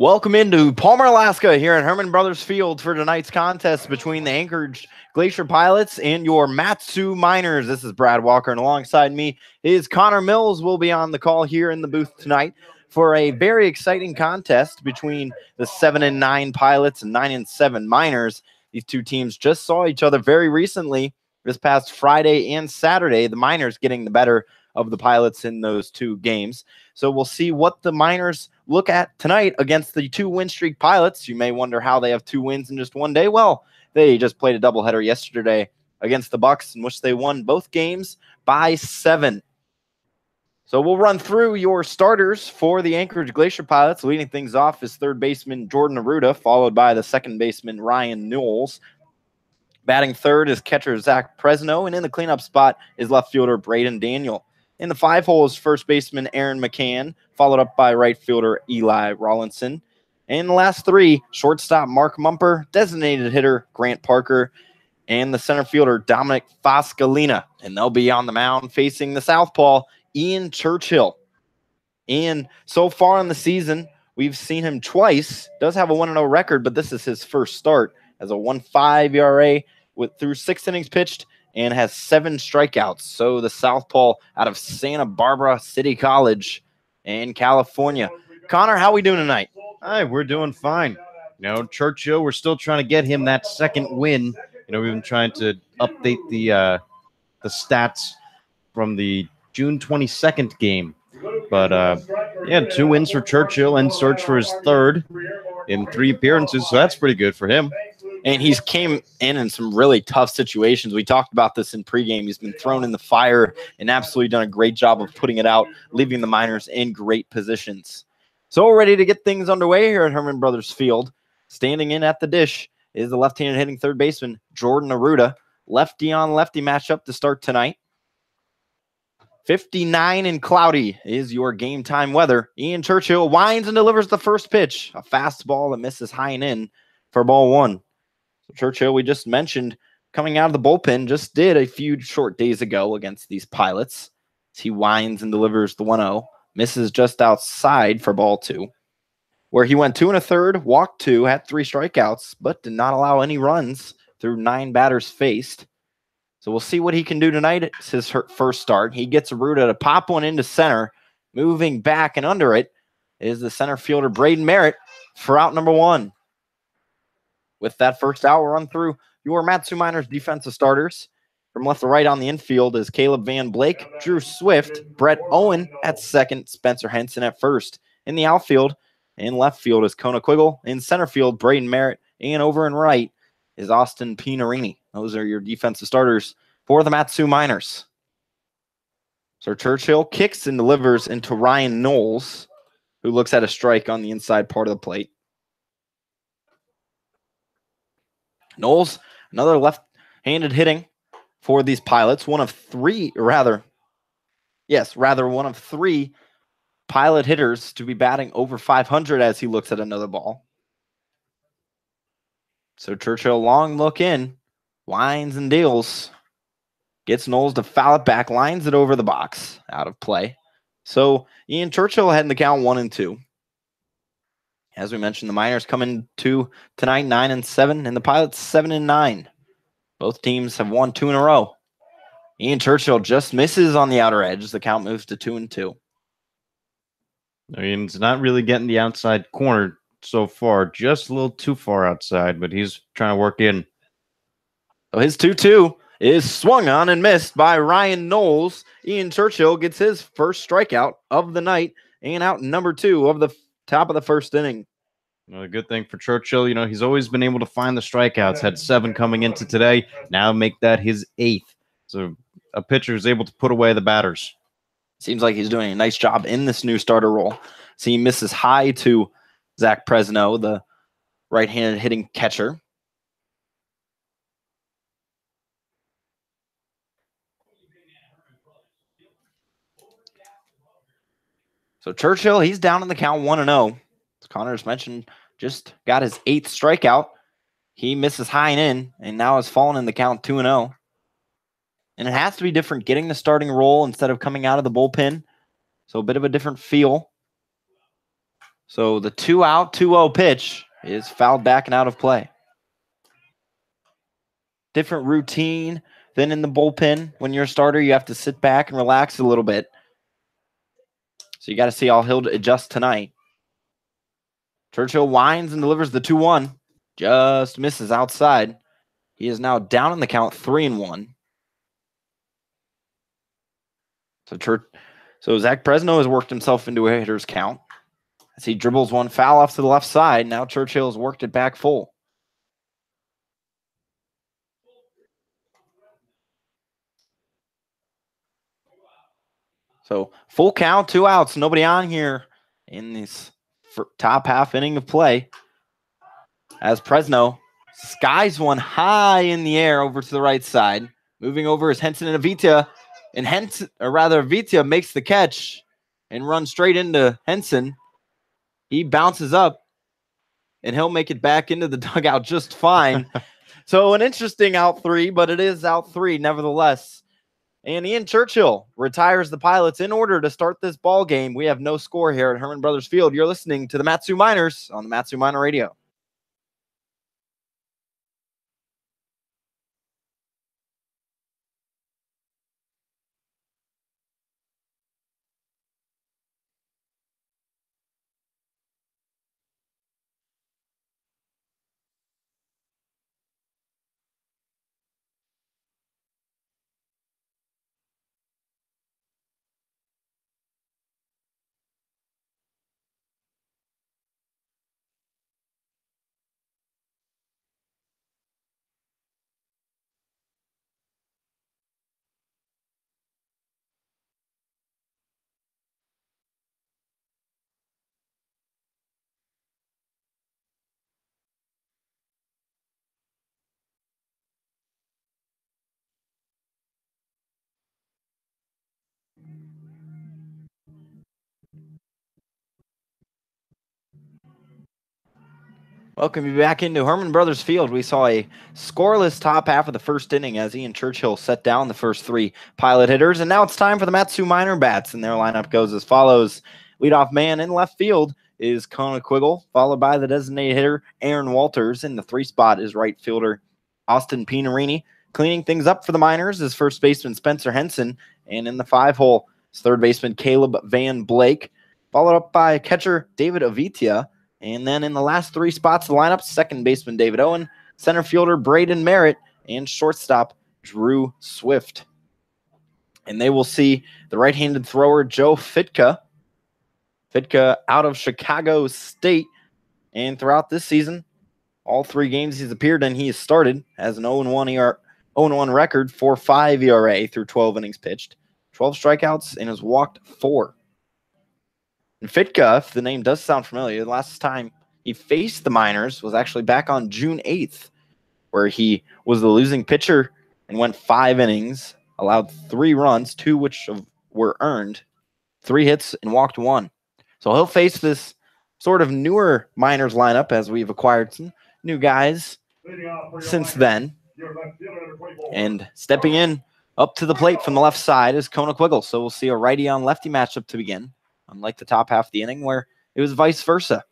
Welcome into Palmer, Alaska, here at Herman Brothers Field for tonight's contest between the Anchorage Glacier Pilots and your Matsu Miners. This is Brad Walker, and alongside me is Connor Mills. Will be on the call here in the booth tonight for a very exciting contest between the 7-9 Pilots and 9-7 Miners. These two teams just saw each other very recently this past Friday and Saturday. The Miners getting the better of the Pilots in those two games. So we'll see what the Miners look at tonight against the two-win streak Pilots. You may wonder how they have two wins in just one day. Well, they just played a doubleheader yesterday against the Bucks, in which they won both games by 7. So we'll run through your starters for the Anchorage Glacier Pilots. Leading things off is third baseman Jordan Arruda, followed by the second baseman Ryan Knowles. Batting third is catcher Zach Presno, and in the cleanup spot is left fielder Braden Daniel. In the 5-hole is first baseman Aaron McCann, followed up by right fielder Eli Rollinson. And the last three, shortstop Mark Mumper, designated hitter Grant Parker, and the center fielder Dominic Foscalina. And they'll be on the mound facing the southpaw Ian Churchill. And so far in the season, we've seen him twice. Does have a 1-0 record, but this is his first start as a 1.5 ERA through 6 innings pitched, and has 7 strikeouts. So the southpaw out of Santa Barbara City College in California. Connor, how we doing tonight? Hi, we're doing fine. Churchill, we're still trying to get him that second win. We've been trying to update the stats from the June 22nd game. But, 2 wins for Churchill and search for his third in 3 appearances. So that's pretty good for him. And he's came in some really tough situations. We talked about this in pregame. He's been thrown in the fire and absolutely done a great job of putting it out, leaving the Miners in great positions. So we're ready to get things underway here at Herman Brothers Field. Standing in at the dish is the left-handed hitting third baseman, Jordan Arruda. Lefty-on-lefty matchup to start tonight. 59 and cloudy is your game time weather. Ian Churchill winds and delivers the first pitch. A fastball that misses high and in for ball 1. So Churchill, we just mentioned, coming out of the bullpen, just did a few short days ago against these Pilots. He winds and delivers the 1-0. Misses just outside for ball 2, where he went 2 1/3, walked 2, had 3 strikeouts, but did not allow any runs through 9 batters faced. So we'll see what he can do tonight. It's his first start. He gets Arruda to pop one into center. Moving back and under it is the center fielder Braden Merritt for out number 1. With that first out, we'll run through your Matsu Miners defensive starters. From left to right on the infield is Caleb Van Blake, Drew Swift, Brett Owen at second, Spencer Henson at first. In the outfield, in left field is Kona Quiggle. In center field, Braden Merritt. And over and right is Austin Pinarini. Those are your defensive starters for the Matsu Miners. So Churchill kicks and delivers into Ryan Knowles, who looks at a strike on the inside part of the plate. Knowles, another left-handed hitting for these Pilots. One of 3 Pilot hitters to be batting over 500 as he looks at another ball. So Churchill, long look in, winds and deals. Gets Knowles to foul it back, lines it over the box, out of play. So Ian Churchill heading the count 1-2. As we mentioned, the Miners come into tonight 9-7, and the Pilots 7-9. Both teams have won 2 in a row. Ian Churchill just misses on the outer edge. The count moves to 2-2. He's not really getting the outside corner so far, just a little too far outside, but he's trying to work in. So his 2-2 is swung on and missed by Ryan Knowles. Ian Churchill gets his first strikeout of the night and out number 2 of the top of the first inning. A good thing for Churchill, he's always been able to find the strikeouts. Had 7 coming into today. Now make that his 8th. So a pitcher is able to put away the batters. Seems like he's doing a nice job in this new starter role. So he misses high to Zach Presno, the right-handed hitting catcher. So Churchill, he's down in the count 1-0. As Connor's mentioned, just got his 8th strikeout. He misses high and in, and now has fallen in the count 2-0. And it has to be different getting the starting role instead of coming out of the bullpen. So a bit of a different feel. So the 2-out, 2-0 pitch is fouled back and out of play. Different routine than in the bullpen. When you're a starter, you have to sit back and relax a little bit. So you got to see how he'll adjust tonight. Churchill winds and delivers the 2-1. Just misses outside. He is now down in the count 3-1. So Zach Presno has worked himself into a hitter's count as he dribbles one foul off to the left side. Now Churchill has worked it back full. So full count, 2 outs, nobody on here in this top half inning of play. As Presno skies one high in the air over to the right side. Moving over is Henson and Avitia. And Avitia makes the catch and runs straight into Henson. He bounces up and he'll make it back into the dugout just fine. So an interesting out 3, but it is out 3 nevertheless. And Ian Churchill retires the Pilots in order to start this ball game. We have no score here at Herman Brothers Field. You're listening to the Mat-Su Miners on the Mat-Su Miner Radio. Welcome you back into Herman Brothers Field. We saw a scoreless top half of the first inning as Ian Churchill set down the first 3 Pilot hitters. And now it's time for the Mat-Su Miner bats. And their lineup goes as follows. Leadoff man in left field is Kona Quiggle, followed by the designated hitter Aaron Walters. In the 3 spot is right fielder Austin Pinarini. Cleaning things up for the Miners is first baseman Spencer Henson. And in the 5 hole is third baseman Caleb Van Blake, followed up by catcher David Avitia. And then in the last 3 spots of the lineup, second baseman David Owen, center fielder Braden Merritt, and shortstop Drew Swift. And they will see the right-handed thrower Joe Fitka. Fitka out of Chicago State. And throughout this season, all 3 games he's appeared in, he has started, has an 0-1 record, 4.5 ERA through 12 innings pitched, 12 strikeouts, and has walked 4. And Fitka, if the name does sound familiar, the last time he faced the Miners was actually back on June 8th, where he was the losing pitcher and went 5 innings, allowed 3 runs, 2 which were earned, 3 hits, and walked 1. So he'll face this sort of newer Miners lineup as we've acquired some new guys since then. And stepping in up to the plate from the left side is Kona Quiggle. So we'll see a righty on lefty matchup to begin, unlike the top half of the inning where it was vice versa.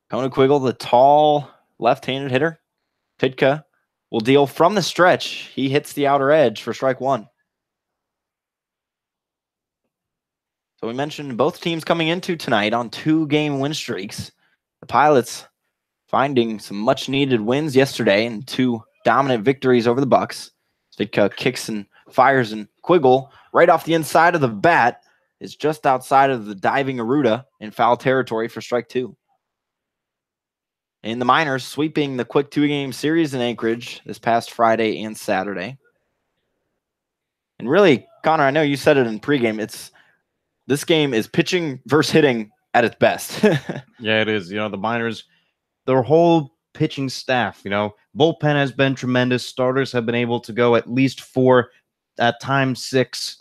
Kona Quiggle, the tall left-handed hitter. Fitka will deal from the stretch. He hits the outer edge for strike 1. So we mentioned both teams coming into tonight on 2-game win streaks. The Pilots finding some much-needed wins yesterday and 2 dominant victories over the Bucks. Fitka kicks and fires, and Quiggle, right off the inside of the bat, is just outside of the diving Aruda in foul territory for strike 2. And the Miners sweeping the quick 2-game series in Anchorage this past Friday and Saturday. And really, Connor, I know you said it in pregame, this game is pitching versus hitting at its best. Yeah, it is. The Miners, their whole pitching staff, bullpen has been tremendous. Starters have been able to go at least 4, at times 6.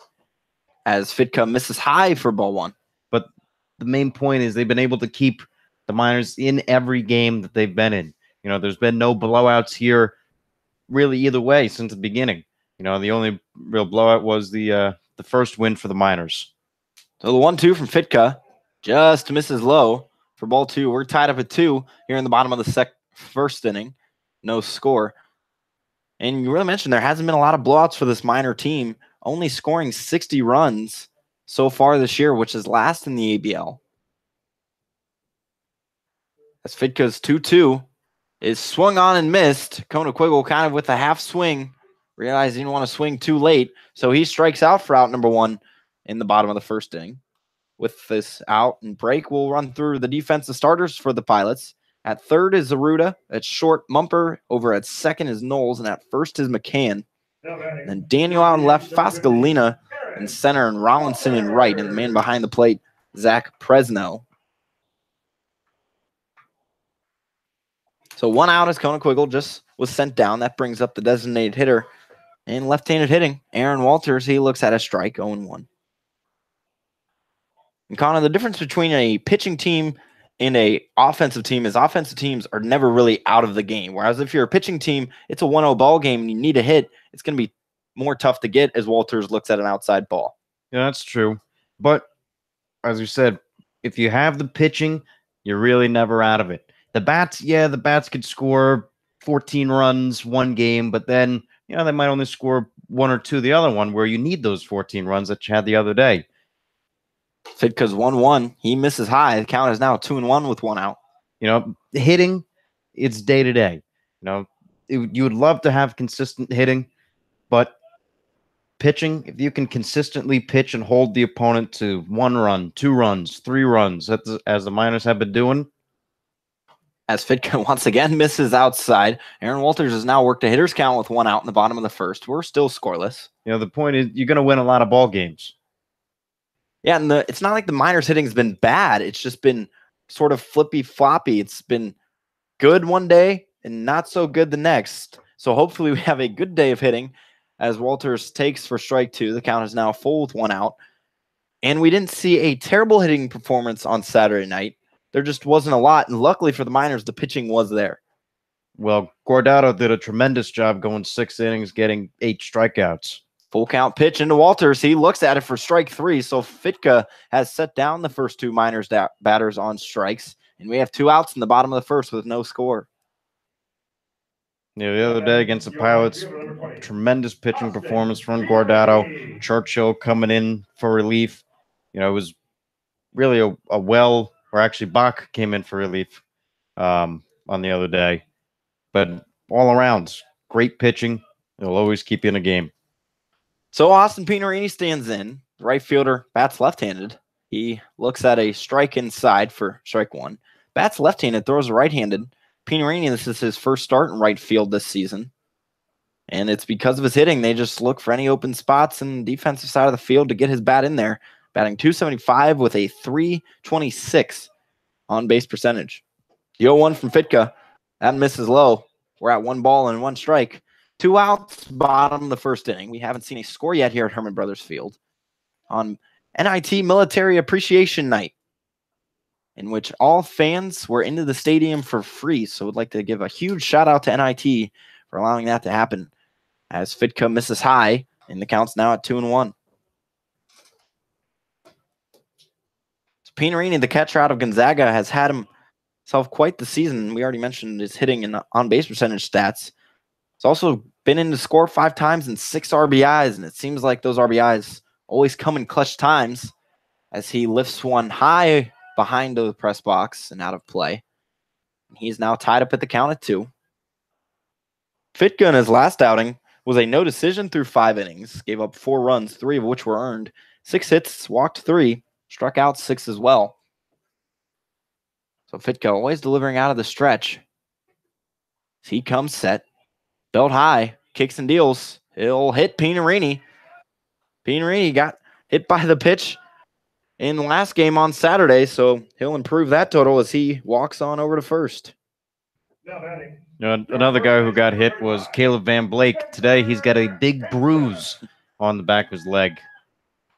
As Fitka misses high for ball 1. But the main point is they've been able to keep the Miners in every game that they've been in. There's been no blowouts here really either way since the beginning. The only real blowout was the first win for the Miners. So the 1-2 from Fitka just misses low for ball 2. We're tied up at 2 here in the bottom of the first inning. No score. And you really mentioned there hasn't been a lot of blowouts for this minor team, only scoring 60 runs so far this year, which is last in the ABL. As Fitka's 2-2 is swung on and missed. Conequiggle kind of with a half swing, realized he didn't want to swing too late, so he strikes out for out number 1 in the bottom of the first inning. With this out and break, we'll run through the defensive starters for the Pilots. At third is Zaruda. At short, Mumper. Over at second is Knowles. And at first is McCann. And then Daniel out and left, Fascalina in center, and Rollinson in right. And the man behind the plate, Zach Presno. So 1 out as Conequiggle just was sent down. That brings up the designated hitter. And left-handed hitting, Aaron Walters. He looks at a strike, 0-1. And Connor, the difference between a pitching team and a offensive team is offensive teams are never really out of the game. Whereas if you're a pitching team, it's a 1-0 ball game and you need a hit, it's going to be more tough to get as Walters looks at an outside ball. Yeah, that's true. But as you said, if you have the pitching, you're really never out of it. The bats, the bats could score 14 runs one game, but then, they might only score 1 or 2 the other one, where you need those 14 runs that you had the other day. Fitka's 1-1. He misses high. The count is now 2-1 with 1 out. Hitting, it's day to day. You would love to have consistent hitting, but pitching, if you can consistently pitch and hold the opponent to 1 run, 2 runs, 3 runs, as the Miners have been doing. As Fitka once again misses outside, Aaron Walters has now worked a hitter's count with 1 out in the bottom of the first. We're still scoreless. The point is you're going to win a lot of ball games. Yeah, and it's not like the Miners' hitting has been bad. It's just been sort of flippy-floppy. It's been good one day and not so good the next. So hopefully we have a good day of hitting as Walters takes for strike 2. The count is now full with 1 out. And we didn't see a terrible hitting performance on Saturday night. There just wasn't a lot. And luckily for the Miners, the pitching was there. Well, Guardado did a tremendous job going 6 innings, getting 8 strikeouts. Full count pitch into Walters. He looks at it for strike 3. So Fitka has set down the first 2 Miners batters on strikes. And we have 2 outs in the bottom of the first with no score. The other day against the Pilots, tremendous pitching performance from Guardado. Churchill coming in for relief. It was really a well, or actually Bach came in for relief on the other day. But all around, great pitching. It'll always keep you in a game. So Austin Pinarini stands in. The right fielder bats left-handed. He looks at a strike inside for strike 1. Bats left-handed, throws right-handed. Pinarini, this is his first start in right field this season. And it's because of his hitting. They just look for any open spots in the defensive side of the field to get his bat in there. Batting .275 with a .326 on-base percentage. The 0-1 from Fitka. That misses low. We're at 1 ball and 1 strike. 2 outs, bottom of the first inning. We haven't seen a score yet here at Herman Brothers Field on NIT Military Appreciation Night, in which all fans were into the stadium for free. So we'd like to give a huge shout out to NIT for allowing that to happen. As Fitka misses high, and the count's now at 2-1. So Pinarini, the catcher out of Gonzaga, has had himself quite the season. We already mentioned his hitting and on-base percentage stats. He's also been in to score 5 times and 6 RBIs, and it seems like those RBIs always come in clutch times as he lifts one high behind the press box and out of play. He's now tied up at the count at 2. Fitka in his last outing was a no decision through 5 innings, gave up 4 runs, 3 of which were earned, 6 hits, walked 3, struck out 6 as well. So Fitka always delivering out of the stretch. He comes set, belt high, kicks and deals. He'll hit Pinarini. Pinarini got hit by the pitch in the last game on Saturday, so he'll improve that total as he walks on over to first. Another guy who got hit was Caleb Van Blake. Today he's got a big bruise on the back of his leg.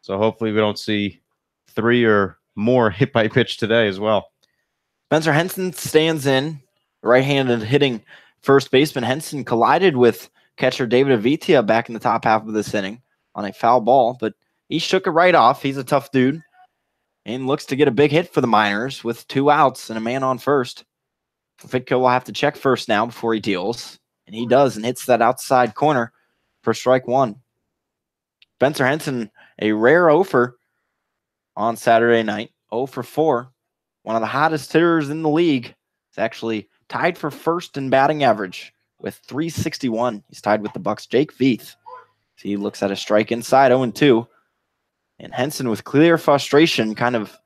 So hopefully we don't see 3 or more hit by pitch today as well. Spencer Henson stands in, right-handed hitting first baseman. Henson collided with catcher David Avitia back in the top half of this inning on a foul ball, but he shook it right off. He's a tough dude. and looks to get a big hit for the Miners with 2 outs and a man on first. Fitka will have to check first now before he deals, and he does and hits that outside corner for strike 1. Spencer Henson, a rare 0-for on Saturday night, 0-for-4. One of the hottest hitters in the league. He's actually tied for first in batting average with 361. He's tied with the Bucks' Jake Veith. He looks at a strike inside, 0-2. And Henson, with clear frustration, kind of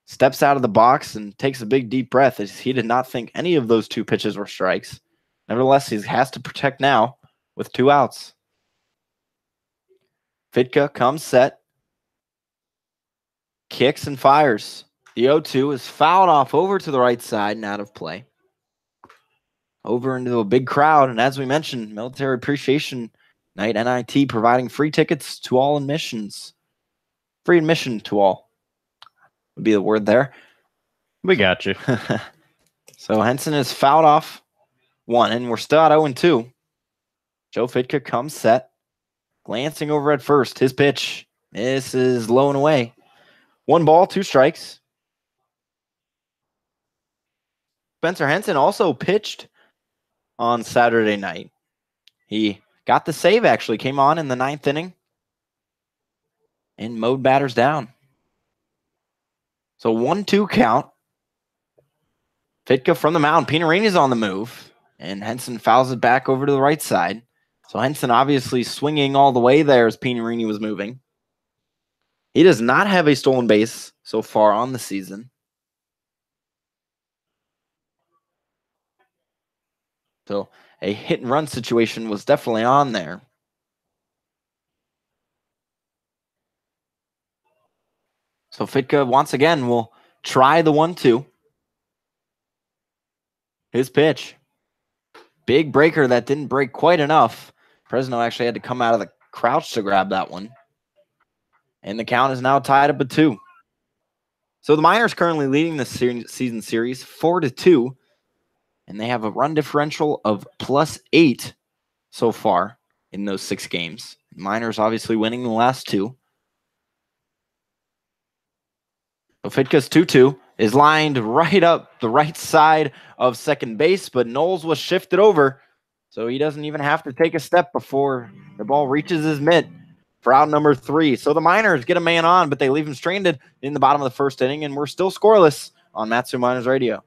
steps out of the box and takes a big deep breath as he did not think any of those 2 pitches were strikes. Nevertheless, he has to protect now with 2 outs. Fitka comes set, kicks and fires. The 0-2 is fouled off over to the right side and out of play. Over into a big crowd, and as we mentioned, Military Appreciation Night, NIT, providing free tickets to all admissions. Free admission to all would be the word there. We got you. So Henson is fouled off 1, and we're still at 0-2. Joe Fitka comes set, glancing over at first. His pitch. This is low and away. 1 ball, 2 strikes. Spencer Henson also pitched on Saturday night. He got the save, actually. Came on in the 9th inning and mowed batters down. So 1-2 count. Fitka from the mound. Pinarini's on the move, and Henson fouls it back over to the right side. So Henson obviously swinging all the way there as Pinarini was moving. He does not have a stolen base so far on the season. So a hit and run situation was definitely on there. So Fitka once again will try the 1-2. His pitch. Big breaker that didn't break quite enough. Fresno actually had to come out of the crouch to grab that one. And the count is now tied up at 2. So the Miners currently leading the season series 4-2. And they have a run differential of +8 so far in those 6 games. Miners obviously winning the last 2. So Fitka's 2-2 is lined right up the right side of second base, but Knowles was shifted over, so he doesn't even have to take a step before the ball reaches his mitt for out number 3. So the Miners get a man on, but they leave him stranded in the bottom of the 1st inning, and we're still scoreless on Matsu Miners Radio.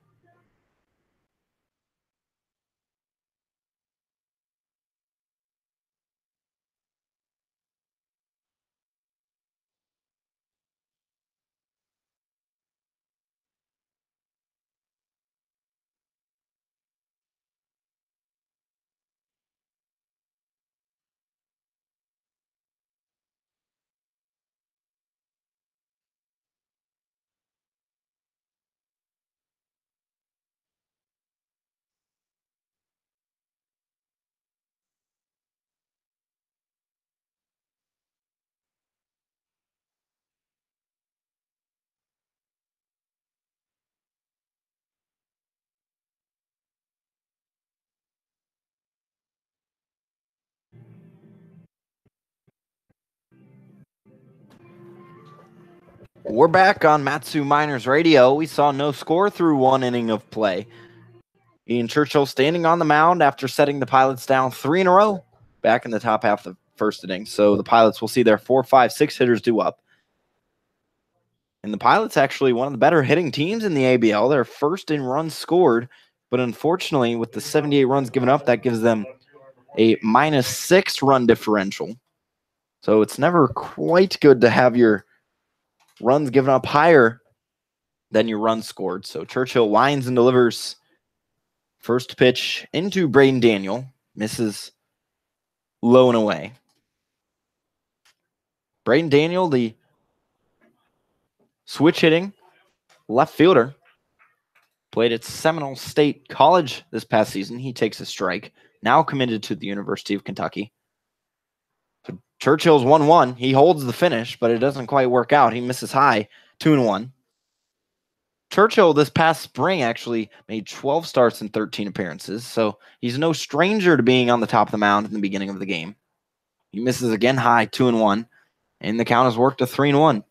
We're back on Matsu Miners Radio. We saw no score through 1 inning of play. Ian Churchill standing on the mound after setting the Pilots down 3 in a row back in the top half of the 1st inning. So the Pilots will see their 4, 5, 6 hitters due up. And the Pilots actually one of the better hitting teams in the ABL. They're 1st in runs scored, but unfortunately with the 78 runs given up, that gives them a -6 run differential. So it's never quite good to have your runs given up higher than your runs scored. So Churchill lines and delivers. First pitch into Braden Daniel. Misses low and away. Braden Daniel, the switch hitting left fielder, played at Seminole State College this past season. He takes a strike. Now committed to the University of Kentucky. So Churchill's 1-1. He holds the finish, but it doesn't quite work out. He misses high, 2-1. Churchill this past spring actually made 12 starts and 13 appearances, so he's no stranger to being on the top of the mound in the beginning of the game. He misses again high, 2-1, and the count has worked to 3-1.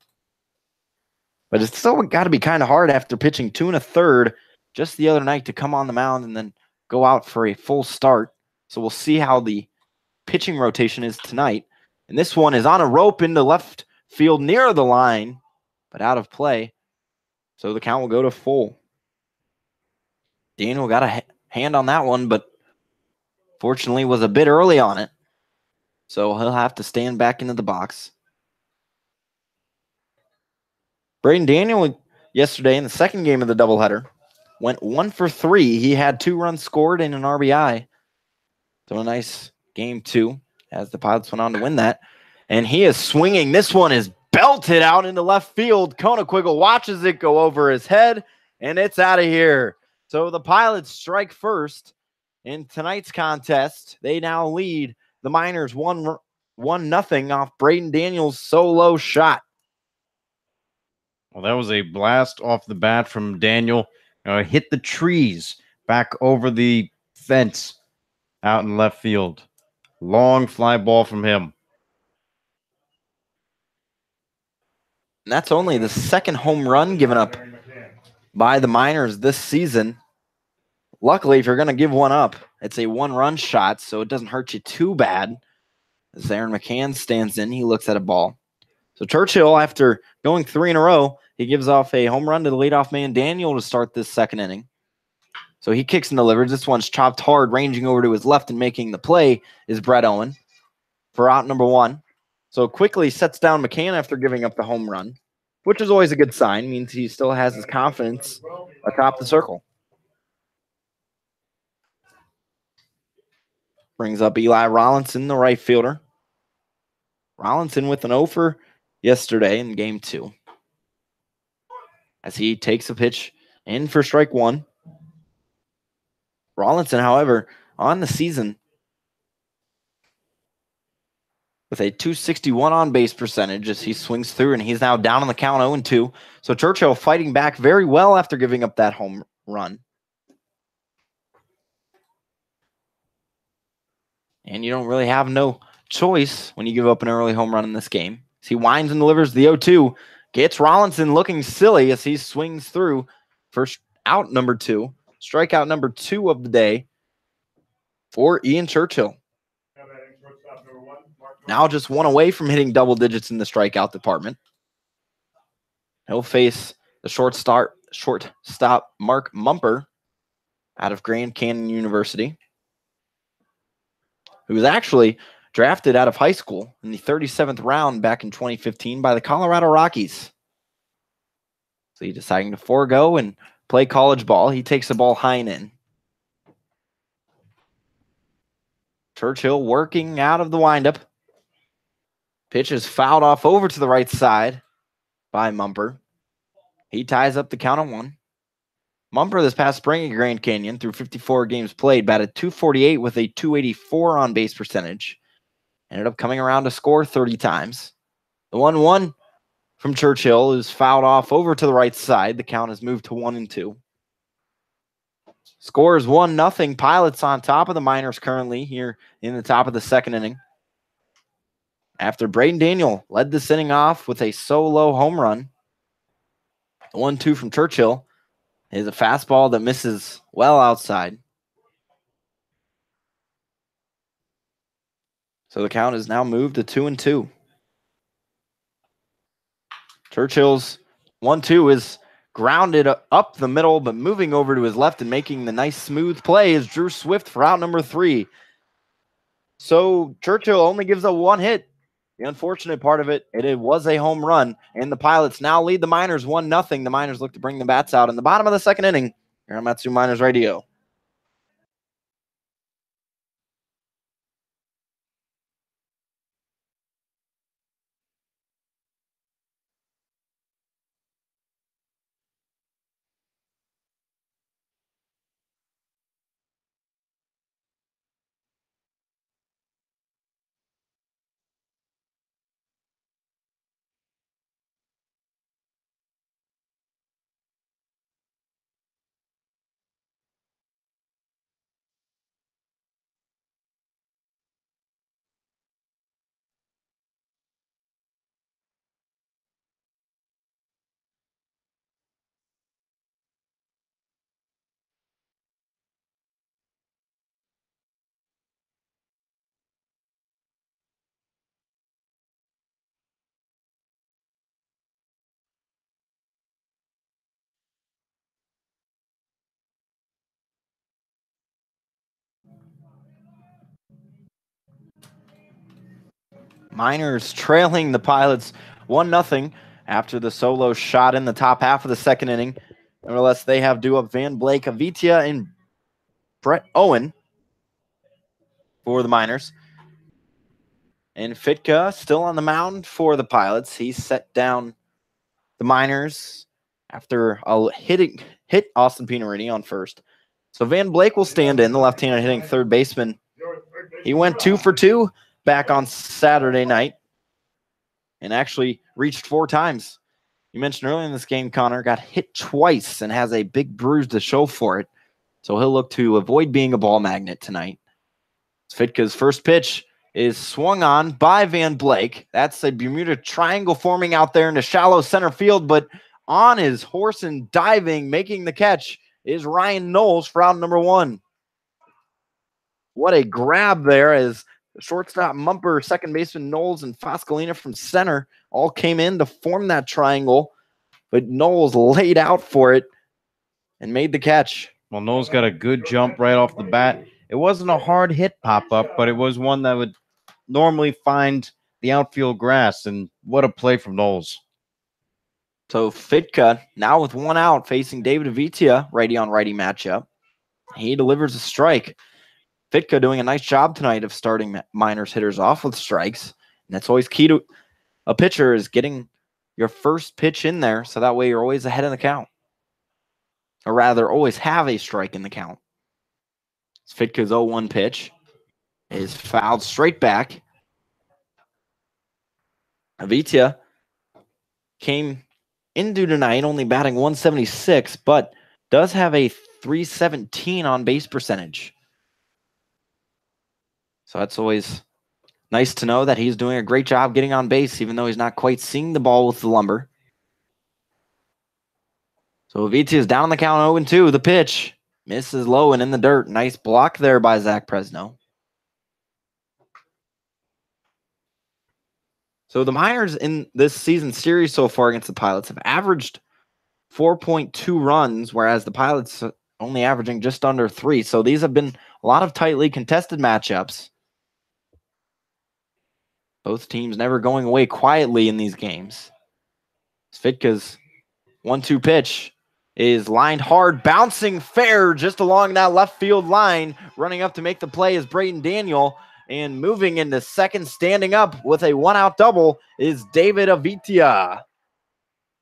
But it's still got to be kind of hard after pitching 2 1/3 just the other night to come on the mound and then go out for a full start. So we'll see how the pitching rotation is tonight. And this one is on a rope into left field near the line, but out of play. So the count will go to full. Daniel got a hand on that one, but fortunately was a bit early on it. So he'll have to stand back into the box. Braden Daniel yesterday in the second game of the doubleheader went 1 for 3. He had 2 runs scored and an RBI. So a nice game 2 as the Pilots went on to win that. And he is swinging. This one is belted out into left field. Konequiggle watches it go over his head, and it's out of here. So the Pilots strike first in tonight's contest. They now lead the Miners 1-0 off Braden Daniels' solo shot. Well, that was a blast off the bat from Daniel. Hit the trees back over the fence out in left field. Long fly ball from him. And that's only the second home run given up by the Miners this season. Luckily, if you're going to give one up, it's a 1-run shot, so it doesn't hurt you too bad. As Aaron McCann stands in, he looks at a ball. So Churchill, after going 3 in a row, he gives off a home run to the leadoff man, Daniel, to start this second inning. So he kicks and delivers. This one's chopped hard, ranging over to his left and making the play is Brett Owen for out number 1. So quickly sets down McCann after giving up the home run, which is always a good sign. Means he still has his confidence atop the circle. Brings up Eli Rollinson, the right fielder. Rollinson with an 0 for yesterday in game 2. As he takes a pitch in for strike 1. Rollinson, however, on the season with a .261 on base percentage as he swings through, and he's now down on the count 0-2. So Churchill fighting back very well after giving up that home run. And you don't really have no choice when you give up an early home run in this game. As he winds and delivers the 0-2, gets Rollinson looking silly as he swings through for out number 2, strikeout number 2 of the day for Ian Churchill. Now just 1 away from hitting double digits in the strikeout department. He'll face the shortstop Mark Mumper out of Grand Canyon University, who was actually drafted out of high school in the 37th round back in 2015 by the Colorado Rockies. So he's deciding to forego and play college ball. He takes the ball high and in. Churchill working out of the windup. Pitch is fouled off over to the right side by Mumper. He ties up the count on 1. Mumper this past spring at Grand Canyon through 54 games played, batted .248 with a .284 on base percentage. Ended up coming around to score 30 times. The 1-1 from Churchill is fouled off over to the right side. The count has moved to 1-2. Score is 1-0. Pilots on top of the Miners currently here in the top of the second inning. After Braden Daniel led this inning off with a solo home run, the 1-2 from Churchill is a fastball that misses well outside. So the count is now moved to 2-2. Churchill's 1-2 is grounded up the middle, but moving over to his left and making the nice smooth play is Drew Swift for out number 3. So Churchill only gives up 1 hit. The unfortunate part of it was a home run, and the Pilots now lead the Miners 1-0. The Miners look to bring the bats out in the bottom of the second inning here on Matsu Miners Radio. Miners trailing the Pilots 1-0 after the solo shot in the top half of the second inning. Nevertheless, they have due up Van Blake, Avitia, and Brett Owen for the Miners. And Fitka still on the mound for the Pilots. He set down the Miners after a hit Austin Pinarini on first. So Van Blake will stand in, the left-handed hitting third baseman. He went 2 for 2 back on Saturday night and actually reached 4 times. You mentioned earlier in this game, Connor got hit twice and has a big bruise to show for it. So he'll look to avoid being a ball magnet tonight. Fitka's first pitch is swung on by Van Blake. That's a Bermuda Triangle forming out there in the shallow center field, but on his horse and diving, making the catch, is Ryan Knowles for out number 1. What a grab there as the shortstop, Mumper, second baseman Knowles, and Foscolina from center all came in to form that triangle, but Knowles laid out for it and made the catch. Well, Knowles got a good jump right off the bat. It wasn't a hard hit pop-up, but it was one that would normally find the outfield grass, and what a play from Knowles. So Fitka, now with 1 out, facing David Avitia, righty-on-righty matchup. He delivers a strike. Fitka doing a nice job tonight of starting Miners hitters off with strikes. And that's always key to a pitcher, is getting your first pitch in there, so that way you're always ahead of the count. Or rather, always have a strike in the count. Fitka's 0-1 pitch is fouled straight back. Avitia came into tonight only batting 176, but does have a 317 on base percentage. So that's always nice to know that he's doing a great job getting on base, even though he's not quite seeing the ball with the lumber. So Avitia is down on the count 0-2. The pitch misses low and in the dirt. Nice block there by Zach Presno. So the Miners in this season series so far against the Pilots have averaged 4.2 runs, whereas the Pilots are only averaging just under 3. So these have been a lot of tightly contested matchups. Both teams never going away quietly in these games. Svitka's 1-2 pitch is lined hard, bouncing fair just along that left field line. Running up to make the play is Braden Daniel, and moving into second, standing up with a 1-out double, is David Avitia.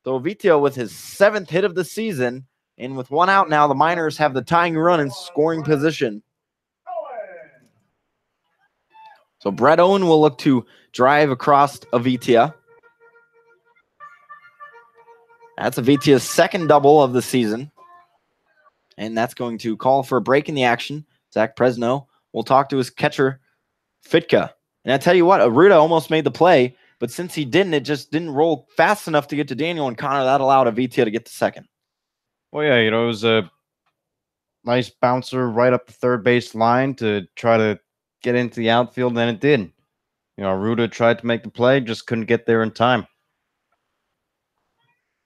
So Avitia with his 7th hit of the season, and with 1 out now, the Miners have the tying run in scoring position. So Brett Owen will look to drive across Avitia. That's Avitia's 2nd double of the season. And that's going to call for a break in the action. Zach Presno will talk to his catcher, Fitka. And I tell you what, Aruda almost made the play, but since he didn't, it just didn't roll fast enough to get to Daniel and Connor. That allowed Avitia to get to second. Well, yeah, it was a nice bouncer right up the third base line to try to get into the outfield, and it did. Aruda tried to make the play, just couldn't get there in time.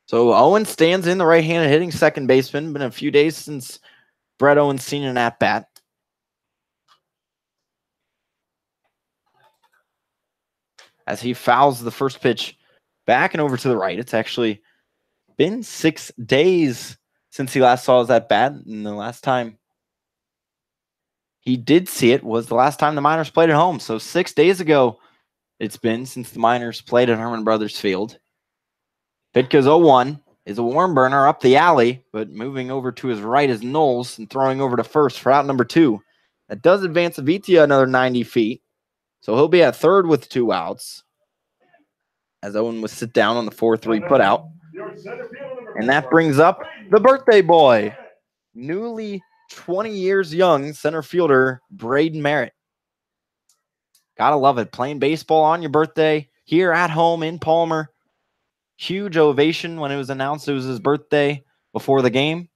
So Owen stands in, the right-handed hitting second baseman. Been a few days since Brett Owen's seen an at-bat. As he fouls the first pitch back and over to the right. It's actually been 6 days since he last saw his at-bat, and the last time he did see it was the last time the Miners played at home. So 6 days ago it's been since the Miners played at Herman Brothers Field. Pitka's 0-1 is a warm burner up the alley, but moving over to his right is Knowles and throwing over to first for out number 2. That does advance Avitia another 90 feet. So he'll be at third with 2 outs. As Owen will sit down on the 4-3 putout. And that brings up the birthday boy, newly 20 years young center fielder Braden Merritt. Gotta love it. Playing baseball on your birthday here at home in Palmer. Huge ovation when it was announced it was his birthday before the game.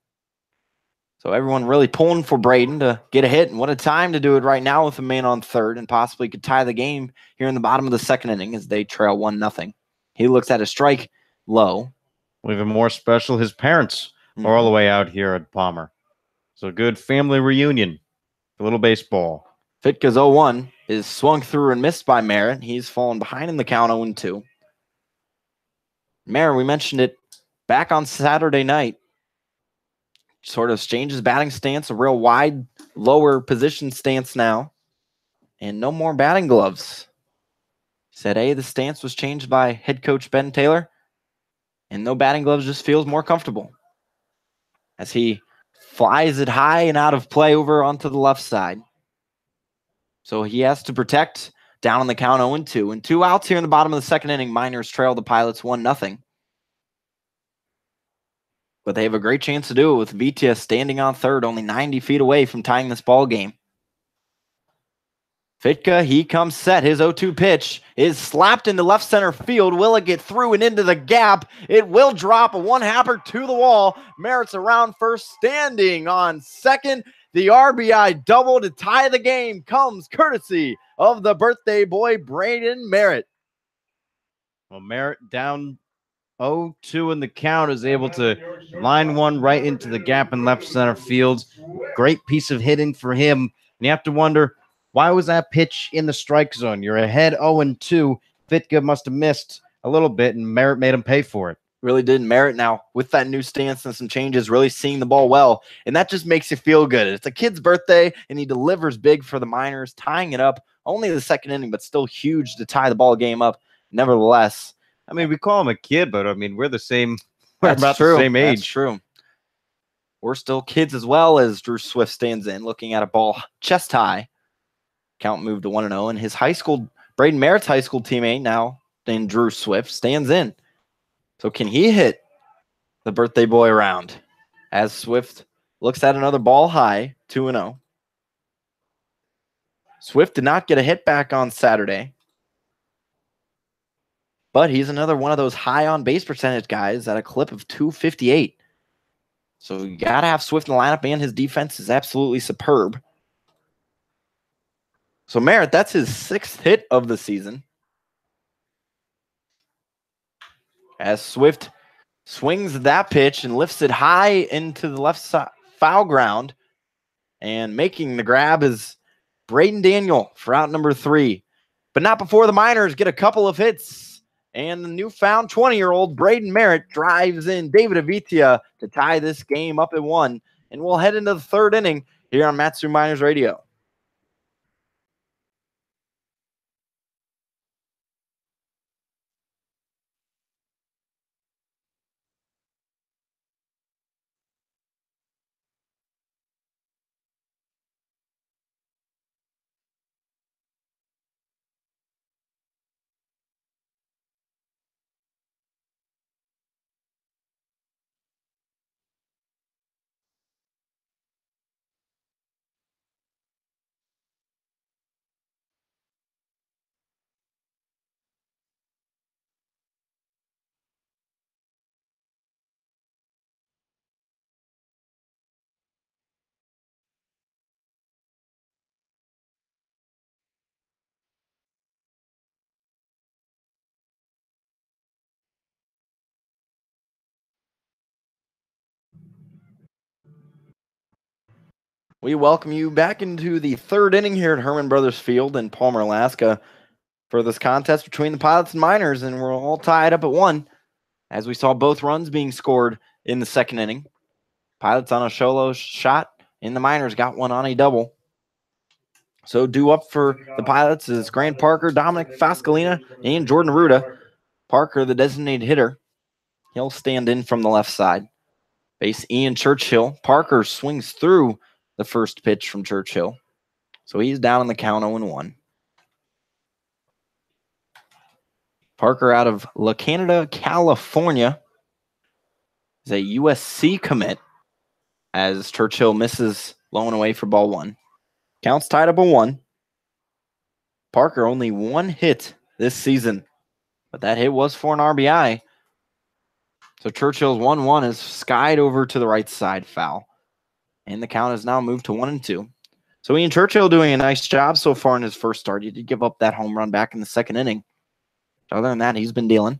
So everyone really pulling for Braden to get a hit. And what a time to do it right now with a man on third, and possibly could tie the game here in the bottom of the second inning as they trail 1-0. He looks at a strike low. Well, even more special, his parents are all the way out here at Palmer. So good family reunion. A little baseball. Fitka's 0-1 is swung through and missed by Merritt. He's fallen behind in the count 0-2. Merritt, we mentioned it back on Saturday night, sort of changes batting stance, a real wide, lower position stance now, and no more batting gloves. Said, hey, the stance was changed by head coach Ben Taylor, and no batting gloves, just feels more comfortable. As he flies it high and out of play over onto the left side. So he has to protect down on the count 0-2. And 2 outs here in the bottom of the second inning. Miners trail the Pilots 1-0. But they have a great chance to do it with Vitia standing on third, only 90 feet away from tying this ball game. Fitka, he comes set. His 0-2 pitch is slapped into left center field. Will it get through and into the gap? It will drop a one-happer to the wall. Merritt's around first, standing on second. The RBI double to tie the game comes courtesy of the birthday boy, Braden Merritt. Well, Merritt down 0-2 in the count is able to line one right into the gap in left center field. Great piece of hitting for him. And you have to wonder, why was that pitch in the strike zone? You're ahead 0-2. Fitka must have missed a little bit, and Merritt made him pay for it. Really did. Merritt now, with that new stance and some changes, really seeing the ball well. And that just makes you feel good. It's a kid's birthday, and he delivers big for the Miners, tying it up. Only the second inning, but still huge to tie the ball game up. Nevertheless, I mean, we call him a kid, but I mean, we're the same. We're that's about true. the same age. That's true. We're still kids as well, as Drew Swift stands in, looking at a ball chest high. Count moved to 1-0, and his high school, Braden Merritt's high school teammate now, named Drew Swift, stands in. So can he hit the birthday boy around? As Swift looks at another ball high, 2-0. Swift did not get a hit back on Saturday, but he's another one of those high on base percentage guys at a clip of 258. So you got to have Swift in the lineup, and his defense is absolutely superb. So Merritt, that's his 6th hit of the season. As Swift swings that pitch and lifts it high into the left side foul ground, and making the grab is Braden Daniel for out number 3. But not before the Miners get a couple of hits, and the newfound 20-year-old Braden Merritt drives in David Avitia to tie this game up at 1. And we'll head into the 3rd inning here on Matsu Miners Radio. We welcome you back into the 3rd inning here at Herman Brothers Field in Palmer, Alaska, for this contest between the Pilots and Miners, and we're all tied up at 1, as we saw both runs being scored in the 2nd inning. Pilots on a solo shot, and the Miners got one on a double. So due up for the Pilots is Grant Parker, Dominic Fascalina, and Jordan Ruda. Parker, the designated hitter, he'll stand in from the left side. Base Ian Churchill. Parker swings through the first pitch from Churchill. So he's down in the count 0-1. Parker out of La Canada, California, is a USC commit, as Churchill misses low and away for ball 1. Counts tied up at 1. Parker only 1 hit this season, but that hit was for an RBI. So Churchill's 1-1 is skied over to the right side foul. And the count has now moved to 1-2. So Ian Churchill doing a nice job so far in his first start. He did give up that home run back in the 2nd inning. Other than that, he's been dealing.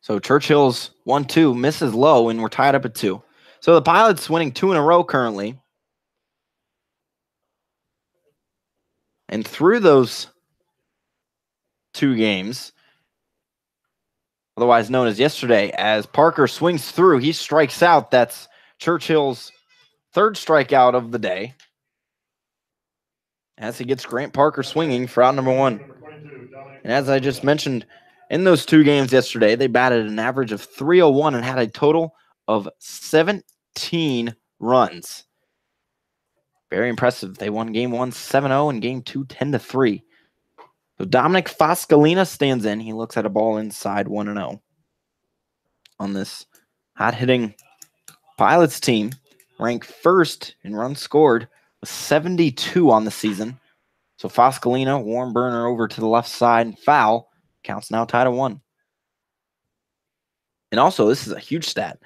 So Churchill's 1-2 misses low, and we're tied up at 2. So the Pilots winning 2 in a row currently. And through those 2 games, otherwise known as yesterday, as Parker swings through, he strikes out. That's Churchill's 3rd strikeout of the day, as he gets Grant Parker swinging for out number 1. And as I just mentioned, in those 2 games yesterday, they batted an average of .301 and had a total of 17 runs. Very impressive. They won game 1 7-0 and game 2 10-3. So Dominic Foscalina stands in. He looks at a ball inside 1-0 on this hot-hitting Pilots team, ranked 1st in runs scored with 72 on the season. So Foscalina, warm burner over to the left side, and foul. Counts now tied at 1. And also, this is a huge stat.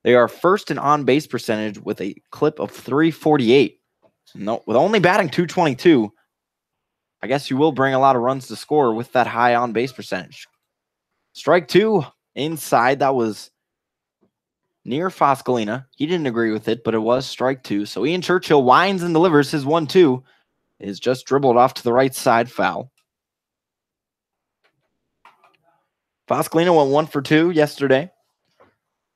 They are 1st in on-base percentage with a clip of .348. No, with only batting .222, I guess you will bring a lot of runs to score with that high on-base percentage. Strike 2 inside. That was near Foscalina. He didn't agree with it, but it was strike 2. So Ian Churchill winds and delivers. His 1-2 is just dribbled off to the right side, foul. Foscalina went 1 for 2 yesterday,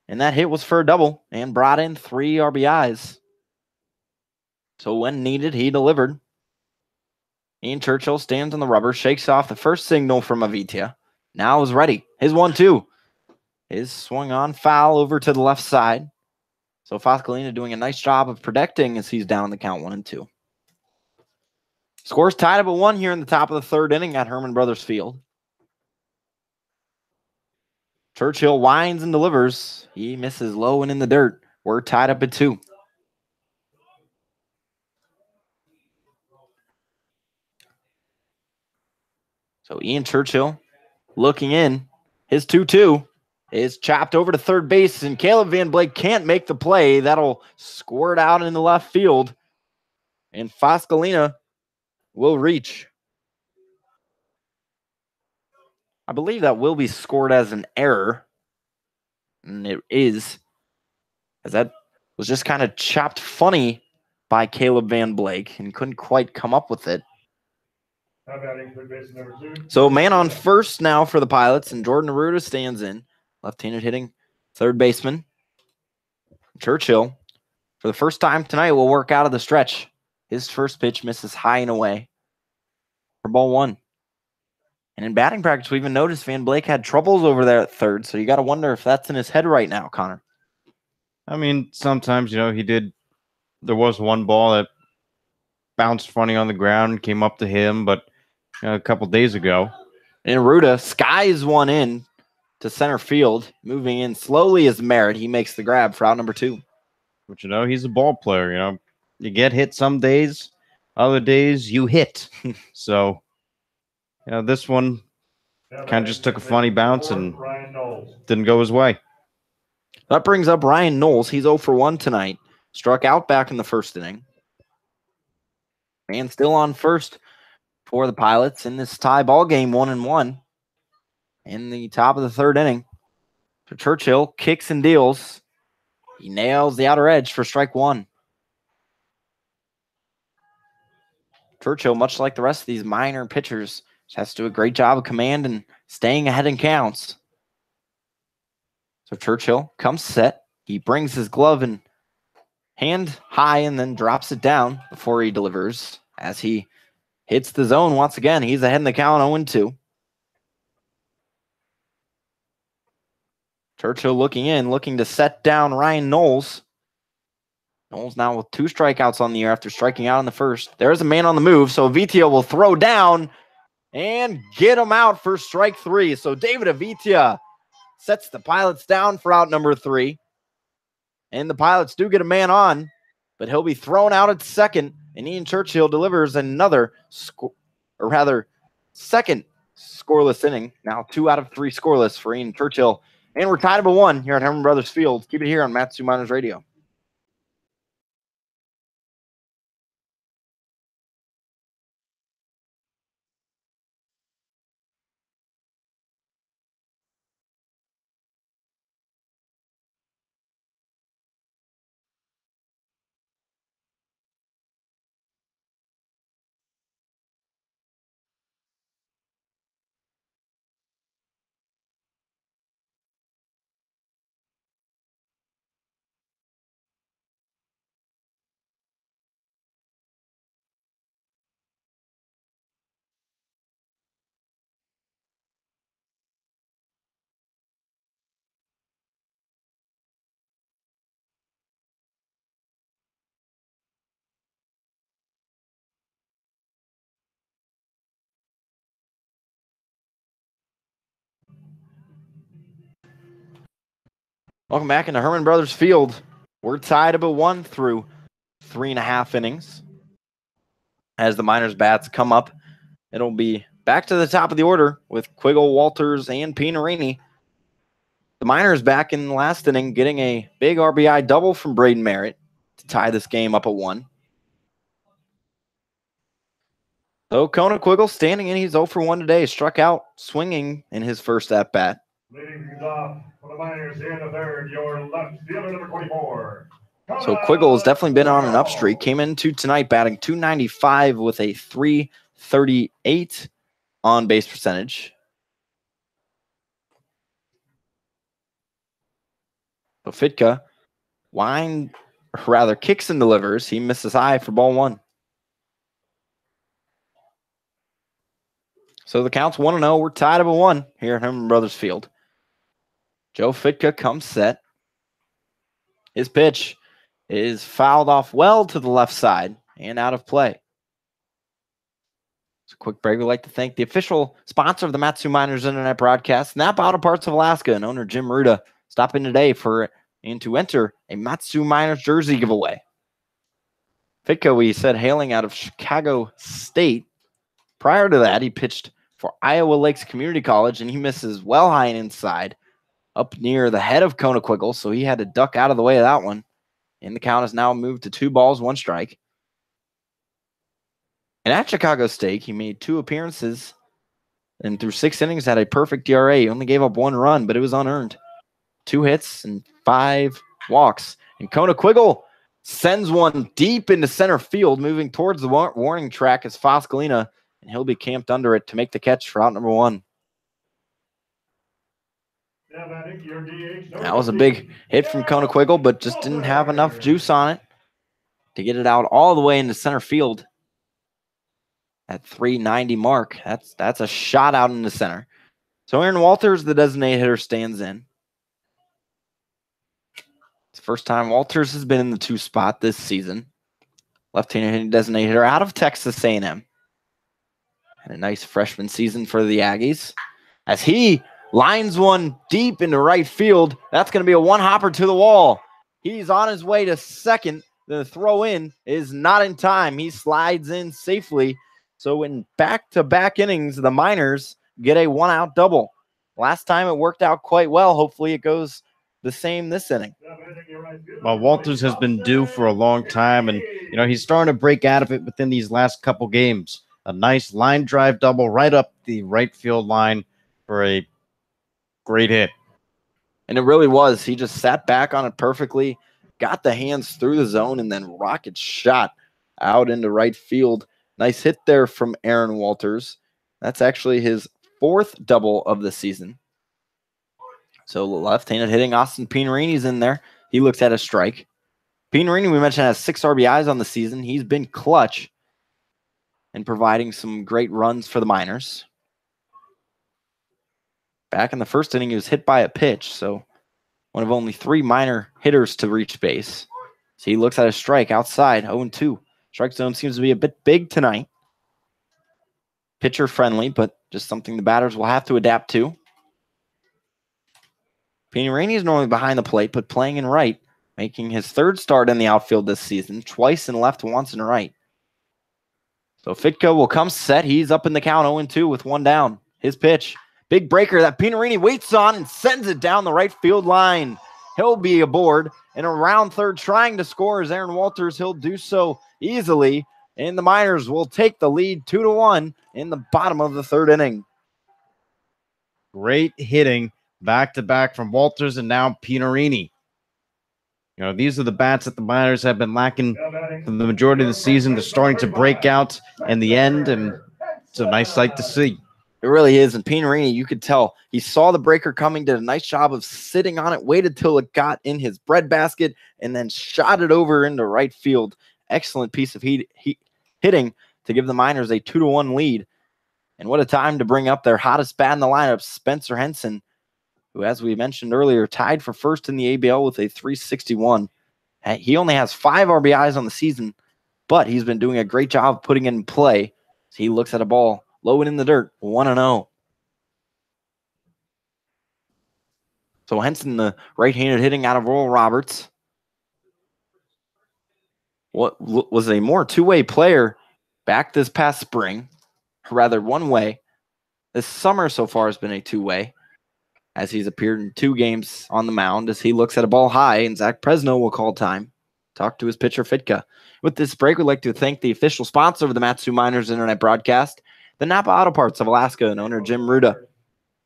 and that hit was for a double and brought in 3 RBIs. So when needed, he delivered. Ian Churchill stands on the rubber, shakes off the first signal from Avitia. Now is ready. His 1-2 is swung on, foul over to the left side. So Foscalina doing a nice job of protecting as he's down the count 1-2. Scores tied up at 1 here in the top of the 3rd inning at Herman Brothers Field. Churchill winds and delivers. He misses low and in the dirt. We're tied up at 2. So Ian Churchill looking in. His 2-2 is chopped over to third base, and Caleb Van Blake can't make the play. That'll squirt out in the left field, and Foscalina will reach. I believe that will be scored as an error, and it is, as that was just kind of chopped funny by Caleb Van Blake and couldn't quite come up with it. So man on first now for the Pilots, and Jordan Arruda stands in. Left-handed hitting third baseman. Churchill, for the first time tonight, will work out of the stretch. His first pitch misses high and away for ball 1. And in batting practice, we even noticed Van Blake had troubles over there at third, so you got to wonder if that's in his head right now, Connor. I mean, sometimes, he did. There was one ball that bounced funny on the ground, came up to him, but a couple days ago. And Arruda skies one in to center field, moving in slowly as Merritt. He makes the grab for out number 2. But, he's a ball player, You get hit some days, other days you hit. So, this one kind of just took a funny bounce and didn't go his way. That brings up Ryan Knowles. He's 0 for 1 tonight. Struck out back in the first inning. Man still on first for the Pilots in this tie ball game, 1-1. In the top of the 3rd inning. So Churchill kicks and deals. He nails the outer edge for strike 1. Churchill, much like the rest of these minor pitchers, has to do a great job of command and staying ahead in counts. So Churchill comes set. He brings his glove and hand high and then drops it down before he delivers. As he hits the zone once again, he's ahead in the count 0-2. Churchill looking in, looking to set down Ryan Knowles. Knowles now with 2 strikeouts on the year after striking out in the first. There's a man on the move, so Avitia will throw down and get him out for strike 3. So David Avitia sets the Pilots down for out number 3. And the Pilots do get a man on, but he'll be thrown out at second, and Ian Churchill delivers another, second scoreless inning. Now 2 out of 3 scoreless for Ian Churchill. And we're tied up at 1 here at Herman Brothers Field. Keep it here on Mat2 Miners Radio. Welcome back into Herman Brothers Field. We're tied about 1 through 3.5 innings. As the Miners bats come up, it'll be back to the top of the order with Quiggle, Walters, and Pinarini. The Miners back in the last inning getting a big RBI double from Braden Merritt to tie this game up at 1. So Kona Quiggle standing in. He's 0 for 1 today. Struck out swinging in his first at-bat. Leading things off for the Miners here in the third, your left fielder, number 24. So Quiggle has definitely been on an up streak. Came into tonight batting .295 with a .338 on base percentage. So Fitka kicks and delivers. He misses high for ball 1. So the count's 1-0. We're tied up at 1 here at Herman Brothers Field. Joe Fitka comes set. His pitch is fouled off well to the left side and out of play. So quick break. We'd like to thank the official sponsor of the Mat-Su Miners Internet broadcast, Napa Auto Parts of Alaska, and owner Jim Ruda. Stop in today and to enter a Mat-Su Miners jersey giveaway. Fitka, we said, hailing out of Chicago State. Prior to that, he pitched for Iowa Lakes Community College, and he misses well high and inside up near the head of Kona Quiggle, so he had to duck out of the way of that one. And the count has now moved to 2 balls, 1 strike. And at Chicago State, he made 2 appearances and through 6 innings had a perfect ERA. He only gave up 1 run, but it was unearned. 2 hits and 5 walks. And Kona Quiggle sends one deep into center field, moving towards the warning track as Foscolina, and he'll be camped under it to make the catch for out number 1. That was a big hit from Kona Quiggle, but just didn't have enough juice on it to get it out all the way into center field at 390 mark. That's a shot out into center. So Aaron Walters, the designated hitter, stands in. It's the first time Walters has been in the 2 spot this season. Left-handed designated hitter out of Texas A&M. Had a nice freshman season for the Aggies. As he lines one deep into right field. That's going to be a 1-hopper to the wall. He's on his way to second. The throw in is not in time. He slides in safely. So in back-to-back innings, the Miners get a 1-out double. Last time it worked out quite well. Hopefully it goes the same this inning. Well, Walters has been due for a long time, and he's starting to break out of it within these last couple games. A nice line drive double right up the right field line for a great hit. And it really was. He just sat back on it perfectly, got the hands through the zone, and then rocket shot out into right field. Nice hit there from Aaron Walters. That's actually his 4th double of the season. So left-handed hitting Austin Pinarini's in there. He looks at a strike. Pinarini, we mentioned, has 6 RBIs on the season. He's been clutch and providing some great runs for the Miners. Back in the first inning, he was hit by a pitch, so one of only 3 Miner hitters to reach base. So he looks at a strike outside, 0-2. Strike zone seems to be a bit big tonight. Pitcher friendly, but just something the batters will have to adapt to. Pinarini is normally behind the plate, but playing in right, making his 3rd start in the outfield this season, twice in left, once in right. So Fitka will come set. He's up in the count, 0-2 with 1 down. His pitch, big breaker that Pinarini waits on and sends it down the right field line. He'll be aboard, and around third trying to score is Aaron Walters. He'll do so easily, and the Miners will take the lead 2-1 in the bottom of the 3rd inning. Great hitting back-to-back from Walters and now Pinarini. These are the bats that the Miners have been lacking for the majority of the season. They're starting to break out in the end, and it's a nice sight to see. It really is. And Pinarini, you could tell he saw the breaker coming, did a nice job of sitting on it, waited till it got in his breadbasket, and then shot it over into right field. Excellent piece of hitting to give the Miners a 2-1 lead. And what a time to bring up their hottest bat in the lineup, Spencer Henson, who, as we mentioned earlier, tied for first in the ABL with a .361. He only has 5 RBIs on the season, but he's been doing a great job putting it in play. So he looks at a ball low and in the dirt, 1-0. So Henson, the right-handed hitting out of Oral Roberts. What was a more two-way player back this past spring, or rather one-way. This summer so far has been a two-way, as he's appeared in 2 games on the mound as he looks at a ball high, and Zach Presno will call time. Talk to his pitcher, Fitka. With this break, we'd like to thank the official sponsor of the Mat-Su Miners Internet broadcast, the Napa Auto Parts of Alaska and owner Jim Ruda.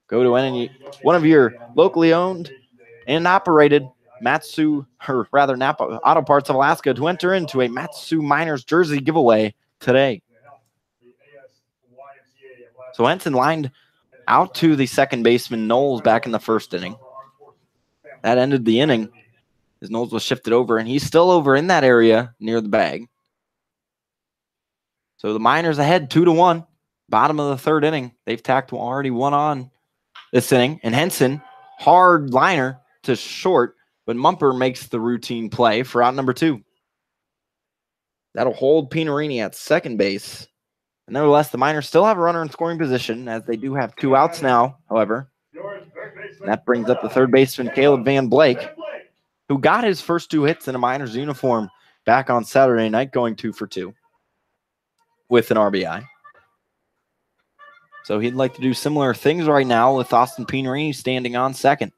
Go to any one of your locally owned and operated Mat-Su, or rather Napa Auto Parts of Alaska, to enter into a Mat-Su Miners jersey giveaway today. So Henson lined out to the second baseman Knowles back in the first inning. That ended the inning as Knowles was shifted over, and he's still over in that area near the bag. So the Miners ahead 2-1. Bottom of the third inning. They've tacked already one on this inning. And Henson, hard liner to short, but Mumper makes the routine play for out number 2. That'll hold Pinarini at second base. And nevertheless, the Miners still have a runner in scoring position, as they do have 2 outs now, however. And that brings up the third baseman, Caleb Van Blake, who got his first 2 hits in a Miners uniform back on Saturday night, going 2 for 2 with an RBI. So he'd like to do similar things right now with Austin Pinarini standing on second.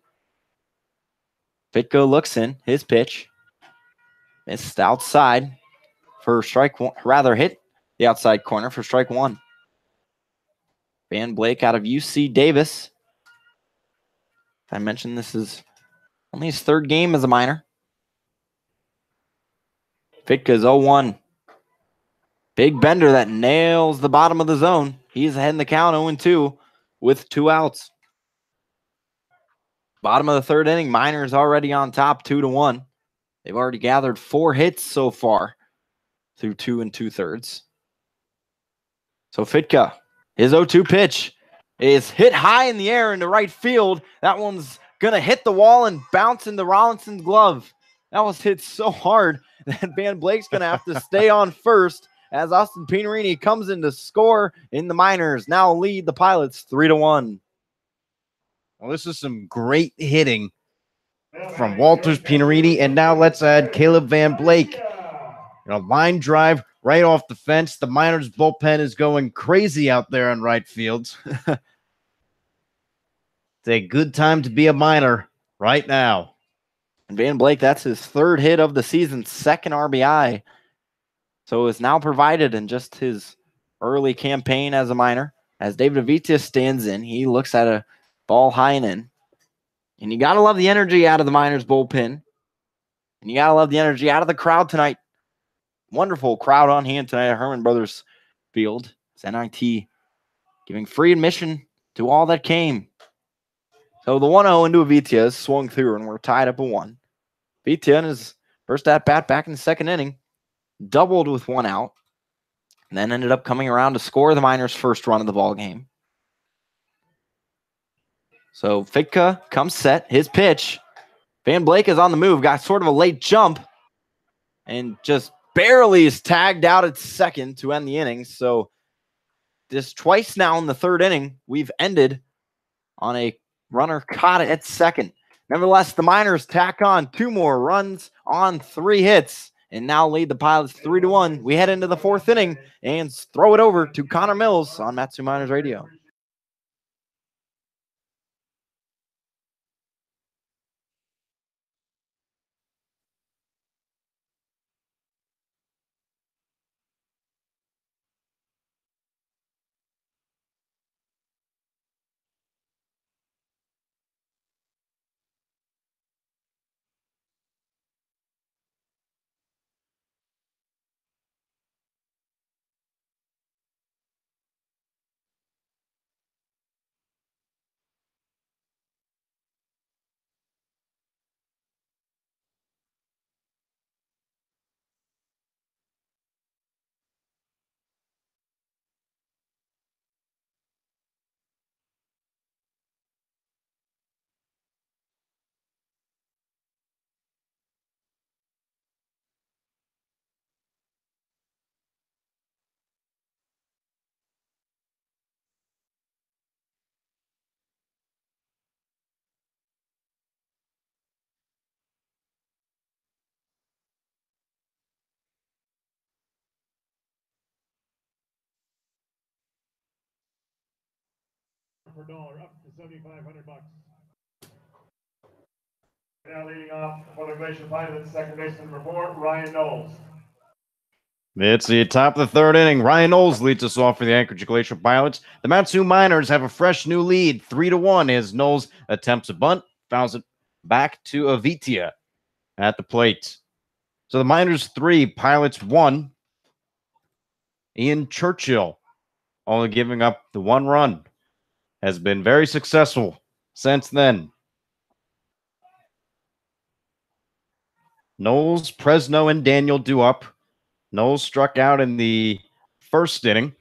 Fitka looks in, his pitch. Missed outside for strike one, rather hit the outside corner for strike 1. Van Blake out of UC Davis. I mentioned this is only his 3rd game as a Miner. Fitka's 0-1. Big bender that nails the bottom of the zone. He's ahead in the count 0-2 with 2 outs. Bottom of the 3rd inning, Miners already on top 2-1. They've already gathered 4 hits so far through 2 2/3. So Fitka, his 0-2 pitch is hit high in the air into right field. That one's going to hit the wall and bounce into Rollinson's glove. That was hit so hard that Van Blake's going to have to stay on first as Austin Pinarini comes in to score in the Miners. Now lead the Pilots 3-1. Well, this is some great hitting from Walters Pinarini, and now let's add Caleb Van Blake. Line drive right off the fence. The Miners bullpen is going crazy out there in right field. It's a good time to be a Miner right now. And Van Blake, that's his 3rd hit of the season, 2nd RBI. So is now provided in just his early campaign as a Miner. As David Avitia stands in, he looks at a ball high and in. And you got to love the energy out of the Miners bullpen. And you got to love the energy out of the crowd tonight. Wonderful crowd on hand tonight at Herman Brothers Field. It's NIT giving free admission to all that came. So the 1-0 into Avitia is swung through, and we're tied up at 1. Avitia in his first at-bat back in the 2nd inning doubled with 1 out, and then ended up coming around to score the Miners' first run of the ball game. So Fitka comes set, his pitch. Van Blake is on the move, got sort of a late jump, and just barely is tagged out at second to end the inning. So this twice now in the 3rd inning, we've ended on a runner caught at second. Nevertheless, the Miners tack on 2 more runs on 3 hits and now lead the Pilots 3-1. We head into the 4th inning and throw it over to Connor Mills on Mat-Su Miners Radio. For dollar up to $7,500. Now leading off for the Glacier Pilots, second baseman number 4, Ryan Knowles. It's the top of the third inning. Ryan Knowles leads us off for the Anchorage Glacier Pilots. The Matsu Miners have a fresh new lead, 3-1, as Knowles attempts a bunt, fouls it back to Avitia at the plate. So the Miners 3, Pilots 1. Ian Churchill, only giving up the 1 run, has been very successful since then. Knowles, Presno, and Daniel due up. Knowles struck out in the first inning.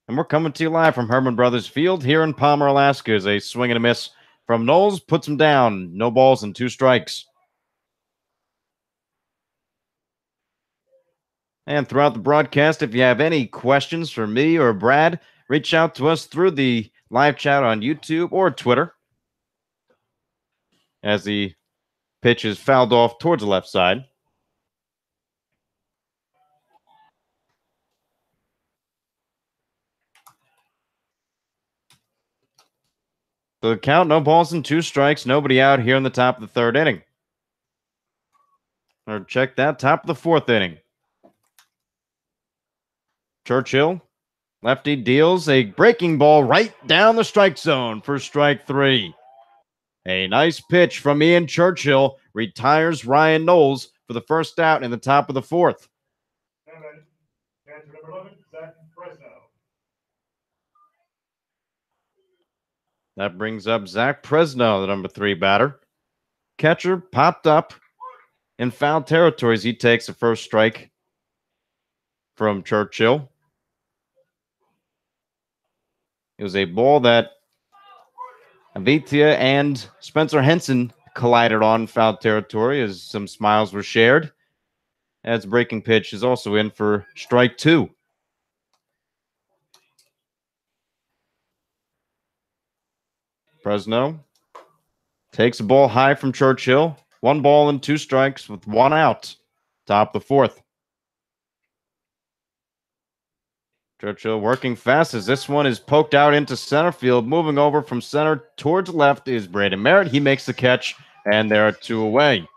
And we're coming to you live from Herman Brothers Field here in Palmer, Alaska. As a swing and a miss from Knowles puts him down. No balls and 2 strikes. And throughout the broadcast, if you have any questions for me or Brad, reach out to us through the live chat on YouTube or Twitter. As the pitch is fouled off towards the left side. So the count, no balls and 2 strikes. Nobody out here in the top of the third inning. Or check that, top of the fourth inning. Churchill, lefty, deals a breaking ball right down the strike zone for strike 3. A nice pitch from Ian Churchill retires Ryan Knowles for the first out in the top of the fourth. Catcher number 11, Zach Presno. That brings up Zach Presno, the number 3 batter. Catcher popped up in foul territories. He takes the first strike from Churchill. It was a ball that Avitia and Spencer Henson collided on foul territory as some smiles were shared. As breaking pitch is also in for strike 2. Presno takes a ball high from Churchill. 1 ball and 2 strikes with 1 out. Top of the fourth. Churchill working fast as this one is poked out into center field. Moving over from center towards left is Braden Merritt. He makes the catch, and there are 2 away.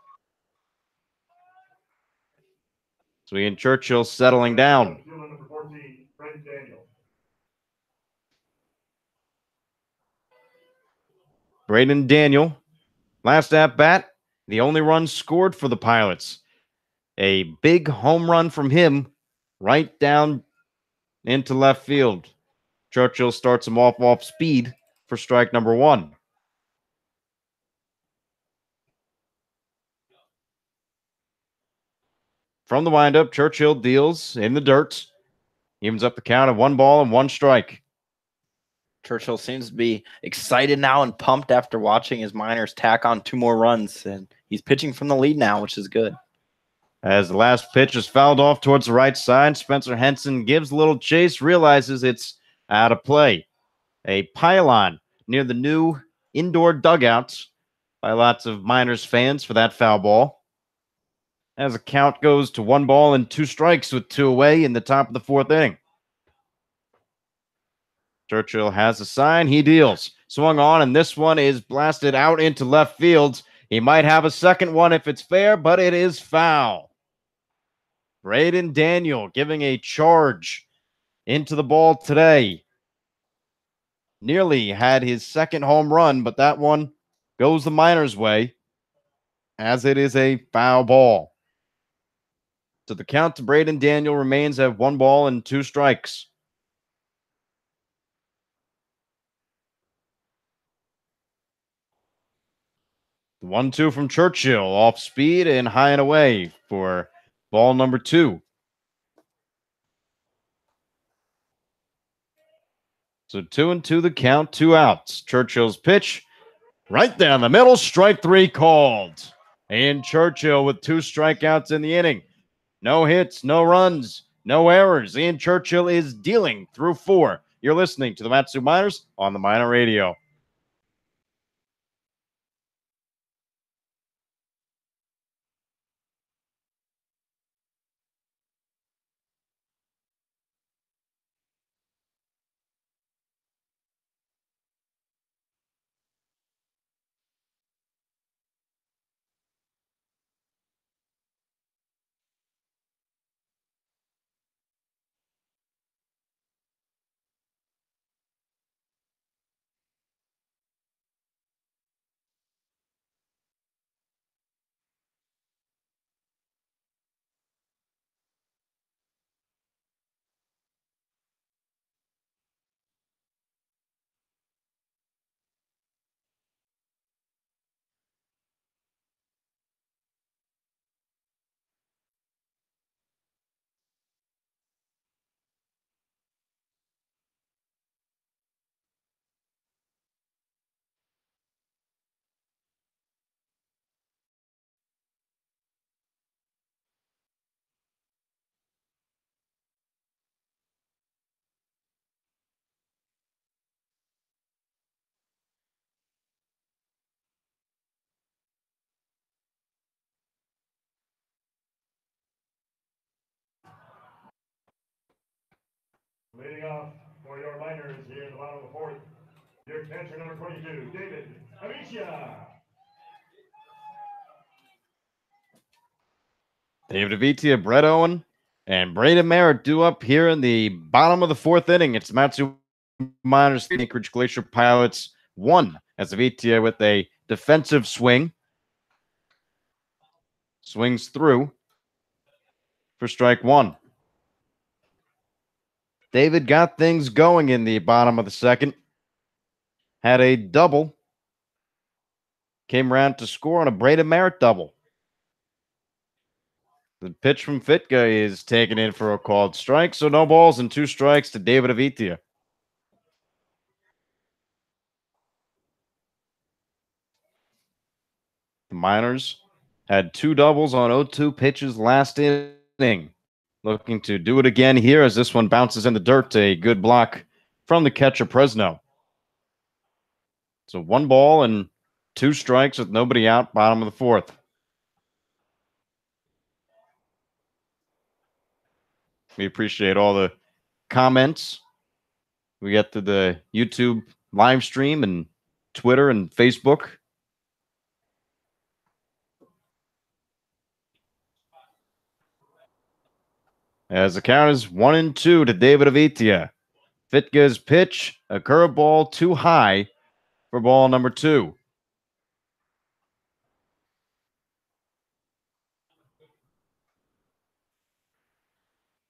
So Ian Churchill settling down. Number 14, Brent Daniel. Braden Daniel, last at bat, the only run scored for the Pilots. A big home run from him right down into left field. Churchill starts him off speed for strike number 1. From the windup, Churchill deals in the dirt. Evens up the count of 1 ball and 1 strike. Churchill seems to be excited now and pumped after watching his Miners tack on 2 more runs, and he's pitching from the lead now, which is good. As the last pitch is fouled off towards the right side, Spencer Henson gives a little chase, realizes it's out of play. A pylon near the new indoor dugouts by lots of Miners fans for that foul ball. As the count goes to 1 ball and 2 strikes with 2 away in the top of the fourth inning. Churchill has a sign. He deals. Swung on, and this one is blasted out into left field. He might have a second one if it's fair, but it is foul. Braden Daniel giving a charge into the ball today. Nearly had his second home run, but that one goes the Miners' way as it is a foul ball. So the count to Braden Daniel remains at 1 ball and 2 strikes. The 1-2 from Churchill, off speed and high and away for ball number 2. So 2-2 the count, 2 outs. Churchill's pitch right down the middle, strike 3 called. And Churchill with 2 strikeouts in the inning. No hits, no runs, no errors. Ian Churchill is dealing through 4. You're listening to the Matsu Miners on the Miner Radio. Leading off for your minors here in the bottom of the fourth, your catcher number 22, David Amicia. David Avitia, Brett Owen, and Braden Merritt due up here in the bottom of the fourth inning. It's Matsu Miners, Anchorage Glacier Pilots 1 as Avitia with a defensive swing. Swings through for strike one. David got things going in the bottom of the second. Had a double. Came around to score on a Braden Merritt double. The pitch from Fitka is taken in for a called strike, so no balls and 2 strikes to David Avitia. The Miners had 2 doubles on 0-2 pitches last inning. Looking to do it again here as this one bounces in the dirt. A good block from the catcher, Presno. So 1 ball and 2 strikes with nobody out, bottom of the fourth. We appreciate all the comments we get to the YouTube live stream and Twitter and Facebook. As the count is 1-2 to David Avitia. Fitka's pitch, a curveball too high for ball number 2.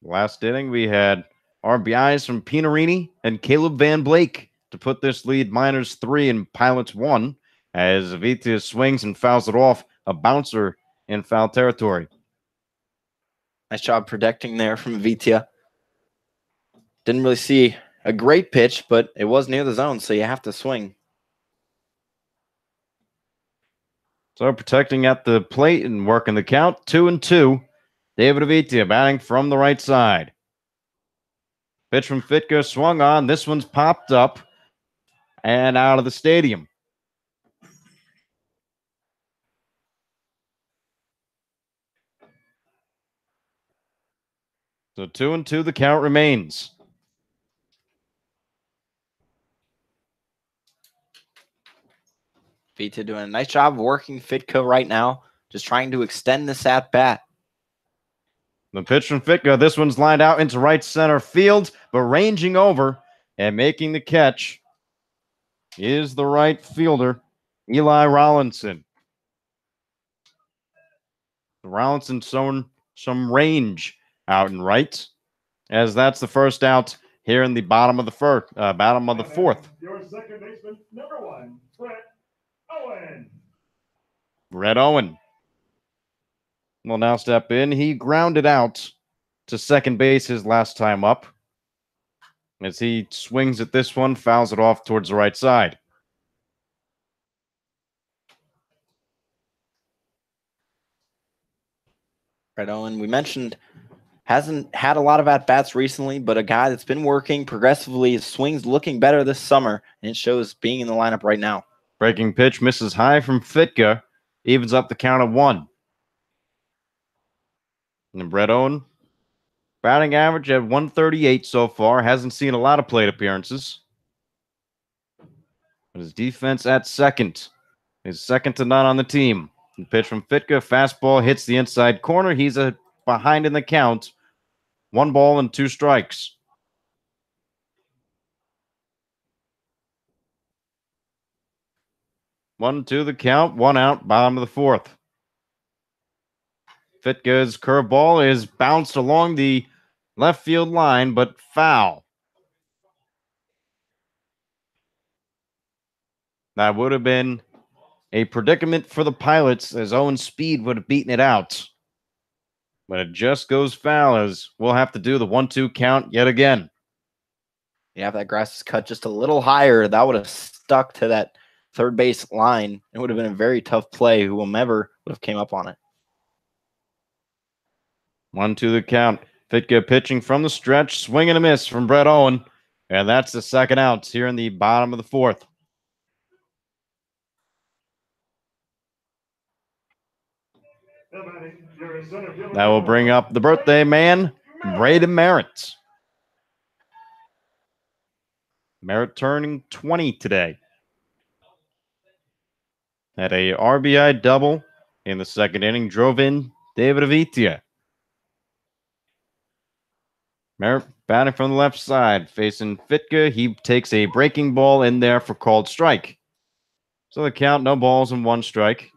Last inning, we had RBIs from Pinarini and Caleb Van Blake to put this lead Miners 3 and Pilots 1 as Avitia swings and fouls it off, a bouncer in foul territory. Nice job protecting there from Vitia. Didn't really see a great pitch, but it was near the zone, so you have to swing. So protecting at the plate and working the count, 2-2. David Avitia batting from the right side. Pitch from Fitka swung on. This one's popped up and out of the stadium. So 2-2, the count remains. Vitia doing a nice job of working Fitka right now, just trying to extend this at bat. The pitch from Fitka, this one's lined out into right center field, but ranging over and making the catch is the right fielder, Eli Rollinson. Rollinson showing some range out and right, as that's the first out here in the bottom of the fourth. Your second baseman, number 1, Brett Owen. Brett Owen will now step in. He grounded out to second base his last time up. As he swings at this one, fouls it off towards the right side. Brett Owen, we mentioned, hasn't had a lot of at-bats recently, but a guy that's been working progressively. His swing's looking better this summer, and it shows being in the lineup right now. Breaking pitch misses high from Fitka, evens up the count of 1. And Brett Owen, batting average at 138 so far, hasn't seen a lot of plate appearances. But his defense at second is second to none on the team. The pitch from Fitka, fastball hits the inside corner. He's behind in the count. 1 ball and 2 strikes. One, two, the count. 1 out, bottom of the fourth. Fitka's curveball is bounced along the left field line, but foul. That would have been a predicament for the Pilots, as Owen's speed would have beaten it out. But it just goes foul, as we'll have to do the 1-2 count yet again. Yeah, if that grass is cut just a little higher, that would have stuck to that third base line. It would have been a very tough play. Whomever would have came up on it. 1-2 the count. Fitka pitching from the stretch, swing and a miss from Brett Owen. And that's the second out here in the bottom of the fourth. That will bring up the birthday man, Braden Merritt. Merritt turning 20 today. Had a RBI double in the second inning, drove in David Avitia. Merritt batting from the left side, facing Fitka. He takes a breaking ball in there for called strike. So the count, no balls and 1 strike.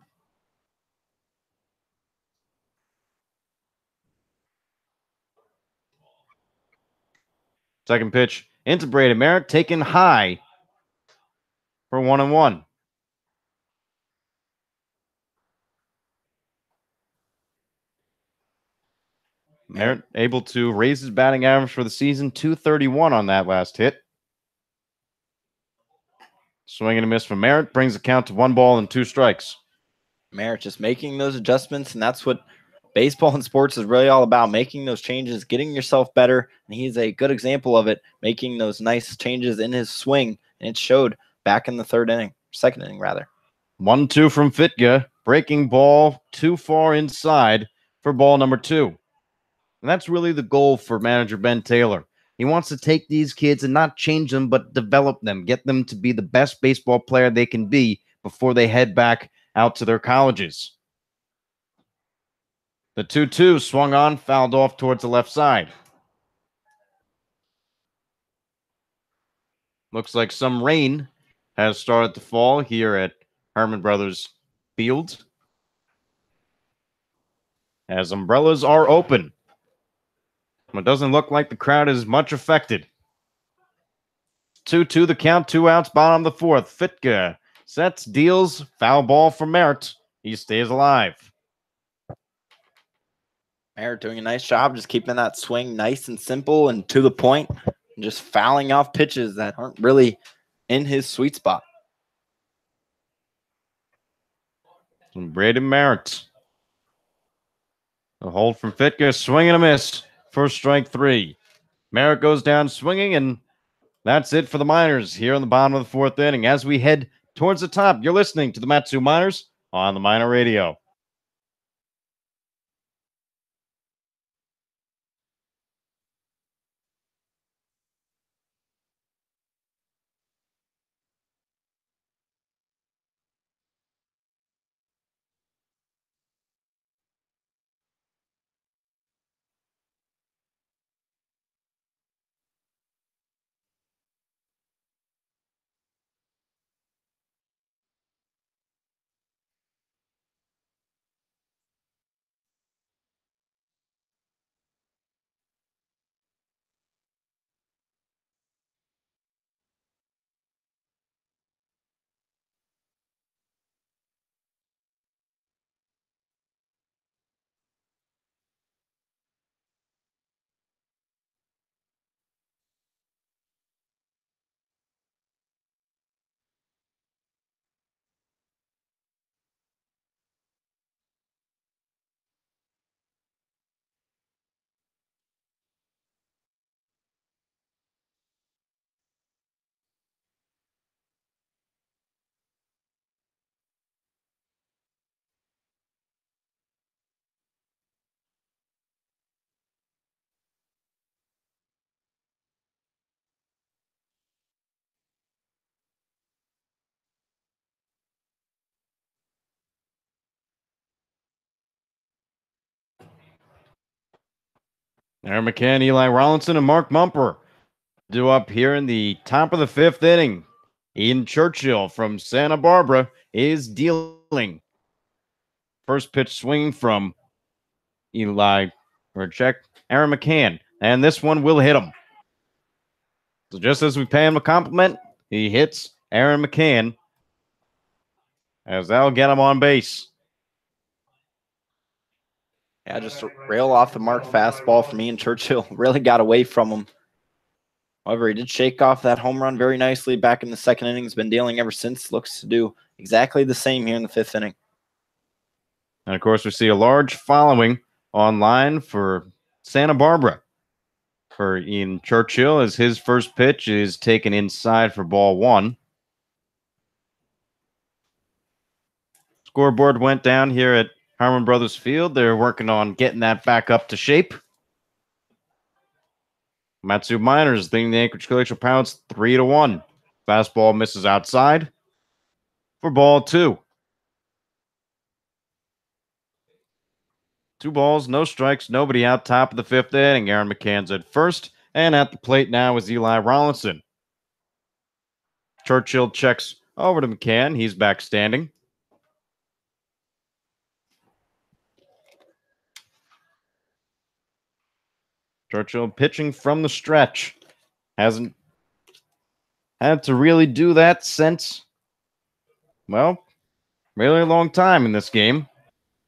Second pitch into Brady Merritt, taken high for 1-1. Merritt able to raise his batting average for the season, 231 on that last hit. Swing and a miss from Merritt brings the count to 1 ball and 2 strikes. Merritt just making those adjustments, and that's what baseball and sports is really all about, making those changes, getting yourself better, and he's a good example of it, making those nice changes in his swing, and it showed back in the second inning rather. 1-2 from Fitka, breaking ball too far inside for ball number 2. And that's really the goal for manager Ben Taylor. He wants to take these kids and not change them, but develop them, get them to be the best baseball player they can be before they head back out to their colleges. The 2-2 swung on, fouled off towards the left side. Looks like some rain has started to fall here at Herman Brothers Field, as umbrellas are open. It doesn't look like the crowd is much affected. 2-2 the count, 2 outs, bottom of the 4th. Fitka sets, deals, foul ball for Merritt. He stays alive. Merritt doing a nice job just keeping that swing nice and simple and to the point, and just fouling off pitches that aren't really in his sweet spot. And Brady Merritt. A hold from Fitka, swing and a miss for strike 3. Merritt goes down swinging, and that's it for the Miners here in the bottom of the 4th inning. As we head towards the top, you're listening to the Mat-Su Miners on the Miner Radio. Aaron McCann, Eli Rollinson, and Mark Mumper due up here in the top of the 5th inning. Ian Churchill from Santa Barbara is dealing. First pitch swinging from Aaron McCann, and this one will hit him. So just as we pay him a compliment, he hits Aaron McCann, as that'll get him on base. Yeah, just rail off the mark fastball from Ian Churchill. Really got away from him. However, he did shake off that home run very nicely back in the second inning. He's been dealing ever since. Looks to do exactly the same here in the 5th inning. And, of course, we see a large following online for Santa Barbara for Ian Churchill, as his first pitch is taken inside for ball 1. Scoreboard went down here at Harmon Brothers Field. They're working on getting that back up to shape. Matsu Miners leading the Anchorage Glacier Pilots 3-1. Fastball misses outside for ball 2. 2 balls, no strikes, nobody out. Top of the 5th inning. Aaron McCann's at first, and at the plate now is Eli Rollinson. Churchill checks over to McCann. He's back standing. Churchill pitching from the stretch. Hasn't had to really do that since, well, really a long time in this game,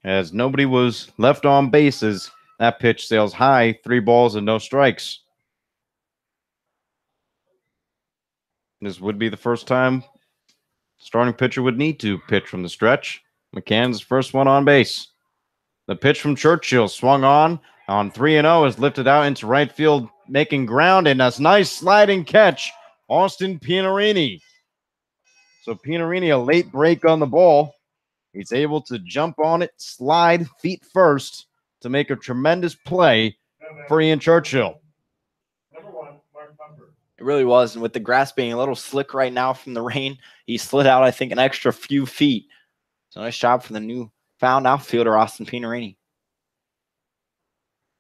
as nobody was left on bases. That pitch sails high, 3 balls and no strikes. This would be the first time starting pitcher would need to pitch from the stretch. McCann's first one on base. The pitch from Churchill swung on 3-0 is lifted out into right field, making ground, and a nice sliding catch, Austin Pianarini. So Pianarini, a late break on the ball. He's able to jump on it, slide feet first to make a tremendous play for Ian Churchill. It really was. And with the grass being a little slick right now from the rain, he slid out, I think, an extra few feet. So nice job for the newfound outfielder, Austin Pianarini.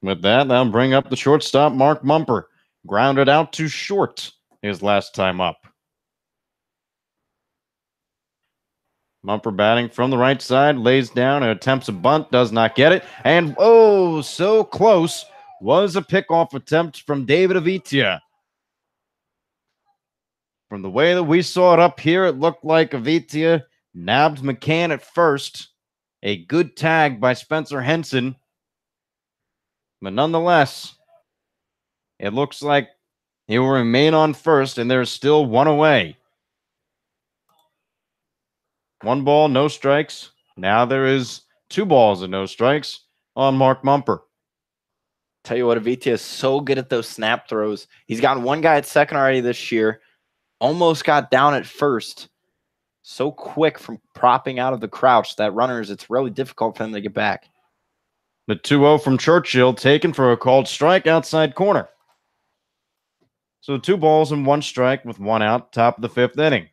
With that, they'll bring up the shortstop, Mark Mumper. Grounded out to short his last time up. Mumper batting from the right side, lays down and attempts a bunt, does not get it. And, oh, so close, was a pickoff attempt from David Avitia. From the way that we saw it up here, it looked like Avitia nabbed McCann at first. A good tag by Spencer Henson. But nonetheless, it looks like he will remain on first, and there's still 1 away. 1 ball, no strikes. Now there is 2 balls and no strikes on Mark Mumper. Tell you what, Avitia is so good at those snap throws. He's gotten 1 guy at second already this year. Almost got down at first. So quick from propping out of the crouch that runners, it's really difficult for them to get back. The 2-0 from Churchill taken for a called strike outside corner. So 2 balls and 1 strike with 1 out, top of the 5th inning.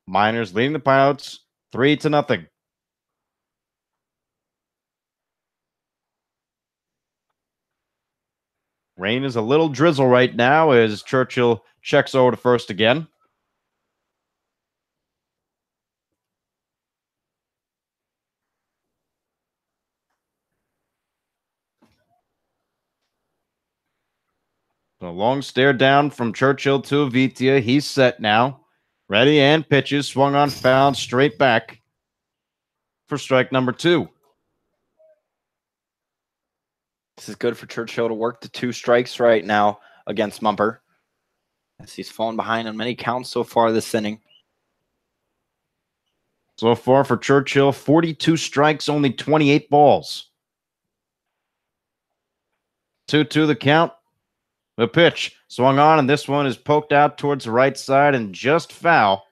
Miners leading the Pilots 3-0. Rain is a little drizzle right now as Churchill checks over to first again. A long stare down from Churchill to Avitia. He's set now. Ready and pitches. Swung on, fouled straight back for strike number 2. This is good for Churchill to work the 2 strikes right now against Mumper, as he's fallen behind on many counts so far this inning. So far for Churchill, 42 strikes, only 28 balls. 2-2 the count. The pitch swung on, and this one is poked out towards the right side and just foul,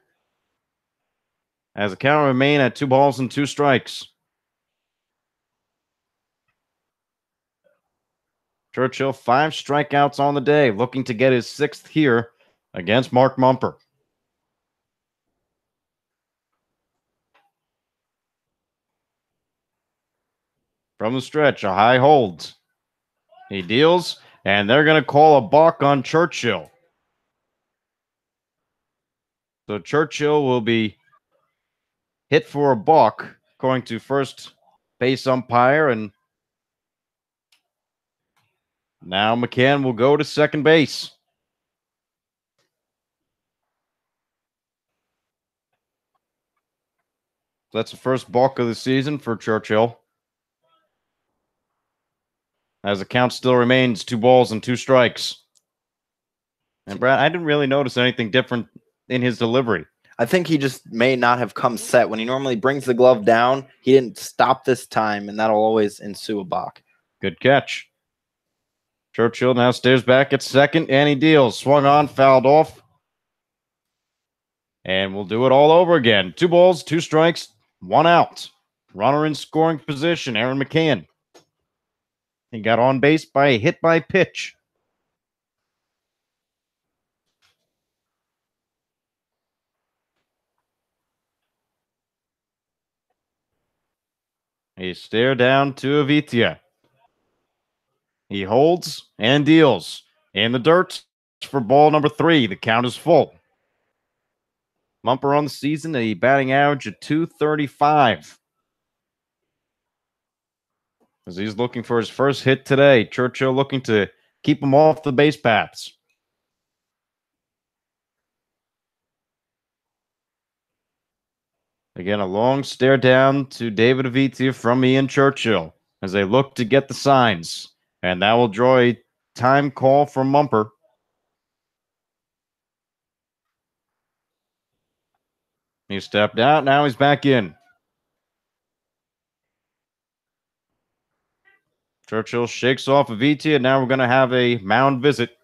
as the count will remain at 2 balls and 2 strikes. Churchill 5 strikeouts on the day, looking to get his 6th here against Mark Mumper. From the stretch, a high hold. He deals, and they're going to call a balk on Churchill. So Churchill will be hit for a balk, according to first base umpire, and now McCann will go to second base. That's the first balk of the season for Churchill, as the count still remains 2 balls and 2 strikes. And Brad, I didn't really notice anything different in his delivery. I think he just may not have come set. When he normally brings the glove down, he didn't stop this time, and that'll always ensue a balk. Good catch. Churchill now stares back at second, and he deals. Swung on, fouled off. And we'll do it all over again. 2 balls, 2 strikes, 1 out. Runner in scoring position, Aaron McCann. He got on base by a hit by pitch. A stare down to Avitia. He holds and deals in the dirt for ball number 3. The count is full. Mumper on the season, a batting average of .235. As he's looking for his first hit today, Churchill looking to keep him off the base paths. Again, a long stare down to David Avitia from Ian Churchill as they look to get the signs. And that will draw a time call from Mumper. He stepped out. Now he's back in. Churchill shakes off Avitia. Now we're going to have a mound visit.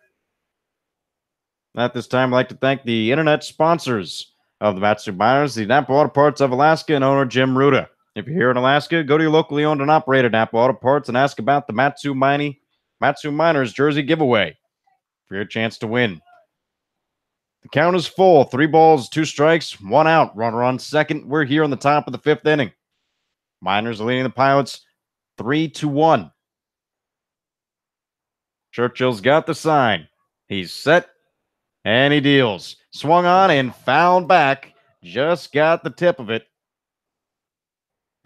At this time, I'd like to thank the internet sponsors of the Matsu Miners, the Napa Auto Parts of Alaska, and owner Jim Ruda. If you're here in Alaska, go to your locally owned and operated Napa Auto Parts and ask about the Matsu Miners jersey giveaway for your chance to win. The count is full. 3 balls, 2 strikes, 1 out. Runner on second. We're here on the top of the 5th inning. Miners are leading the Pilots 3-1. Churchill's got the sign. He's set, and he deals. Swung on and fouled back. Just got the tip of it.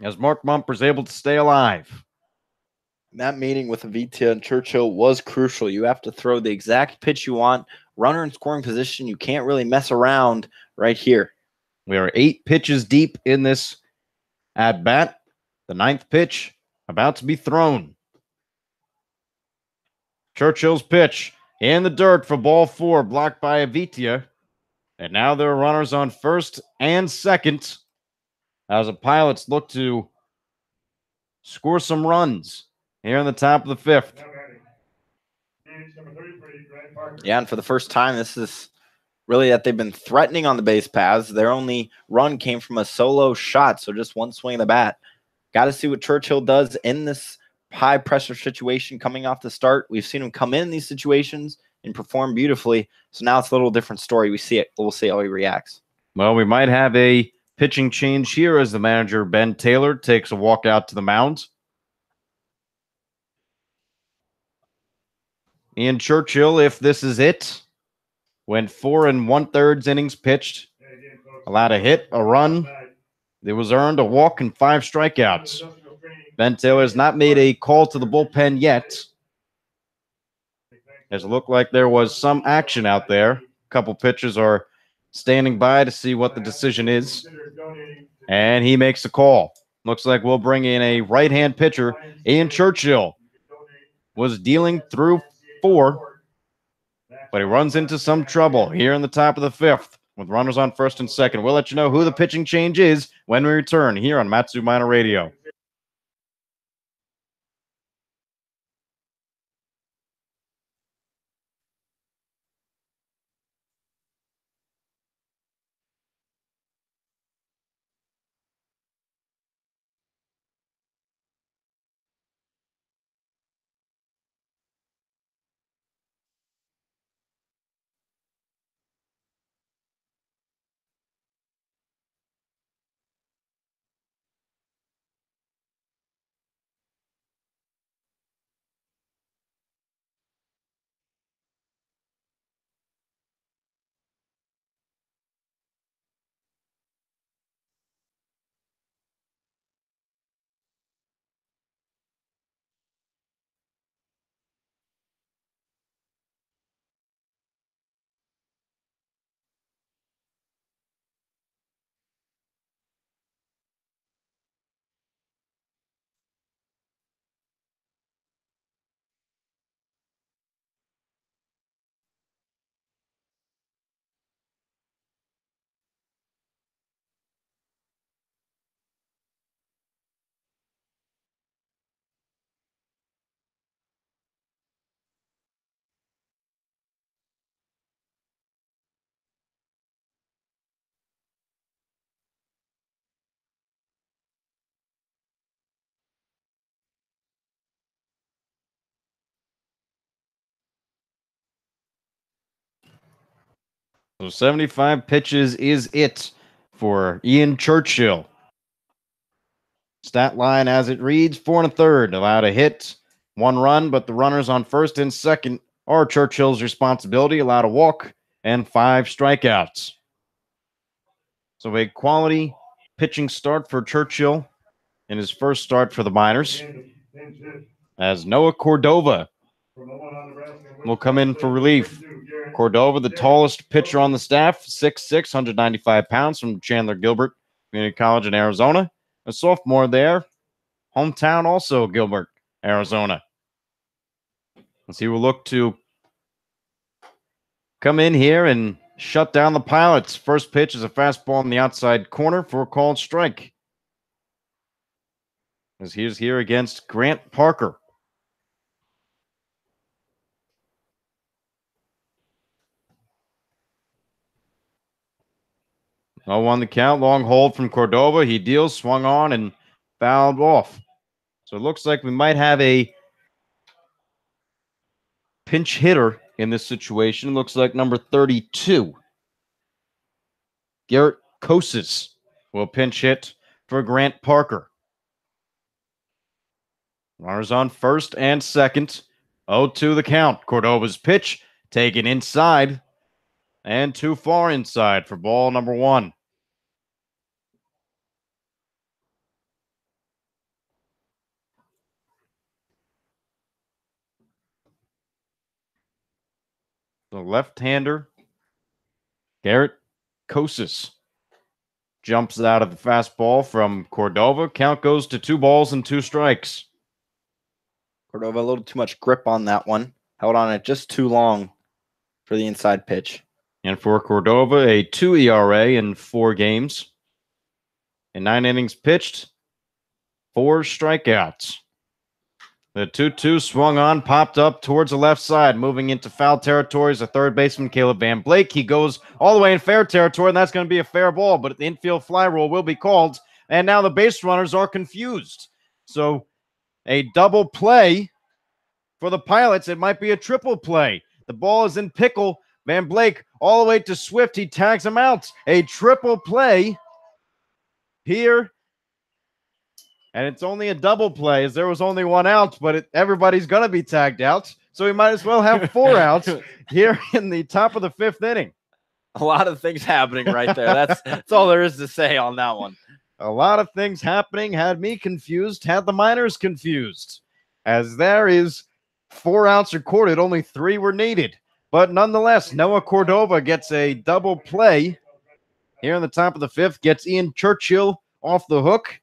As Mark Mumper's able to stay alive. That meeting with Avitia and Churchill was crucial. You have to throw the exact pitch you want. Runner in scoring position. You can't really mess around right here. We are 8 pitches deep in this at bat. The 9th pitch about to be thrown. Churchill's pitch in the dirt for ball 4, blocked by Avitia. And now there are runners on first and second as the Pilots look to score some runs here in the top of the 5th. Yeah, and for the first time, this is really that they've been threatening on the base paths. Their only run came from a solo shot, so just one swing of the bat. Got to see what Churchill does in this high-pressure situation coming off the start. We've seen him come in these situations and perform beautifully, so now it's a little different story. We'll see how he reacts. Well, we might have a pitching change here as the manager, Ben Taylor, takes a walk out to the mound. Ian Churchill, if this is it, went 4 1/3 innings pitched, allowed a hit, a run. It was earned, a walk, and 5 strikeouts. Ben Taylor has not made a call to the bullpen yet. As it looked like there was some action out there. A couple pitchers are standing by to see what the decision is. And he makes the call. Looks like we'll bring in a right-hand pitcher. Ian Churchill was dealing through 4, but he runs into some trouble here in the top of the 5th with runners on first and second. We'll let you know who the pitching change is when we return here on Matsu Minor Radio. So 75 pitches is it for Ian Churchill. Stat line as it reads, 4 1/3. Allowed a hit, 1 run, but the runners on first and second are Churchill's responsibility. Allowed a walk and 5 strikeouts. So a quality pitching start for Churchill in his first start for the Miners, as Noah Cordova will come in for relief. Cordova, the tallest pitcher on the staff, 6'6", 195 pounds, from Chandler Gilbert Community College in Arizona. A sophomore there, hometown also Gilbert, Arizona. As he will look to come in here and shut down the Pilots. First pitch is a fastball in the outside corner for a called strike, as he is here against Grant Parker. Oh, on the count, long hold from Cordova. He deals, swung on, and fouled off. So it looks like we might have a pinch hitter in this situation. Looks like number 32. Garrett Kosis will pinch hit for Grant Parker. Runners on first and second. 0-2 the count. Cordova's pitch taken inside and too far inside for ball number 1. The left-hander, Garrett Kosis, jumps out of the fastball from Cordova. Count goes to 2 balls and 2 strikes. Cordova, a little too much grip on that one. Held on it just too long for the inside pitch. And for Cordova, a 2 ERA in 4 games. In 9 innings pitched, 4 strikeouts. The 2-2 swung on, popped up towards the left side, moving into foul territory is the third baseman, Caleb Van Blake. He goes all the way in fair territory, and that's going to be a fair ball, but the infield fly rule will be called, and now the base runners are confused. So a double play for the Pilots. It might be a triple play. The ball is in pickle. Van Blake all the way to Swift. He tags him out. A triple play here. And it's only a double play, as there was only 1 out, but everybody's going to be tagged out. So we might as well have 4 outs here in the top of the 5th inning. A lot of things happening right there. That's all there is to say on that one. A lot of things happening. Had me confused, had the Miners confused. As there is 4 outs recorded, only 3 were needed. But nonetheless, Noah Cordova gets a double play here in the top of the 5th, gets Ian Churchill off the hook,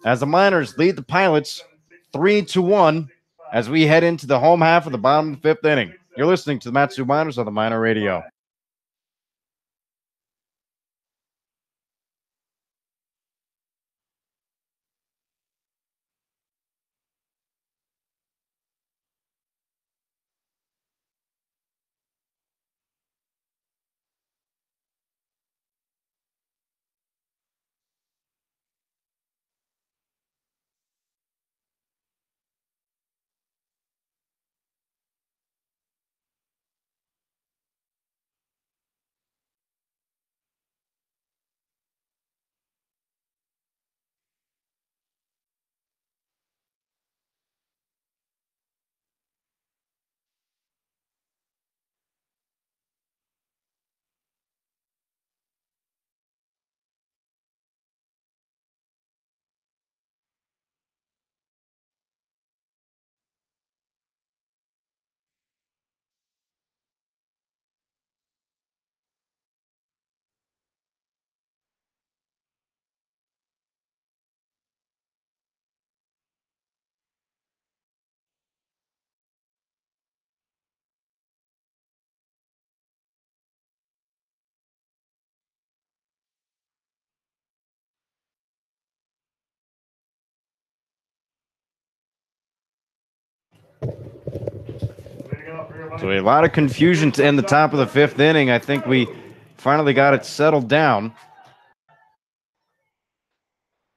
as the Miners lead the Pilots 3-1 as we head into the home half of the bottom of the 5th inning. You're listening to the Mat-Su Miners on the Miner Radio. So a lot of confusion to end the top of the 5th inning. I think we finally got it settled down,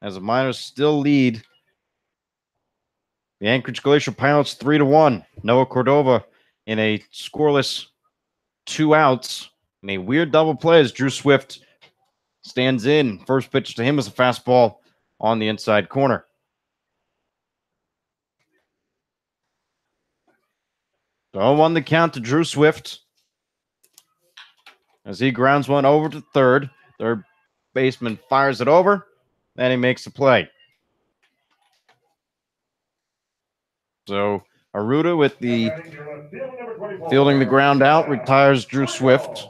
as the Miners still lead the Anchorage Glacier Pilots 3-1. Noah Cordova in a scoreless 2 outs in a weird double play as Drew Swift stands in. First pitch to him is a fastball on the inside corner. So 0-1 the count to Drew Swift as he grounds one over to third. Third baseman fires it over, and he makes the play. So Aruda with the fielding the ground out retires Drew Swift.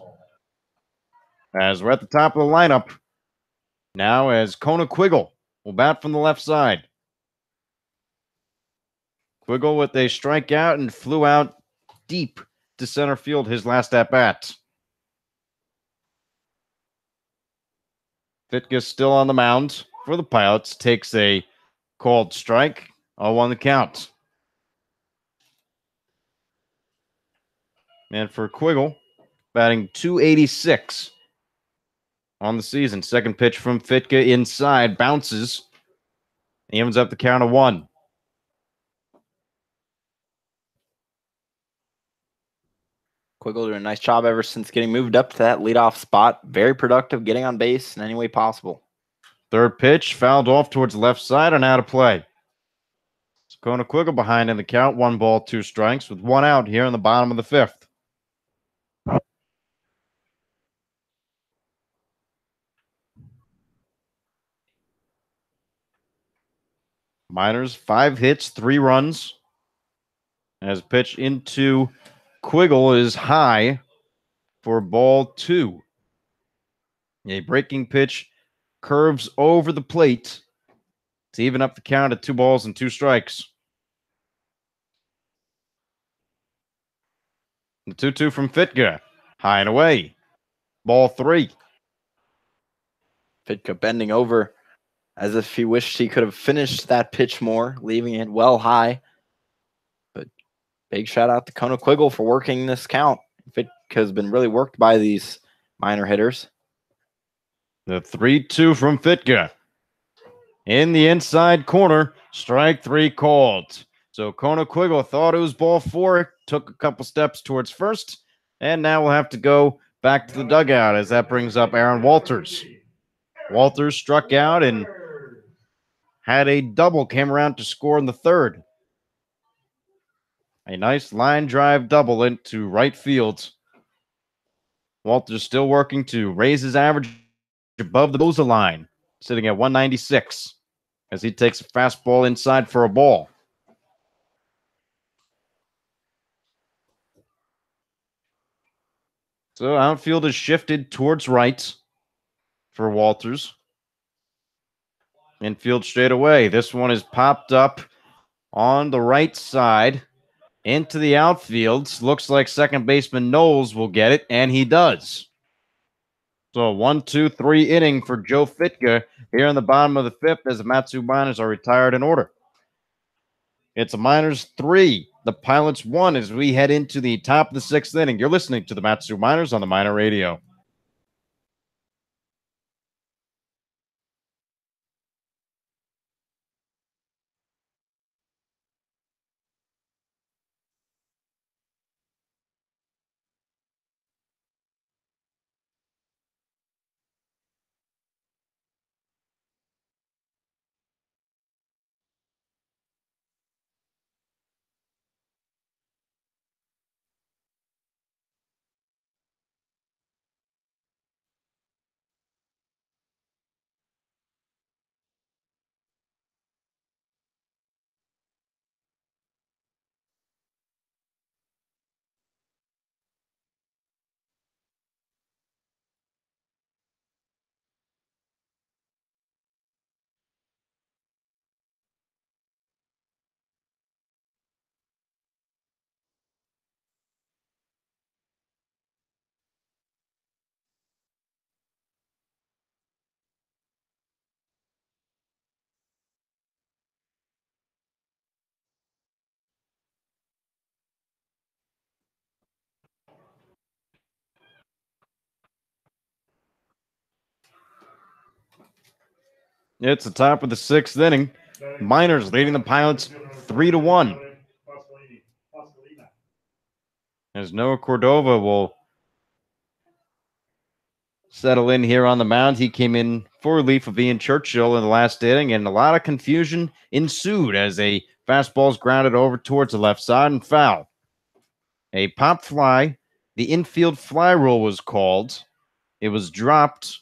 As we're at the top of the lineup now, as Kona Quiggle will bat from the left side. Quiggle with a strikeout and flew out deep to center field his last at bat. Fitka still on the mound for the Pilots, takes a called strike. 0-1 the count. And for Quiggle, batting .286 on the season. Second pitch from Fitka inside, bounces. He evens up the count of 1. Quiggle doing a nice job ever since getting moved up to that leadoff spot. Very productive, getting on base in any way possible. Third pitch, fouled off towards the left side and out of play. So Kona Quiggle behind in the count. 1 ball, 2 strikes with 1 out here in the bottom of the 5th. Miners, 5 hits, 3 runs. As pitch into Quiggle is high for ball 2. A breaking pitch curves over the plate to even up the count at 2 balls and 2 strikes. The 2-2 from Fitka. High and away. Ball 3. Fitka bending over as if he wished he could have finished that pitch more, leaving it well high. But big shout out to Kona Quiggle for working this count. Fitka has been really worked by these minor hitters. The 3-2 from Fitka. In the inside corner, strike 3 called. So Kona Quiggle thought it was ball 4, took a couple steps towards first, and now we'll have to go back to the dugout as that brings up Aaron Walters. Walters struck out and had a double, came around to score in the 3rd. A nice line drive double into right field. Walters still working to raise his average above the Boza line, sitting at 196 as he takes a fastball inside for a ball. So outfield is shifted towards right for Walters. Infield straight away. This one is popped up on the right side into the outfield. Looks like second baseman Knowles will get it, and he does. So 1-2-3 inning for Joe Fitka here in the bottom of the 5th as the Mat-Su Miners are retired in order. It's a Miners 3, the Pilots 1 as we head into the top of the 6th inning. You're listening to the Mat-Su Miners on the Miner Radio. It's the top of the 6th inning. Miners leading the Pilots 3-1. As Noah Cordova will settle in here on the mound. He came in for relief of Ian Churchill in the last inning, and a lot of confusion ensued as a fastball is grounded over towards the left side and foul. A pop fly. The infield fly rule was called. It was dropped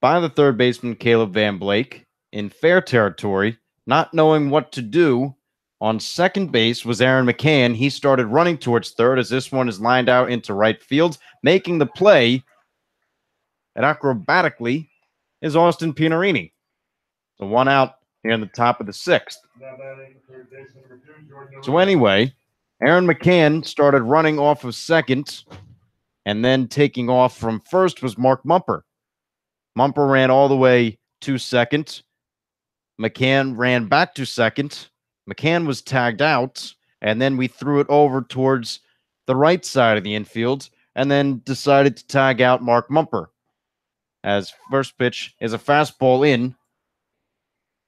by the third baseman, Caleb Van Blake, in fair territory, not knowing what to do. On second base was Aaron McCann. He started running towards third as this one is lined out into right field. Making the play, and acrobatically, is Austin Pinarini. So one out here in the top of the sixth. So anyway, Aaron McCann started running off of second, and then taking off from first was Mark Mumper. Mumper ran all the way to second. McCann ran back to second. McCann was tagged out, and then we threw it over towards the right side of the infield, and then decided to tag out Mark Mumper. As first pitch is a fastball in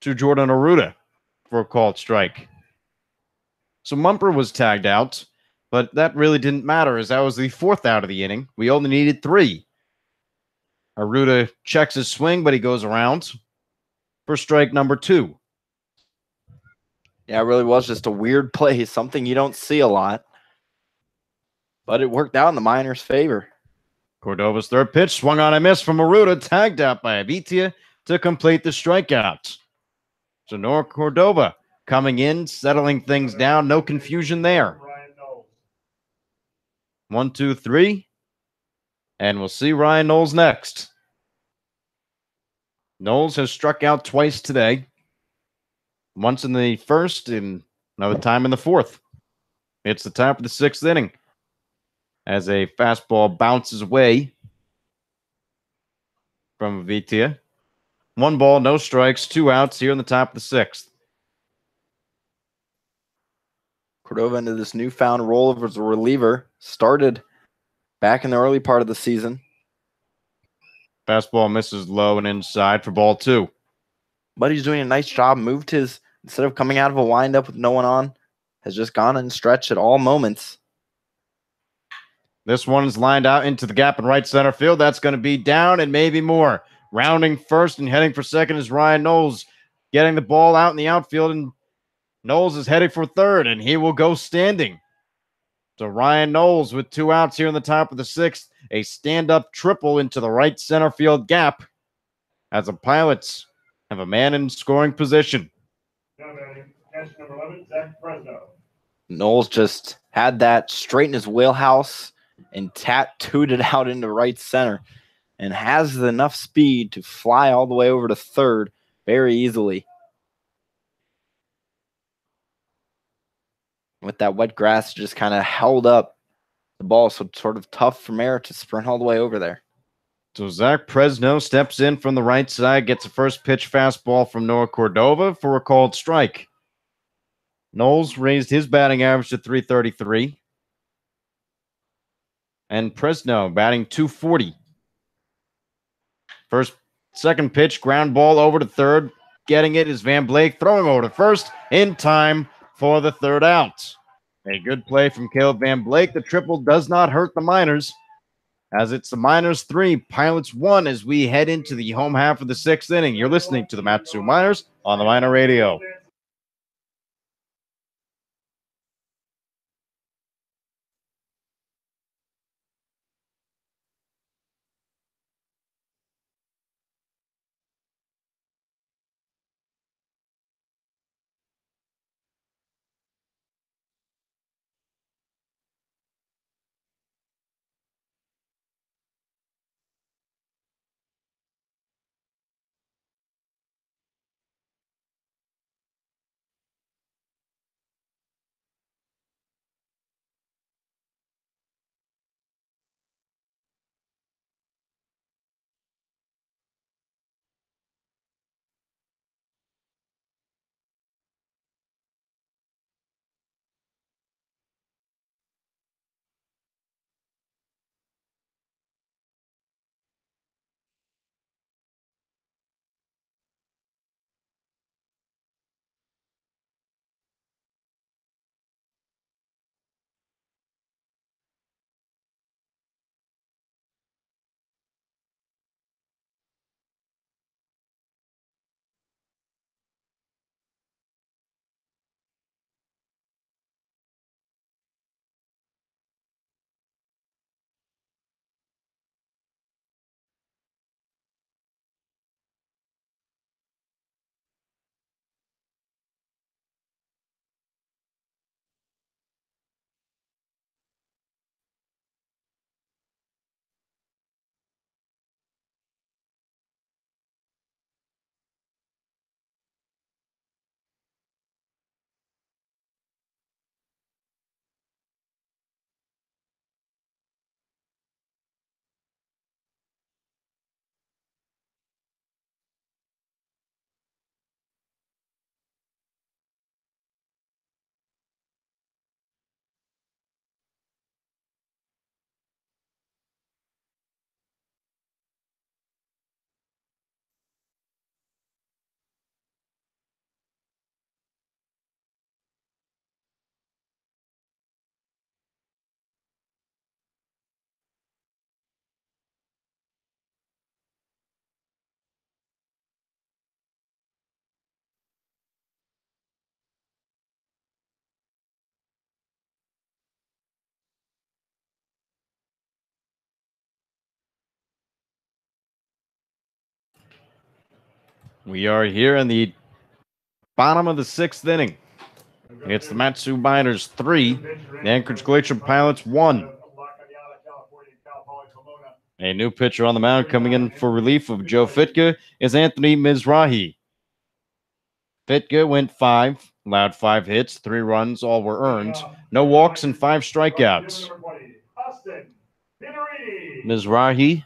to Jordan Aruda for a called strike. So Mumper was tagged out, but that really didn't matter as that was the fourth out of the inning. We only needed 3. Aruda checks his swing, but he goes around for strike number 2. Yeah, it really was just a weird play, something you don't see a lot. But it worked out in the Miners' favor. Cordova's third pitch swung on a miss from Aruda, tagged out by Abitia to complete the strikeout. So Nora Cordova coming in, settling things down. No confusion there. 1, 2, 3. And we'll see Ryan Knowles next. Knowles has struck out twice today. Once in the first and another time in the fourth. It's the top of the sixth inning as a fastball bounces away from Avitia. 1 ball, no strikes, 2 outs here in the top of the sixth. Cordova into this newfound role as a reliever. Started back in the early part of the season. Fastball misses low and inside for ball 2. But he's doing a nice job. Moved his, instead of coming out of a windup with no one on, has just gone and stretched at all moments. This one is lined out into the gap in right center field. That's going to be down and maybe more. Rounding first and heading for second is Ryan Knowles, getting the ball out in the outfield, and Knowles is heading for third, and he will go standing. So Ryan Knowles with 2 outs here in the top of the sixth, a stand-up triple into the right center field gap as the Pilots have a man in scoring position. Knowles just had that straight in his wheelhouse and tattooed it out into right center and has enough speed to fly all the way over to third very easily. With that wet grass, just kind of held up the ball, so it's sort of tough for Merritt to sprint all the way over there. So Zach Presno steps in from the right side, gets a first pitch fastball from Noah Cordova for a called strike. Knowles raised his batting average to .333. And Presno batting .240. Second pitch, ground ball over to third. Getting it is Van Blake, throwing over to first in time for the third out. A good play from Caleb Van Blake. The triple does not hurt the Miners, as it's the Miners 3, Pilots 1 as we head into the home half of the sixth inning. You're listening to the Mat-Su Miners on the Miner Radio. We are here in the bottom of the 6th inning. It's the Matsu Miners 3, the Anchorage Glacier Pilots 1. A new pitcher on the mound coming in for relief of Joe Fitka is Anthony Mizrahi. Fitka went 5, allowed 5 hits, 3 runs, all were earned. No walks and 5 strikeouts. Mizrahi,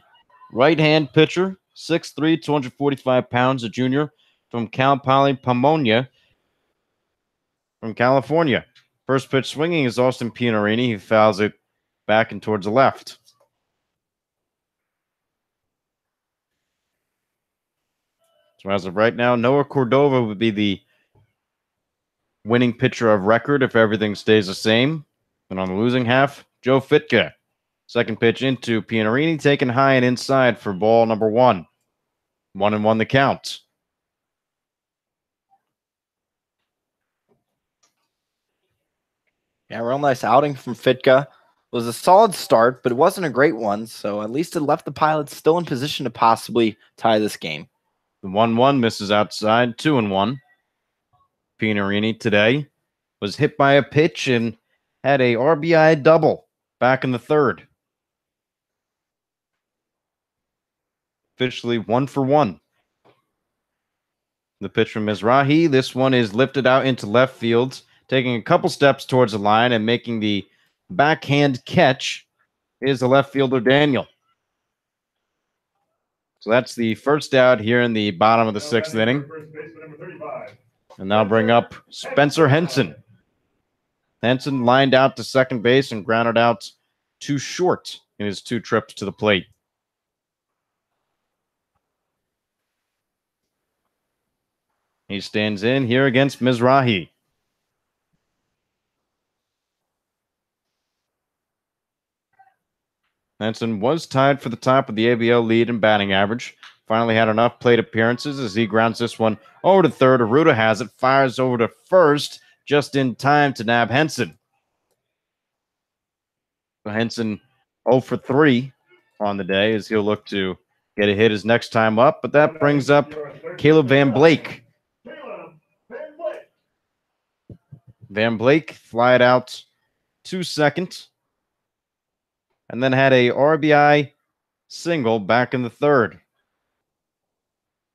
right-hand pitcher, 6'3", 245 pounds, a junior from Cal Poly Pomona from California. First pitch swinging is Austin Pianarini. He fouls it back and towards the left. So as of right now, Noah Cordova would be the winning pitcher of record if everything stays the same. And on the losing half, Joe Fitka. Second pitch into Pianarini, taken high and inside for ball number 1. 1-1 the count. Yeah, real nice outing from Fitka. It was a solid start, but it wasn't a great one, so at least it left the Pilots still in position to possibly tie this game. The 1-1 misses outside, 2-1. Pianarini today was hit by a pitch and had a RBI double back in the 3rd. Officially 1 for 1. The pitch from Mizrahi. This one is lifted out into left field, taking a couple steps towards the line and making the backhand catch is the left fielder Daniel. So that's the first out here in the bottom of the 6th inning. And now bring up Spencer Henson. Henson lined out to second base and grounded out too short in his 2 trips to the plate. He stands in here against Mizrahi. Henson was tied for the top of the ABL lead in batting average. Finally had enough plate appearances as he grounds this one over to third. Aruda has it, fires over to first, just in time to nab Henson. Henson 0 for 3 on the day as he'll look to get a hit his next time up, but that brings up Caleb Van Blake. Van Blake flied out to second and then had a RBI single back in the 3rd.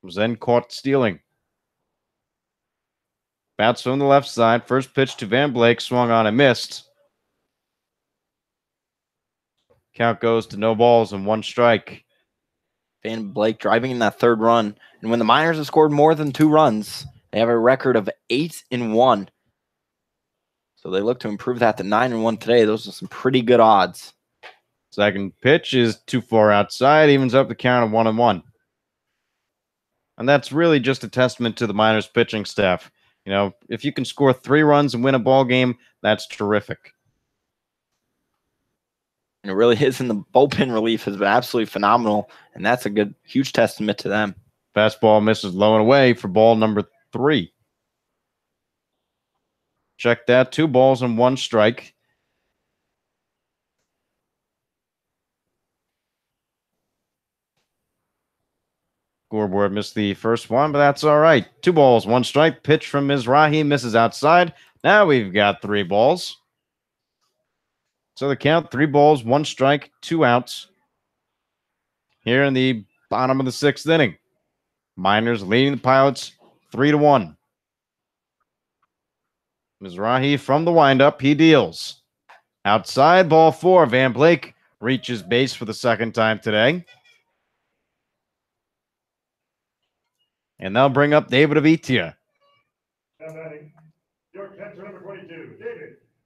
Was then caught stealing. Bats from the left side. First pitch to Van Blake, swung on and missed. Count goes to no balls and 1 strike. Van Blake driving in that 3rd run. And when the Miners have scored more than 2 runs, they have a record of 8-1. So they look to improve that to 9-1 today. Those are some pretty good odds. Second pitch is too far outside, evens up the count of 1-1. And that's really just a testament to the Miners pitching staff. You know, if you can score 3 runs and win a ball game, that's terrific. And it really is, and the bullpen relief has been absolutely phenomenal, and that's a good, huge testament to them. Fastball misses low and away for ball number 3. Check that, 2 balls and 1 strike. Scoreboard missed the first one, but that's all right. 2 balls, 1 strike. Pitch from Mizrahi misses outside. Now we've got 3 balls. So the count, 3 balls, 1 strike, 2 outs. Here in the bottom of the 6th inning. Miners leading the Pilots 3-1. Mizrahi from the windup. He deals. Outside, ball 4. Van Blake reaches base for the 2nd time today. And they'll bring up David Avitia.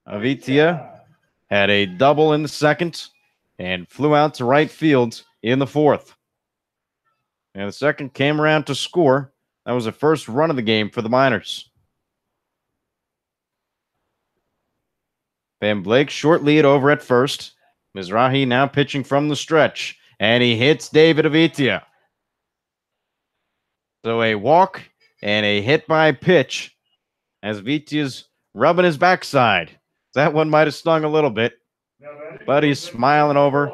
Avitia had a double in the 2nd and flew out to right field in the 4th. And the 2nd came around to score. That was the first run of the game for the Miners. Van Blake, short lead over at first. Mizrahi now pitching from the stretch. And he hits David Avitia. So a walk and a hit by pitch as Vitia's rubbing his backside. That one might have stung a little bit, but he's smiling over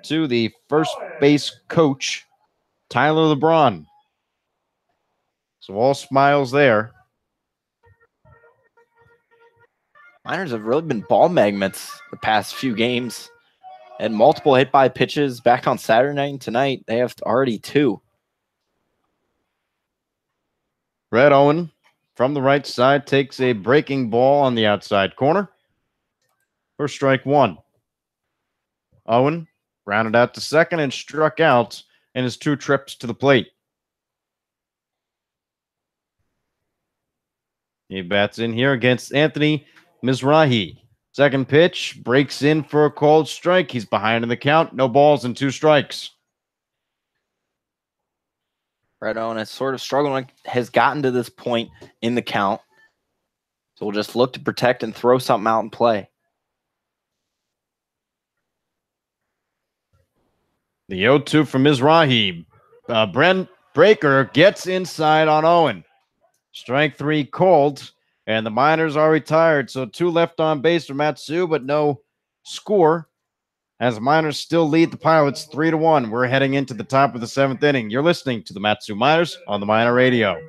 to the first base coach, Tyler LeBron. So all smiles there. Miners have really been ball magnets the past few games. And multiple hit by pitches back on Saturday night and tonight. They have already 2. Brett Owen from the right side takes a breaking ball on the outside corner for strike 1. Owen rounded out to second and struck out in his 2 trips to the plate. He bats in here against Anthony Mizrahi. Second pitch, breaks in for a called strike. He's behind in the count. No balls and 2 strikes. Brett Owen is sort of struggling, has gotten to this point in the count. So we'll just look to protect and throw something out and play. The 0-2 from Mizrahi. Brent Breaker gets inside on Owen. Strike 3 called, and the Miners are retired. So 2 left on base for Matsu, but no score. As the Miners still lead the Pilots 3-1. We're heading into the top of the 7th inning. You're listening to the Matsu Miners on the Miner Radio.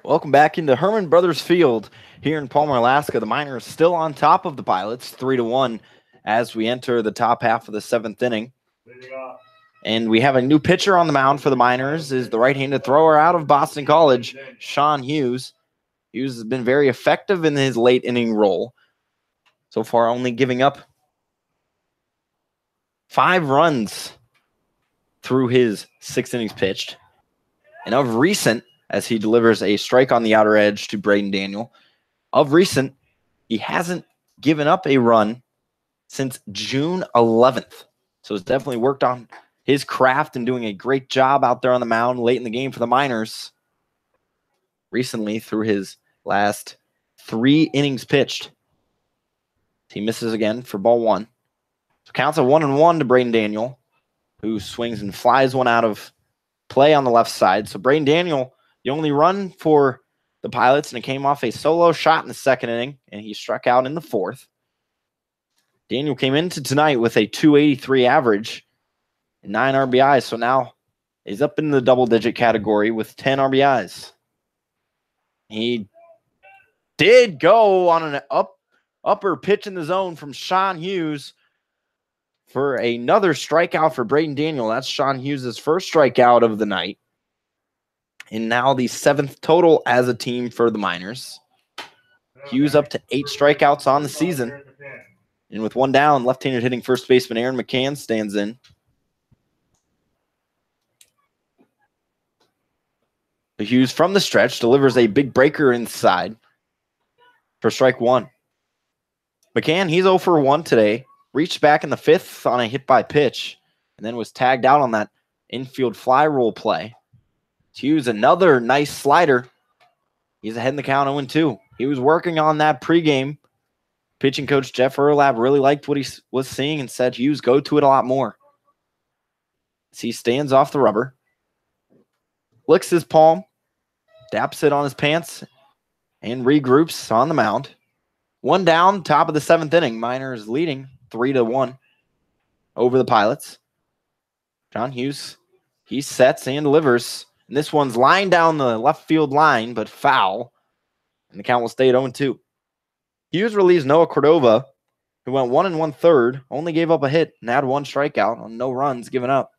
Welcome back into Herman Brothers Field here in Palmer, Alaska. The Miners still on top of the Pilots, 3-1, as we enter the top half of the 7th inning. And we have a new pitcher on the mound for the Miners, is the right-handed thrower out of Boston College, Sean Hughes. Hughes has been very effective in his late inning role. So far, only giving up 5 runs through his 6 innings pitched. And of recent, as he delivers a strike on the outer edge to Braden Daniel, of recent, he hasn't given up a run since June 11th. So he's definitely worked on his craft and doing a great job out there on the mound late in the game for the Miners. Recently, through his last 3 innings pitched, he misses again for ball 1. So counts a 1-1 to Braden Daniel, who swings and flies one out of play on the left side. So Braden Daniel, the only run for the Pilots, and it came off a solo shot in the 2nd inning, and he struck out in the 4th. Daniel came into tonight with a .283 average and 9 RBIs, so now he's up in the double-digit category with 10 RBIs. He did go on an upper pitch in the zone from Sean Hughes for another strikeout for Braden Daniel. That's Sean Hughes' first strikeout of the night. And now the 7th total as a team for the Miners. Hughes up to 8 strikeouts on the season. And with 1 down, left-handed hitting first baseman Aaron McCann stands in. Hughes from the stretch delivers a big breaker inside for strike one. McCann, he's 0 for 1 today. Reached back in the 5th on a hit by pitch and then was tagged out on that infield fly roll play. Hughes, another nice slider. He's ahead in the count 0-2. He was working on that pregame. Pitching coach Jeff Erlab really liked what he was seeing and said, Hughes, go to it a lot more. As he stands off the rubber, licks his palm, daps it on his pants, and regroups on the mound. 1 down, top of the 7th inning. Miners leading 3-1 over the Pilots. John Hughes, he sets and delivers. And this one's lined down the left field line, but foul. And the count will stay at 0-2. Hughes relieves Noah Cordova, who went 1 1/3, only gave up a hit and had 1 strikeout on no runs given up.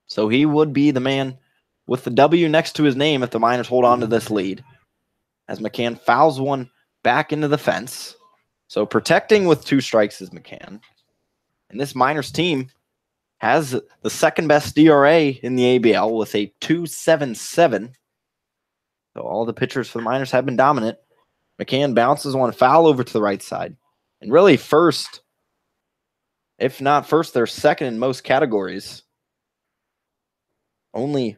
So he would be the man with the W next to his name if the Miners hold on to this lead. As McCann fouls one back into the fence. So protecting with 2 strikes is McCann. And this Miners team has the second best DRA in the ABL with a 2.77. So all the pitchers for the Miners have been dominant. McCann bounces one foul over to the right side. And really first, if not first, they're second in most categories. Only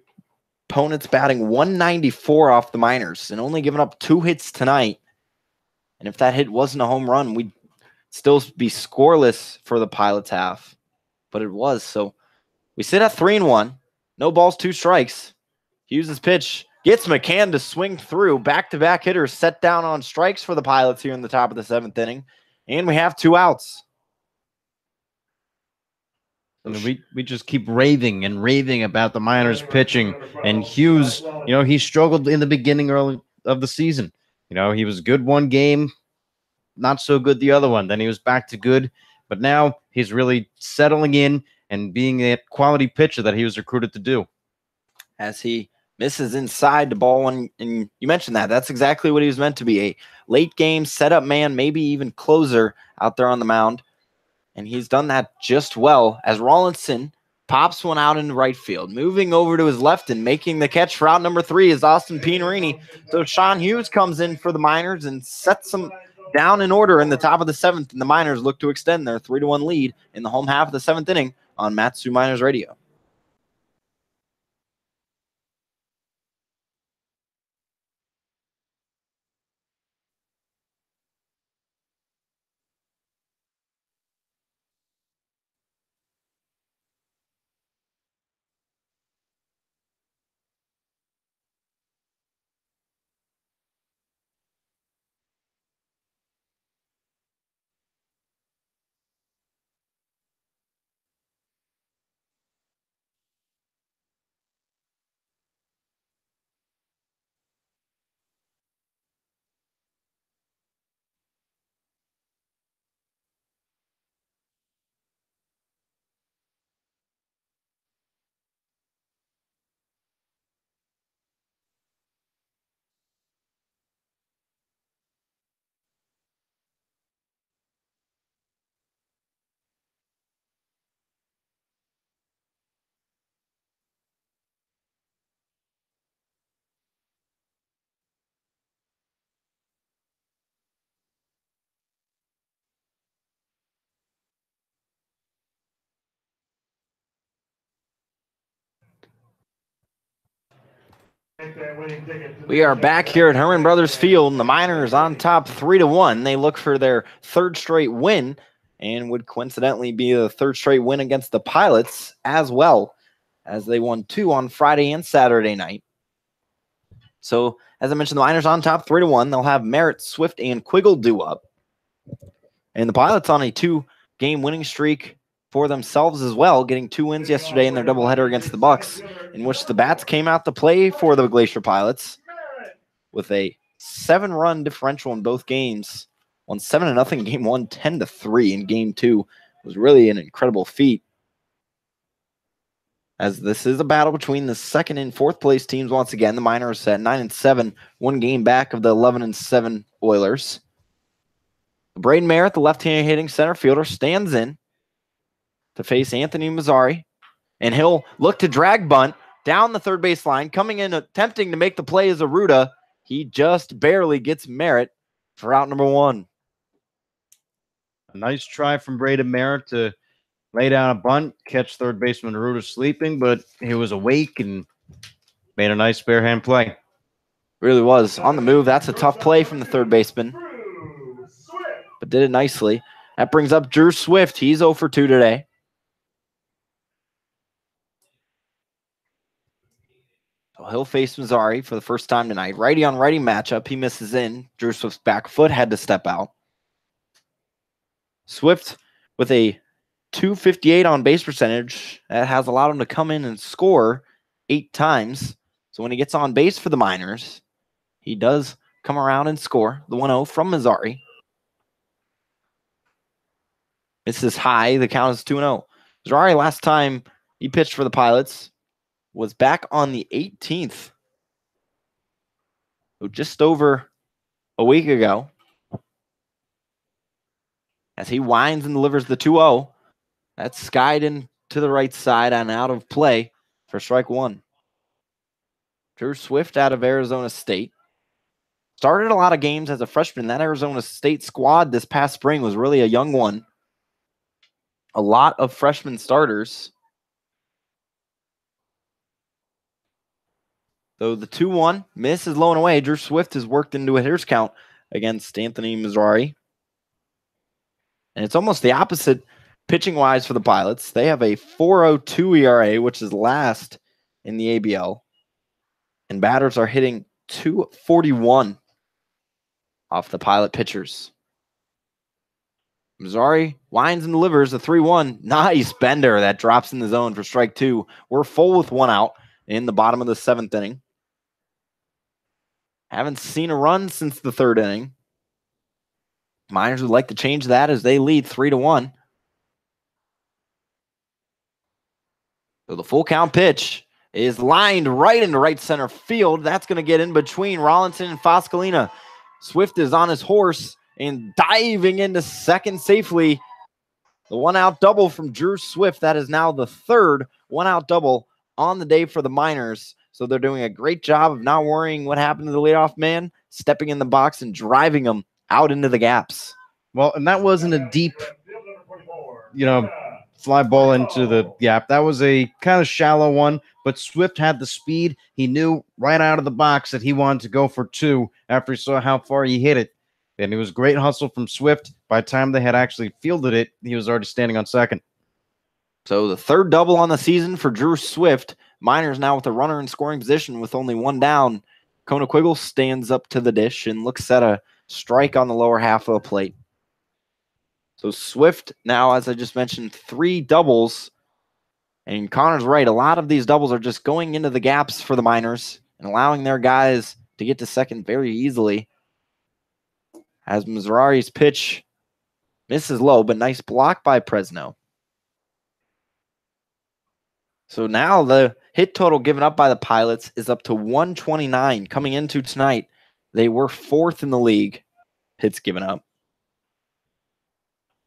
opponents batting 194 off the Miners and only giving up 2 hits tonight. And if that hit wasn't a home run, we'd still be scoreless for the Pilots half. But it was. So we sit at 3-1. No balls, 2 strikes. Hughes' pitch gets McCann to swing through. Back-to-back hitters set down on strikes for the Pilots here in the top of the 7th inning. And we have 2 outs. And we just keep raving and raving about the Miners pitching. And Hughes, he struggled in the beginning early of the season. He was good one game, not so good the other one. Then he was back to good. But now he's really settling in and being that quality pitcher that he was recruited to do. As he misses inside the ball, and you mentioned that. That's exactly what he was meant to be, a late game setup man, maybe even closer out there on the mound. And he's done that just well as Rawlinson pops one out into right field. Moving over to his left and making the catch for out number 3 is Austin Pinerini. So Sean Hughes comes in for the Miners and sets them down in order in the top of the 7th. And the Miners look to extend their 3-1 lead in the home half of the 7th inning on Matsu Miners Radio. We are back here at Herman Brothers Field, and the Miners on top 3-1. They look for their 3rd straight win and would coincidentally be the 3rd straight win against the Pilots as well, as they won 2 on Friday and Saturday night. So, as I mentioned, the Miners on top 3-1. They'll have Merritt, Swift, and Quiggle due up. And the Pilots on a 2-game winning streak for themselves as well, getting 2 wins yesterday in their doubleheader against the Bucks, in which the bats came out to play for the Glacier Pilots with a 7-run differential in both games. Won 7-0 in game 1, 10-3 in game 2. It was really an incredible feat, as this is a battle between the 2nd and 4th place teams once again. The Miners at 9-7, 1 game back of the 11-7 Oilers. Braden Merritt, the left-handed hitting center fielder, stands in to face Anthony Mazzari, and he'll look to drag bunt, down the third base line, coming in, attempting to make the play as Aruda. He just barely gets merit for out number 1. A nice try from Braden Merritt to lay down a bunt, catch third baseman Aruda sleeping, but he was awake and made a nice bare hand play. Really was on the move. That's a tough play from the third baseman, but did it nicely. That brings up Drew Swift. He's 0 for 2 today. So he'll face Mazzari for the first time tonight. Righty on righty matchup. He misses in. Drew Swift's back foot had to step out. Swift with a .258 on base percentage. That has allowed him to come in and score 8 times. So when he gets on base for the Miners, he does come around and score the 1-0 from Mazzari. This is high. The count is 2-0. Mazzari, last time he pitched for the Pilots, was back on the 18th. So just over a week ago. As he winds and delivers the 2-0. That's skied in to the right side and out of play for strike 1. Drew Swift out of Arizona State. Started a lot of games as a freshman. That Arizona State squad this past spring was really a young one. A lot of freshman starters. So the 2-1 miss is low and away. Drew Swift has worked into a hitter's count against Anthony Mazzari. And it's almost the opposite pitching-wise for the Pilots. They have a 4.02 ERA, which is last in the ABL. And batters are hitting .241 off the Pilot pitchers. Mazzari winds and delivers a 3-1. Nice bender that drops in the zone for strike 2. We're full with 1 out in the bottom of the 7th inning. Haven't seen a run since the 3rd inning. Miners would like to change that as they lead 3-1. So the full count pitch is lined right into right center field. That's going to get in between Rollinson and Foscolina. Swift is on his horse and diving into second safely. The 1-out double from Drew Swift. That is now the 3rd 1-out double on the day for the Miners. So they're doing a great job of not worrying what happened to the leadoff man, stepping in the box and driving him out into the gaps. Well, and that wasn't a deep, fly ball into the gap. That was a kind of shallow one, but Swift had the speed. He knew right out of the box that he wanted to go for 2 after he saw how far he hit it. And it was great hustle from Swift. By the time they had actually fielded it, he was already standing on second. So the 3rd double on the season for Drew Swift. Miners now with a runner in scoring position with only 1 down. Kona Quiggle stands up to the dish and looks at a strike on the lower half of the plate. So Swift now, as I just mentioned, 3 doubles. And Connor's right. A lot of these doubles are just going into the gaps for the Miners and allowing their guys to get to second very easily. As Mazzari's pitch misses low, but nice block by Presno. So now the hit total given up by the Pilots is up to 129 coming into tonight. They were 4th in the league hits given up,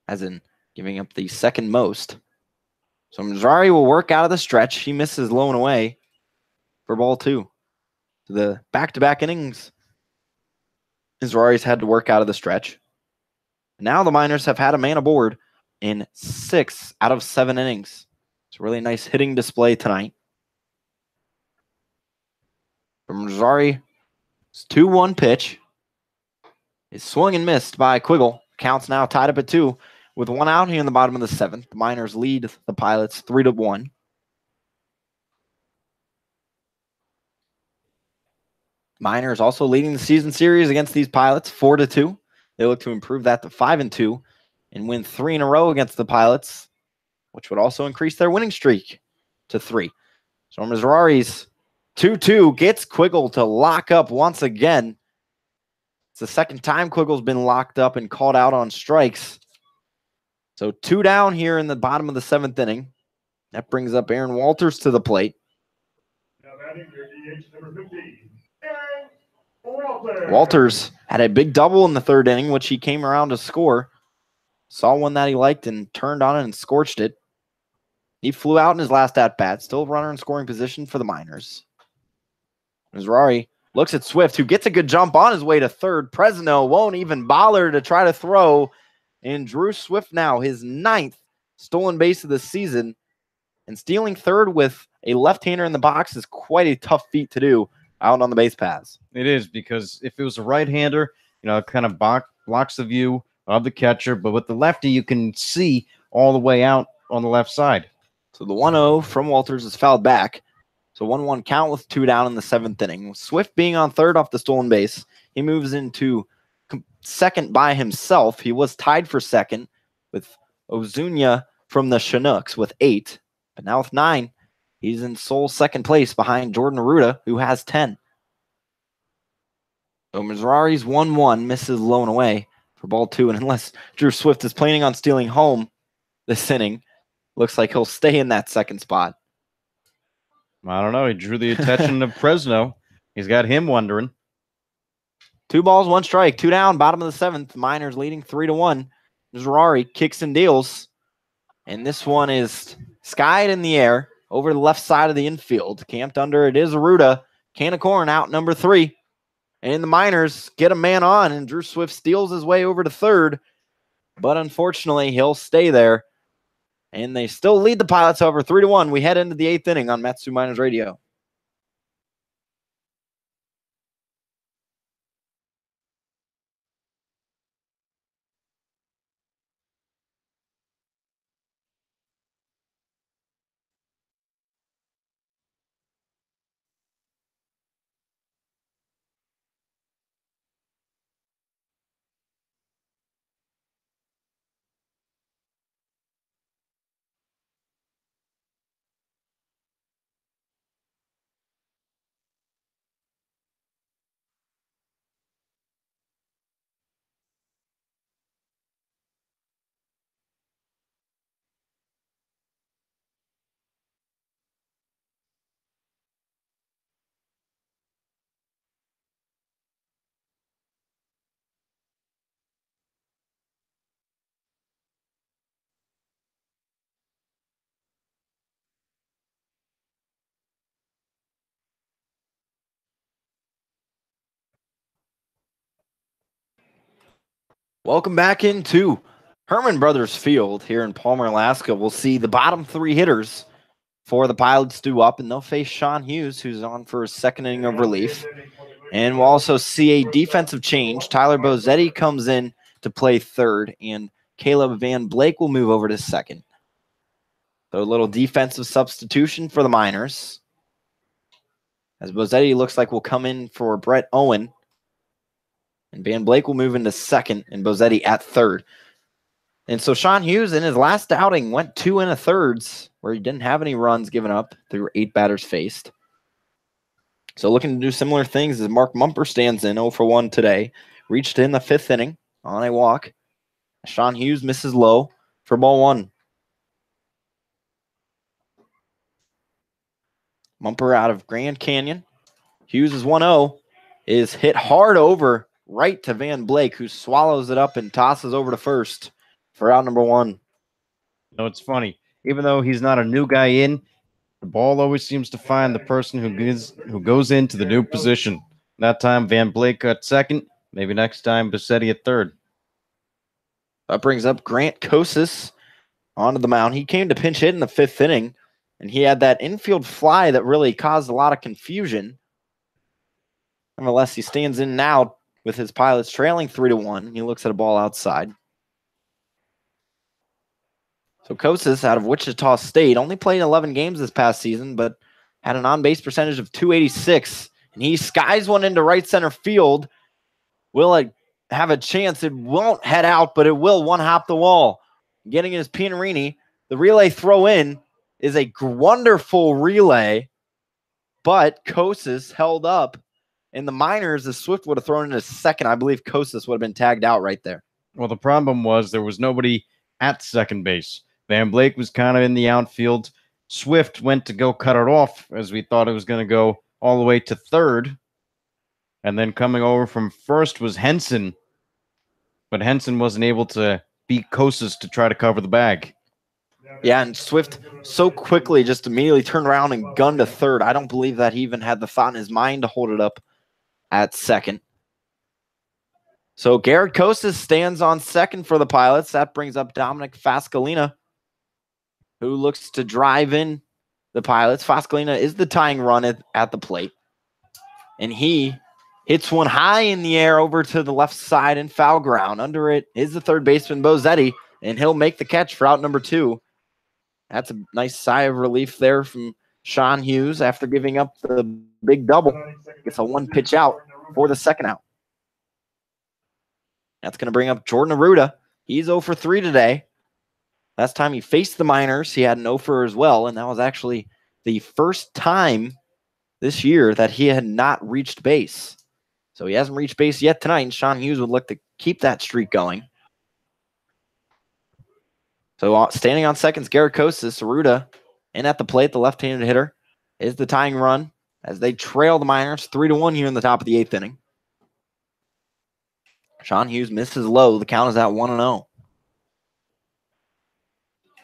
as in giving up the 2nd most. So Mazzari will work out of the stretch. He misses low and away for ball 2. So the back-to-back innings, Mazzari's had to work out of the stretch. Now the Miners have had a man aboard in 6 out of 7 innings. It's a really nice hitting display tonight. From Mazzari, it's 2-1 pitch. It's swung and missed by Quiggle. Counts now tied up at 2 with 1 out here in the bottom of the 7th. The Miners lead the Pilots 3-1. Miners also leading the season series against these Pilots 4-2. They look to improve that to 5-2 and win 3 in a row against the Pilots, which would also increase their winning streak to 3. So Mazzari's 2-2 gets Quiggle to lock up once again. It's the 2nd time Quiggle's been locked up and called out on strikes. So 2 down here in the bottom of the 7th inning. That brings up Aaron Walters to the plate. Now batting your DH number 15, Aaron Walters had a big double in the 3rd inning, which he came around to score. Saw one that he liked and turned on it and scorched it. He flew out in his last at-bat, still runner in scoring position for the Miners. Mizrahi looks at Swift, who gets a good jump on his way to third. Presno won't even bother to try to throw. And Drew Swift now, his 9th stolen base of the season. And stealing third with a left-hander in the box is quite a tough feat to do out on the base paths. It is, because if it was a right-hander, it kind of blocks the view of the catcher. But with the lefty, you can see all the way out on the left side. So the 1-0 from Walters is fouled back. So 1-1 count with 2 down in the 7th inning. Swift being on third off the stolen base, he moves into second by himself. He was tied for second with Ozuna from the Chinooks with 8. But now with 9, he's in sole second place behind Jordan Arruda, who has 10. So Mizrahi's 1-1, misses low and away for ball 2. And unless Drew Swift is planning on stealing home this inning, looks like he'll stay in that second spot. I don't know. He drew the attention of Presno. He's got him wondering. 2 balls, 1 strike, 2 down, bottom of the 7th. Miners leading 3-1. Mizrahi kicks and deals. And this one is skied in the air over the left side of the infield. Camped under it is Arruda. Can of corn out, number 3. And the Miners get a man on, and Drew Swift steals his way over to third. But unfortunately, he'll stay there. And they still lead the Pilots over 3-1. We head into the 8th inning on Matsu Miners Radio. Welcome back into Herman Brothers Field here in Palmer, Alaska. We'll see the bottom 3 hitters for the Pilots due up, and they'll face Sean Hughes, who's on for his 2nd inning of relief. And we'll also see a defensive change. Tyler Bozzetti comes in to play third, and Caleb Van Blake will move over to second. So a little defensive substitution for the Miners, as Bozzetti looks like will come in for Brett Owen. And Van Blake will move into second and Bozzetti at third. And so Sean Hughes in his last outing went 2 1/3, where he didn't have any runs given up through 8 batters faced. So looking to do similar things as Mark Mumper stands in 0 for 1 today. Reached in the 5th inning on a walk. Sean Hughes misses low for ball 1. Mumper out of Grand Canyon. Hughes is 1-0. Is hit hard over right to Van Blake, who swallows it up and tosses over to first for out number 1. It's funny. Even though he's not a new guy in, the ball always seems to find the person who goes into the new position. That time, Van Blake at second. Maybe next time, Bozzetti at third. That brings up Grant Kosis onto the mound. He came to pinch hit in the 5th inning, and he had that infield fly that really caused a lot of confusion. Nonetheless, he stands in now with his Pilots trailing 3-1. He looks at a ball outside. So Kosis out of Wichita State only played 11 games this past season, but had an on-base percentage of .286. And he skies one into right center field. Will it have a chance? It won't head out, but it will one-hop the wall. Getting his Pianarini. The relay throw in is a wonderful relay, but Kosis held up. And the Miners, as Swift would have thrown in a second, I believe Kosis would have been tagged out right there. Well, the problem was there was nobody at second base. Van Blake was kind of in the outfield. Swift went to go cut it off, as we thought it was going to go all the way to third. And then coming over from first was Henson. But Henson wasn't able to beat Kosis to try to cover the bag. Yeah, and Swift so quickly just immediately turned around and gunned to third. I don't believe that he even had the thought in his mind to hold it up at second. So Garrett Kostas stands on second for the Pilots. That brings up Dominic Fascalina, who looks to drive in the Pilots. Fascalina is the tying run at the plate. And he hits one high in the air over to the left side in foul ground. Under it is the third baseman, Bozetti, and he'll make the catch for out number 2. That's a nice sigh of relief there from Sean Hughes after giving up the big double. Gets a 1-pitch out for the second out. That's going to bring up Jordan Arruda. He's 0 for 3 today. Last time he faced the Miners, he had an 0 for as well, and that was actually the first time this year that he had not reached base. So he hasn't reached base yet tonight, and Sean Hughes would look to keep that streak going. So standing on second is Garrett Kostas. Arruda in at the plate, the left-handed hitter, is the tying run as they trail the Miners 3-1 here in the top of the 8th inning. Sean Hughes misses low. The count is at 1-0.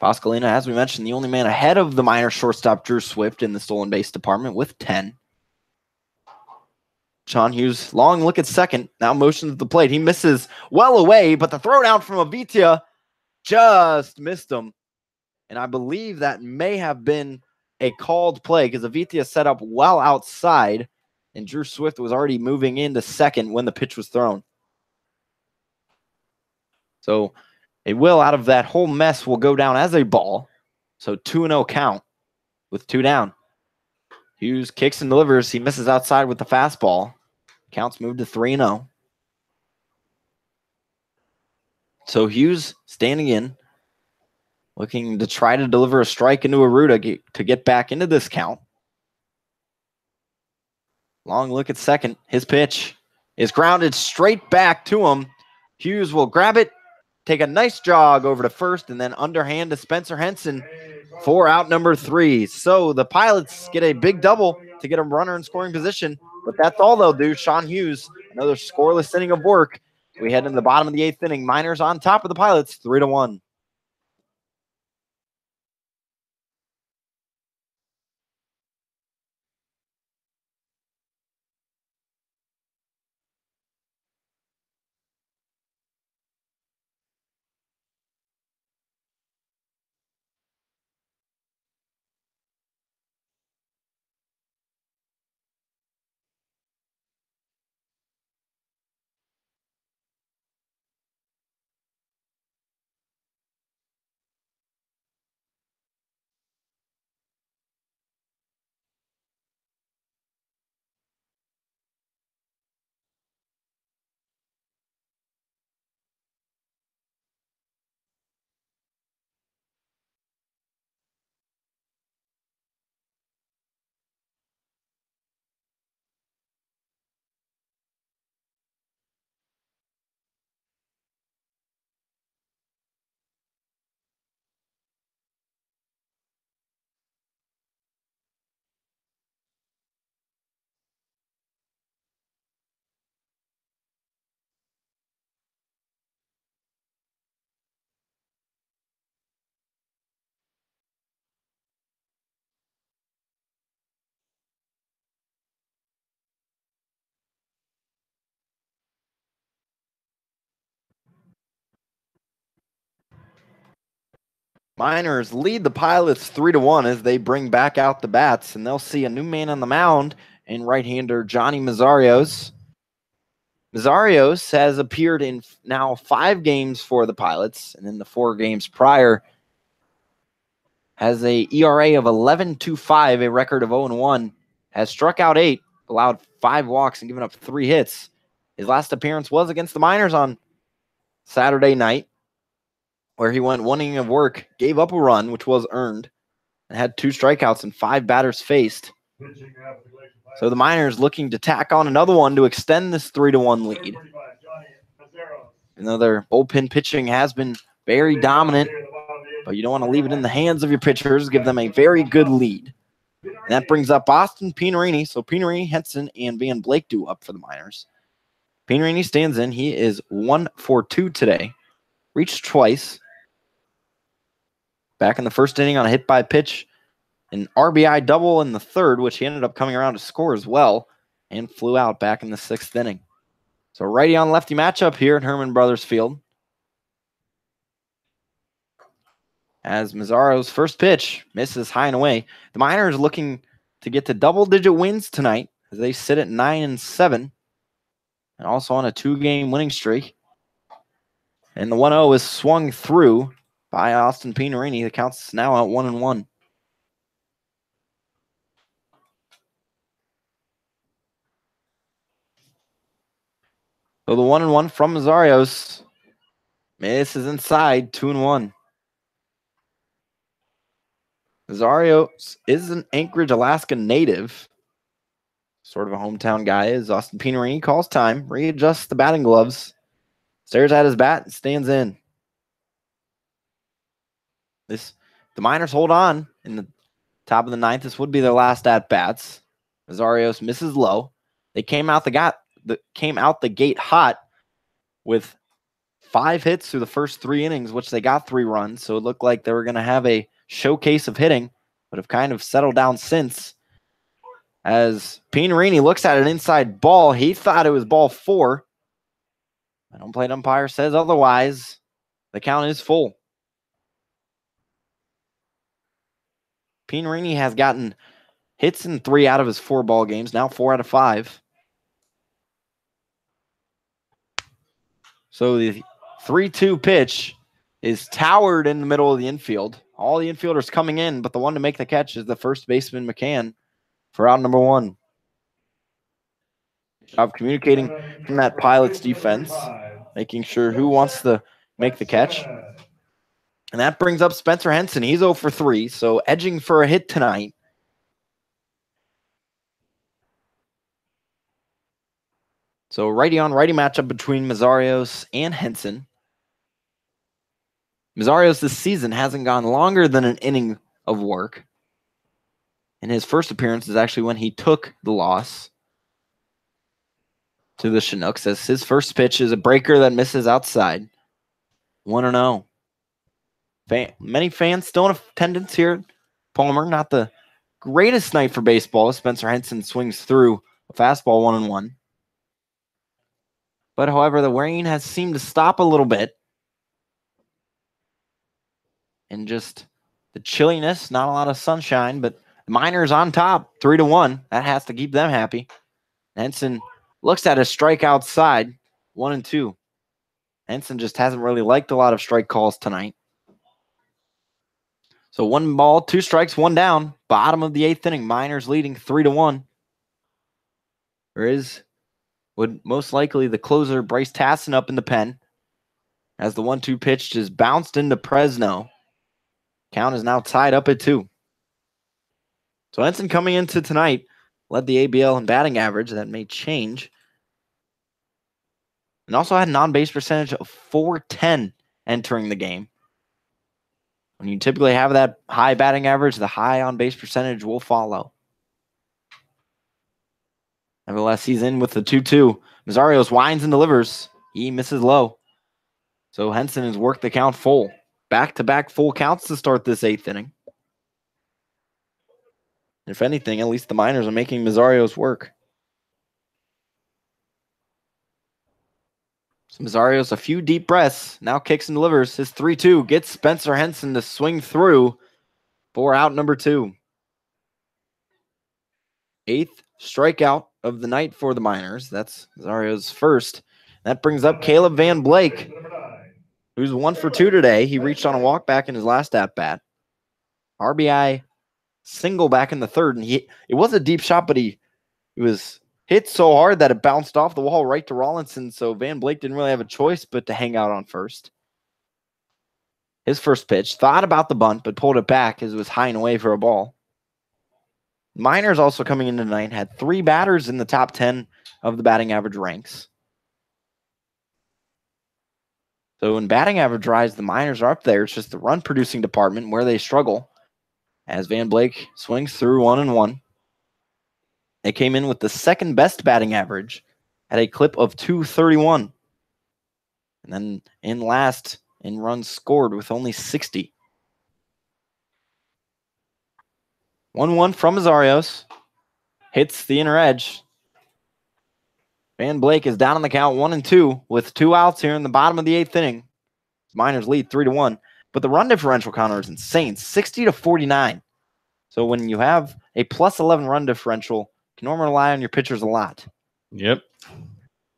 Pascalina, as we mentioned, the only man ahead of the Miners shortstop Drew Swift in the stolen base department with 10. Sean Hughes, long look at second, now motions to the plate. He misses well away, but the throw down from Avitia just missed him. And I believe that may have been a called play because Avitia set up well outside, and Drew Swift was already moving into second when the pitch was thrown. So a will out of that whole mess will go down as a ball. So 2-0 count with 2 down. Hughes kicks and delivers. He misses outside with the fastball. Counts moved to 3-0. So Hughes standing in, looking to try to deliver a strike into Arruda to get back into this count. Long look at second. His pitch is grounded straight back to him. Hughes will grab it, take a nice jog over to first, and then underhand to Spencer Henson for out number 3. So the Pilots get a big double to get a runner in scoring position, but that's all they'll do. Sean Hughes, another scoreless inning of work. We head into the bottom of the 8th inning. Miners on top of the Pilots, 3-1. Miners lead the Pilots 3-1 as they bring back out the bats, and they'll see a new man on the mound in right-hander Johnny Mazzarios. Mazzarios has appeared in now 5 games for the Pilots, and in the 4 games prior has a ERA of 11.25, a record of 0-1, has struck out 8, allowed 5 walks, and given up 3 hits. His last appearance was against the Miners on Saturday night, where he went 1 inning of work, gave up a run, which was earned, and had 2 strikeouts and 5 batters faced. So the Miners looking to tack on another one to extend this 3-1 lead. Even though their bullpen pitching has been very dominant, but you don't want to leave it in the hands of your pitchers. Give them a very good lead. And that brings up Austin Pinarini. So Pinarini, Henson, and Van Blake do up for the Miners. Pinarini stands in. He is 1 for 2 today. Reached twice. back in the first inning on a hit by pitch, an RBI double in the third, which he ended up coming around to score as well, and flew out back in the 6th inning. So righty on lefty matchup here at Herman Brothers Field. As Mazzario's first pitch misses high and away. The Miners looking to get to double-digit wins tonight as they sit at 9-7 and also on a 2-game winning streak. And the 1-0 is swung through by Austin Pinarini. The count's now at 1-1. So the 1-1 from Mazzarios. Misses inside, 2-1. Mazzarios is an Anchorage, Alaska native. Sort of a hometown guy. As Austin Pinarini calls time, readjusts the batting gloves, stares at his bat, and stands in. The Miners hold on in the top of the 9th. This would be their last at-bats. Mazzarios misses low. They came out the gate hot with 5 hits through the first 3 innings, which they got 3 runs. So it looked like they were going to have a showcase of hitting, but have kind of settled down since. As Pinarini looks at an inside ball, he thought it was ball 4. An home plate umpire says otherwise. The count is full. Pinarini has gotten hits in 3 out of his 4 ball games, now 4 out of 5. So the 3-2 pitch is towered in the middle of the infield. All the infielders coming in, but the one to make the catch is the first baseman, McCann, for out number 1. Job communicating from that Pilots defense, making sure who wants to make the catch. And that brings up Spencer Henson. He's 0 for 3, so edging for a hit tonight. So righty on righty matchup between Mazzarios and Henson. Mazzarios this season hasn't gone longer than an inning of work. And his first appearance is actually when he took the loss to the Chinooks, as his first pitch is a breaker that misses outside. 1-0. Many fans still in attendance here at Palmer. Not the greatest night for baseball. Spencer Henson swings through a fastball 1-1. But however, the rain has seemed to stop a little bit. And just the chilliness, not a lot of sunshine, but the Miners on top, 3-1. That has to keep them happy. Henson looks at a strike outside, 1-2. Henson just hasn't really liked a lot of strike calls tonight. So 1 ball, 2 strikes, 1 down. Bottom of the 8th inning. Miners leading 3-1. Would most likely the closer Bryce Tassin up in the pen as the 1-2 pitch just bounced into Presno. Count is now tied up at 2. So Henson coming into tonight led the ABL in batting average. That may change. And also had an on-base percentage of .410 entering the game. When you typically have that high batting average, the high on-base percentage will follow. Nevertheless, he's in with the 2-2. Mazzarios winds and delivers. He misses low. So Henson has worked the count full. Back-to-back full counts to start this 8th inning. If anything, at least the Miners are making Mazzarios work. So Mazzarios, a few deep breaths, now kicks and delivers. His 3-2 gets Spencer Henson to swing through for out number 2. 8th strikeout of the night for the Miners. That's Mazzarios' first. That brings up Caleb Van Blake, who's 1 for 2 today. He reached on a walk back in his last at-bat. RBI single back in the 3rd, and it was a deep shot, but he was hit so hard that it bounced off the wall right to Rollinson, so Van Blake didn't really have a choice but to hang out on first. His first pitch, thought about the bunt, but pulled it back as it was high and away for a ball. Miners also coming in tonight had 3 batters in the top 10 of the batting average ranks. So in batting average rise, the Miners are up there. It's just the run-producing department where they struggle. As Van Blake swings through 1-1. They came in with the 2nd best batting average at a clip of .231. And then in last in runs scored with only 60. 1-1 from Mazarios. Hits the inner edge. Van Blake is down on the count 1-2 with 2 outs here in the bottom of the 8th inning. Miners lead 3-1. But the run differential, Connor, is insane, 60-49. So when you have a plus 11 run differential, you can normally rely on your pitchers a lot. Yep.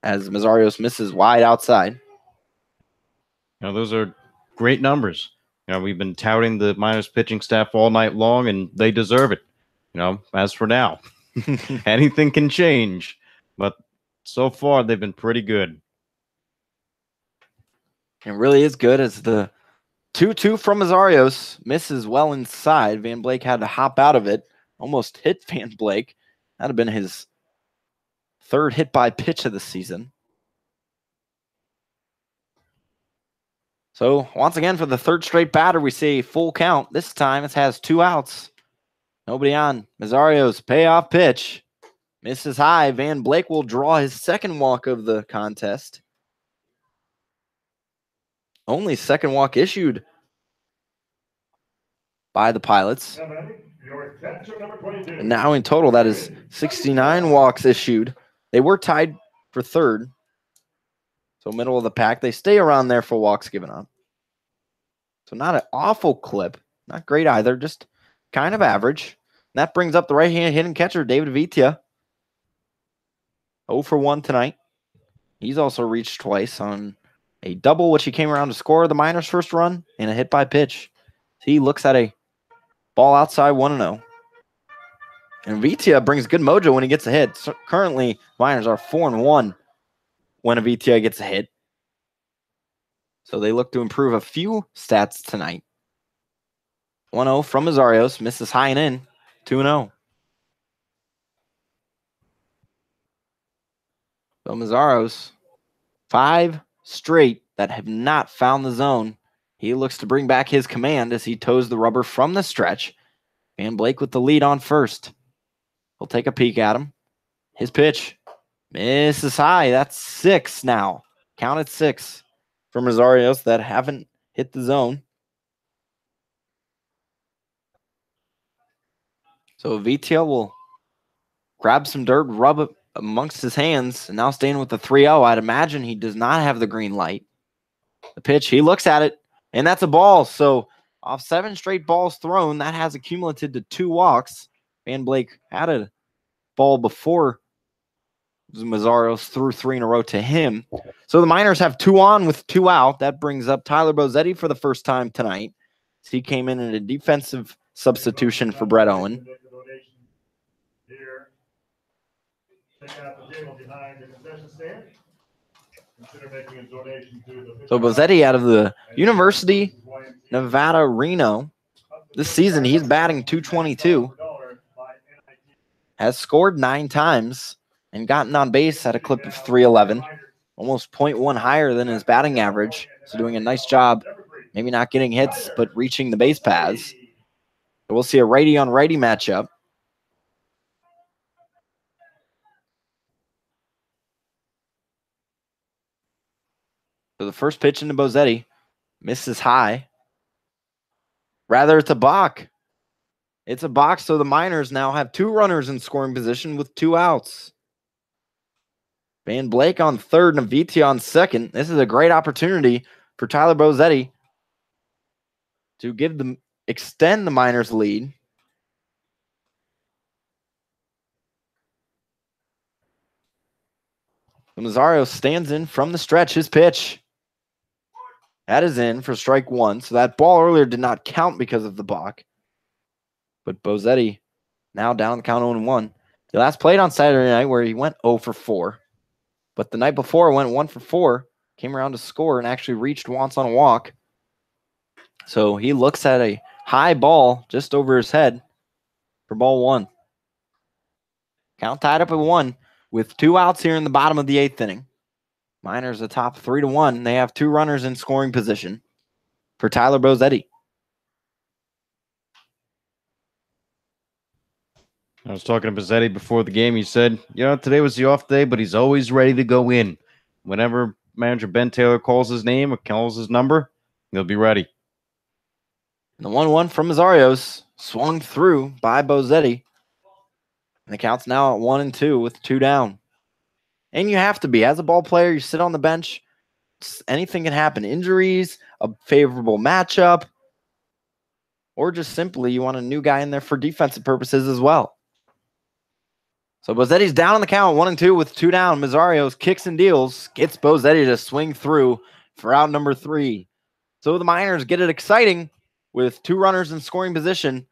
As Mazarios misses wide outside. Those are great numbers. We've been touting the Miners pitching staff all night long, and they deserve it. As for now, anything can change. But so far, they've been pretty good. It really is good as the 2-2 from Mazarios misses well inside. Van Blake had to hop out of it. Almost hit Van Blake. That would have been his 3rd hit by pitch of the season. So once again, for the 3rd straight batter, we see a full count. This time it has 2 outs. Nobody on. Mazarios payoff pitch. Misses high. Van Blake will draw his 2nd walk of the contest. Only 2nd walk issued by the Pilots. And now in total, that is 69 walks issued. They were tied for 3rd. So middle of the pack. They stay around there for walks given up. So not an awful clip. Not great either. Just kind of average. And that brings up the right-hand hitting catcher, David Vitia. 0 for 1 tonight. He's also reached twice on a double, which he came around to score the Miners' first run, and a hit by pitch. He looks at a ball outside 1-0. And Vitia brings good mojo when he gets a hit. So currently, Miners are 4-1 when a Vitia gets a hit. So they look to improve a few stats tonight. 1-0 from Mazarios. Misses high and in. 2-0. So Mazarios, 5 straight that have not found the zone. He looks to bring back his command as he toes the rubber from the stretch. Van Blake with the lead on first. He'll take a peek at him. His pitch misses high. That's 6 now. Count at 6 for Mazarios that haven't hit the zone. So Vitia will grab some dirt, rub it amongst his hands, and now staying with the 3-0. I'd imagine he does not have the green light. The pitch, he looks at it, and that's a ball. So off 7 straight balls thrown, that has accumulated to 2 walks. Van Blake had a ball before Mazarios threw 3 in a row to him. So the Miners have 2 on with 2 out. That brings up Tyler Bozzetti for the first time tonight. He came in a defensive substitution for Brett Owen. So Bozzetti out of the University Nevada Reno. This season, he's batting .222. Has scored 9 times and gotten on base at a clip of .311. Almost .1 higher than his batting average. So doing a nice job. Maybe not getting hits, but reaching the base paths. So we'll see a righty-on-righty matchup. So the first pitch into Bozzetti misses high. Rather, it's a balk. It's a balk, so the Miners now have 2 runners in scoring position with 2 outs. Van Blake on third and Vitia on second. This is a great opportunity for Tyler Bozzetti to extend the Miners' lead. Mazarios stands in from the stretch. His pitch. That is in for strike 1. So that ball earlier did not count because of the balk. But Bozzetti now down on the count 0-1. He last played on Saturday night where he went 0 for 4. But the night before went 1 for 4. Came around to score and actually reached once on a walk. So he looks at a high ball just over his head for ball 1. Count tied up at 1 with 2 outs here in the bottom of the 8th inning. Miners atop 3-1. They have 2 runners in scoring position for Tyler Bozzetti. I was talking to Bozzetti before the game. He said, today was the off day, but he's always ready to go in. Whenever manager Ben Taylor calls his name or calls his number, he'll be ready. And the 1-1 from Mazarios. swung through by Bozzetti. And the count's now at 1-2 with 2 down. And you have to be. As a ball player, you sit on the bench. Anything can happen. Injuries, a favorable matchup, or just simply you want a new guy in there for defensive purposes as well. So Bozzetti's down on the count, 1-2 with 2 down. Mazzario's kicks and deals, gets Bozzetti to swing through for out number 3. So the Miners get it exciting with 2 runners in scoring position,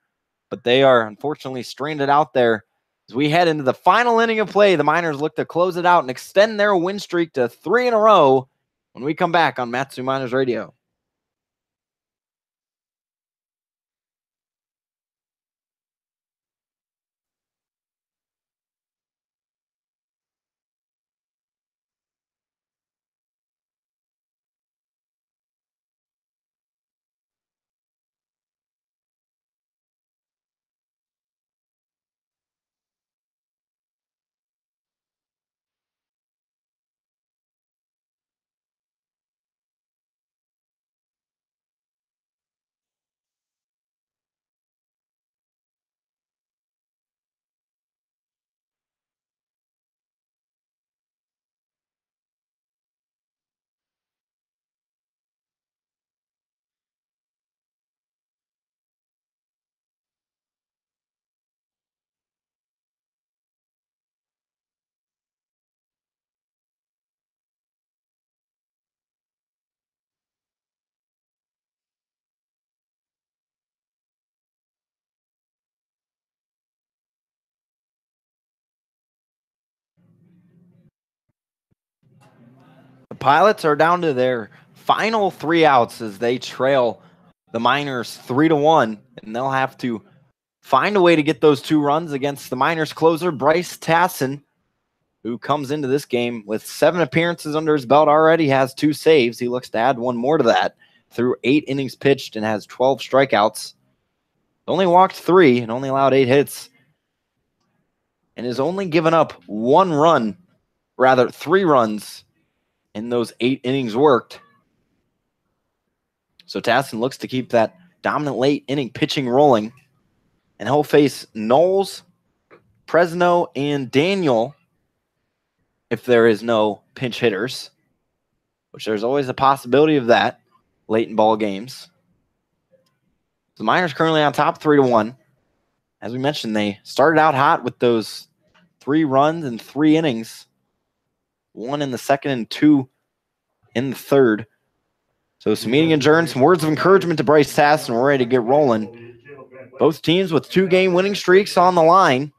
but they are unfortunately stranded out there. As we head into the final inning of play, the Miners look to close it out and extend their win streak to 3 in a row when we come back on Mat-Su Miners Radio. The Pilots are down to their final 3 outs as they trail the Miners 3-1, and they'll have to find a way to get those 2 runs against the Miners closer, Bryce Tassin, who comes into this game with 7 appearances under his belt already, has 2 saves. He looks to add 1 more to that through 8 innings pitched and has 12 strikeouts. Only walked 3 and only allowed 8 hits, and has only given up 3 runs in those 8 innings worked. So Tassin looks to keep that dominant late inning pitching rolling. And he'll face Knowles, Presno, and Daniel if there is no pinch hitters, which there's always a possibility of that late in ball games. The Miners currently on top 3-1. As we mentioned, they started out hot with those 3 runs in 3 innings. 1 in the second and 2 in the third. So some meeting adjourned, some words of encouragement to Bryce Tassin, and we're ready to get rolling. Both teams with 2-game winning streaks on the line.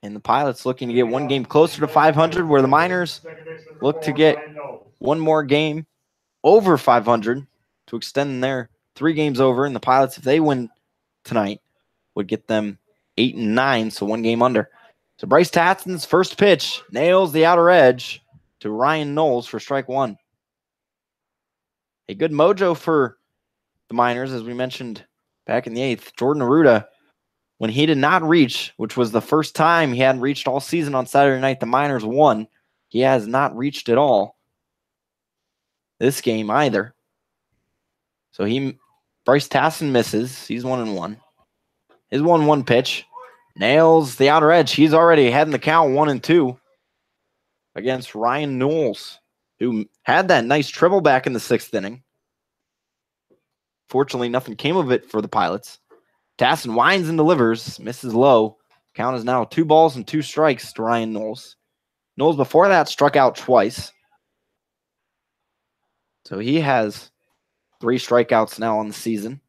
And the Pilots looking to get 1 game closer to 500, where the Miners look to get 1 more game over 500 to extend their 3 games over. And the Pilots, if they win tonight, would get them 8-9, so 1 game under. So Bryce Tassin's first pitch nails the outer edge to Ryan Knowles for strike 1. A good mojo for the Miners, as we mentioned back in the 8th. Jordan Arruda, when he did not reach, which was the first time he hadn't reached all season on Saturday night, the Miners won. He has not reached at all this game either. So Bryce Tassin misses. He's 1-1. His 1-1 pitch nails the outer edge. He's already ahead in the count, 1-2 against Ryan Knowles, who had that nice triple back in the 6th inning. Fortunately, nothing came of it for the Pilots. Tassin winds and delivers, misses low. Count is now 2 balls and 2 strikes to Ryan Knowles. Knowles before that struck out twice. So he has 3 strikeouts now on the season.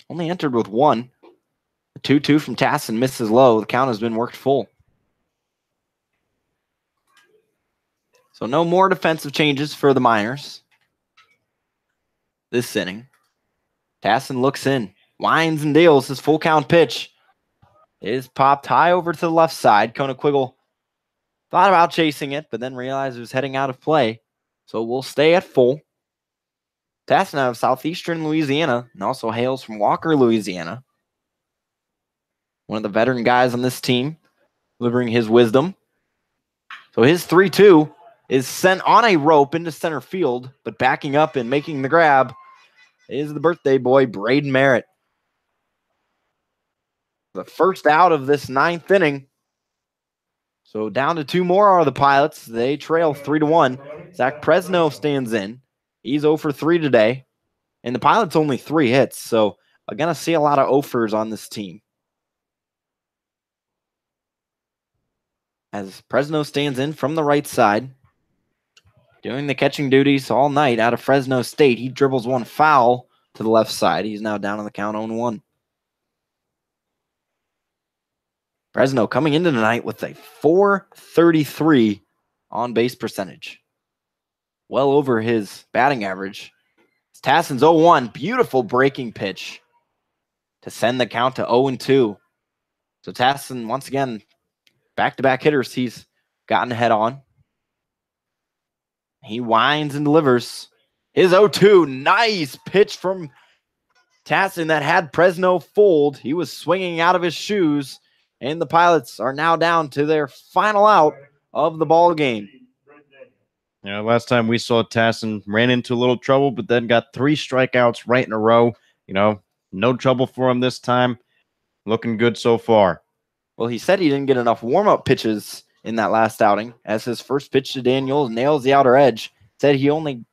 Only entered with 1. The 2-2 from Tassin misses low. The count has been worked full. So no more defensive changes for the Miners this inning. Tassin looks in, winds and deals his full count pitch. It is popped high over to the left side. Koenig-Quiggle thought about chasing it, but then realized it was heading out of play. So we'll stay at full. Tassin out of southeastern Louisiana and also hails from Walker, Louisiana. One of the veteran guys on this team, delivering his wisdom. So his 3-2 is sent on a rope into center field, but backing up and making the grab is the birthday boy, Braden Merritt. The first out of this 9th inning. So down to 2 more are the Pilots. They trail 3-1. Zach Presno stands in. He's 0 for 3 today. And the Pilots only 3 hits. So I'm going to see a lot of offers on this team. As Presno stands in from the right side, doing the catching duties all night out of Fresno State. He dribbles one foul to the left side. He's now down on the count 0-1. Fresno coming into tonight with a .433 on-base percentage. Well over his batting average. It's Tassin's 0-1. Beautiful breaking pitch to send the count to 0-2. So Tassin, once again, back-to-back hitters he's gotten ahead on. He winds and delivers his 0-2. Nice pitch from Tassin that had Presno fooled. He was swinging out of his shoes, and the Pilots are now down to their final out of the ball game. Last time we saw Tassin ran into a little trouble, but then got 3 strikeouts right in a row. No trouble for him this time. Looking good so far. Well, he said he didn't get enough warm-up pitches in that last outing, as his first pitch to Daniels nails the outer edge. Said he only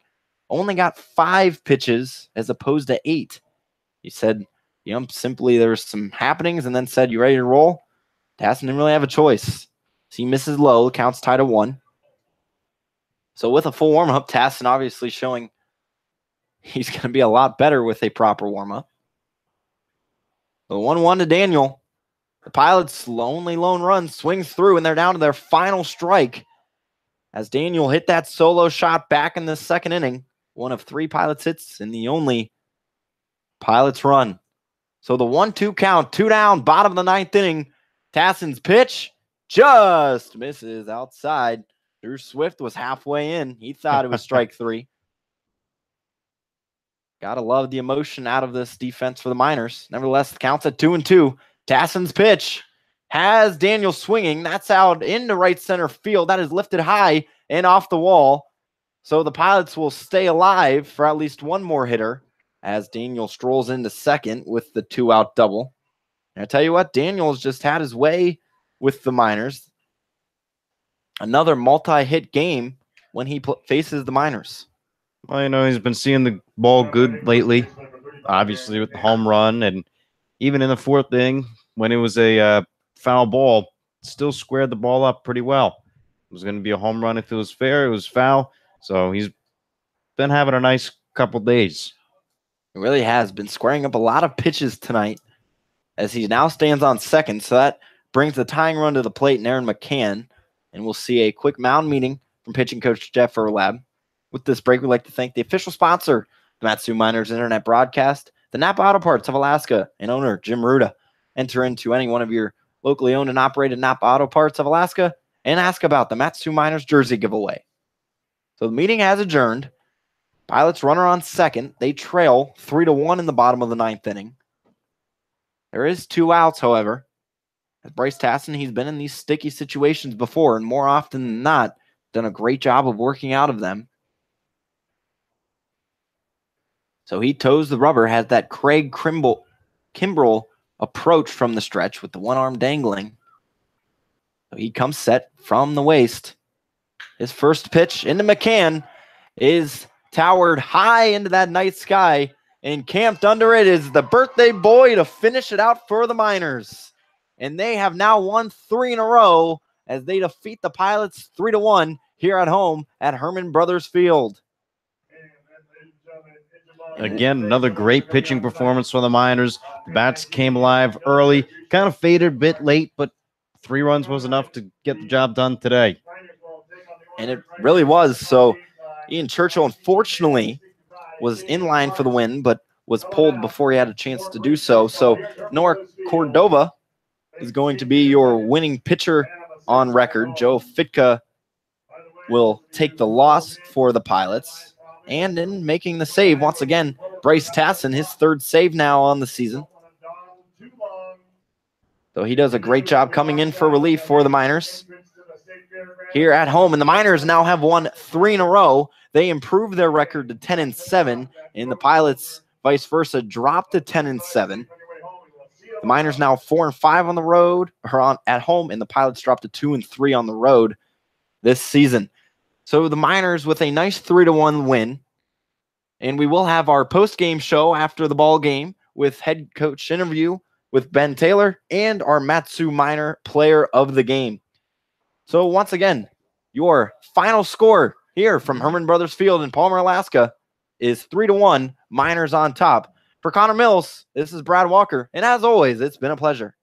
got 5 pitches as opposed to 8. He said, simply there was some happenings, and then said, "You ready to roll?" Tassin didn't really have a choice. So he misses low, counts tied at 1. So with a full warm-up, Tassin obviously showing he's going to be a lot better with a proper warm-up. The 1-1 to Daniel. The Pilots' only lone run swings through, and they're down to their final strike as Daniel hit that solo shot back in the 2nd inning. One of 3 Pilots hits and the only Pilots run. So the 1-2 count, 2 down, bottom of the 9th inning. Tassin's pitch just misses outside. Drew Swift was halfway in. He thought it was strike 3. Gotta love the emotion out of this defense for the Miners. Nevertheless, the count's at 2-2. Tassin's pitch has Daniel swinging. That's out into right center field. That is lifted high and off the wall. So the Pilots will stay alive for at least one more hitter as Daniel strolls into second with the 2-out double. And I tell you what, Daniel's just had his way with the Miners. Another multi-hit game when he faces the Miners. Well, he's been seeing the ball good lately, obviously with the home run, and even in the 4th inning when it was a foul ball, still squared the ball up pretty well. It was going to be a home run if it was fair. It was foul. So he's been having a nice couple days. It really has been squaring up a lot of pitches tonight as he now stands on second. So that brings the tying run to the plate and Aaron McCann. And we'll see a quick mound meeting from pitching coach Jeff Erlab. With this break, we'd like to thank the official sponsor, the Mat-Su Miners Internet Broadcast, the Napa Auto Parts of Alaska, and owner Jim Ruda. Enter into any one of your locally owned and operated Napa Auto Parts of Alaska and ask about the Mat-Su Miners jersey giveaway. So the meeting has adjourned. Pilots runner on second. They trail 3-1 in the bottom of the 9th inning. There is 2 outs, however. As Bryce Tassin, he's been in these sticky situations before, and more often than not, done a great job of working out of them. So he toes the rubber, has that Craig Kimbrell approach from the stretch with the one arm dangling. So he comes set from the waist. His first pitch into McCann is towered high into that night sky, and camped under it is the birthday boy to finish it out for the Miners. And they have now won 3 in a row as they defeat the Pilots 3-1 here at home at Herman Brothers Field. Again, another great pitching performance for the Miners. The bats came alive early, kind of faded a bit late, but 3 runs was enough to get the job done today. And it really was. So Ian Churchill, unfortunately, was in line for the win, but was pulled before he had a chance to do so. So Noah Cordova is going to be your winning pitcher on record. Joe Fitka will take the loss for the Pilots. And in making the save, once again, Bryce Tassin, his 3rd save now on the season. So he does a great job coming in for relief for the Miners here at home. And the Miners now have won 3 in a row. They improved their record to 10-7, and the Pilots vice versa, dropped to 10-7. The Miners now 4-5 on the road, or at home, and the Pilots dropped to 2-3 on the road this season. So the Miners with a nice 3-1 win. And we will have our post-game show after the ball game with head coach interview with Ben Taylor and our Mat-Su Miner player of the game. So once again, your final score here from Herman Brothers Field in Palmer, Alaska is 3-1, Miners on top. For Connor Mills, this is Brad Walker, and as always, it's been a pleasure.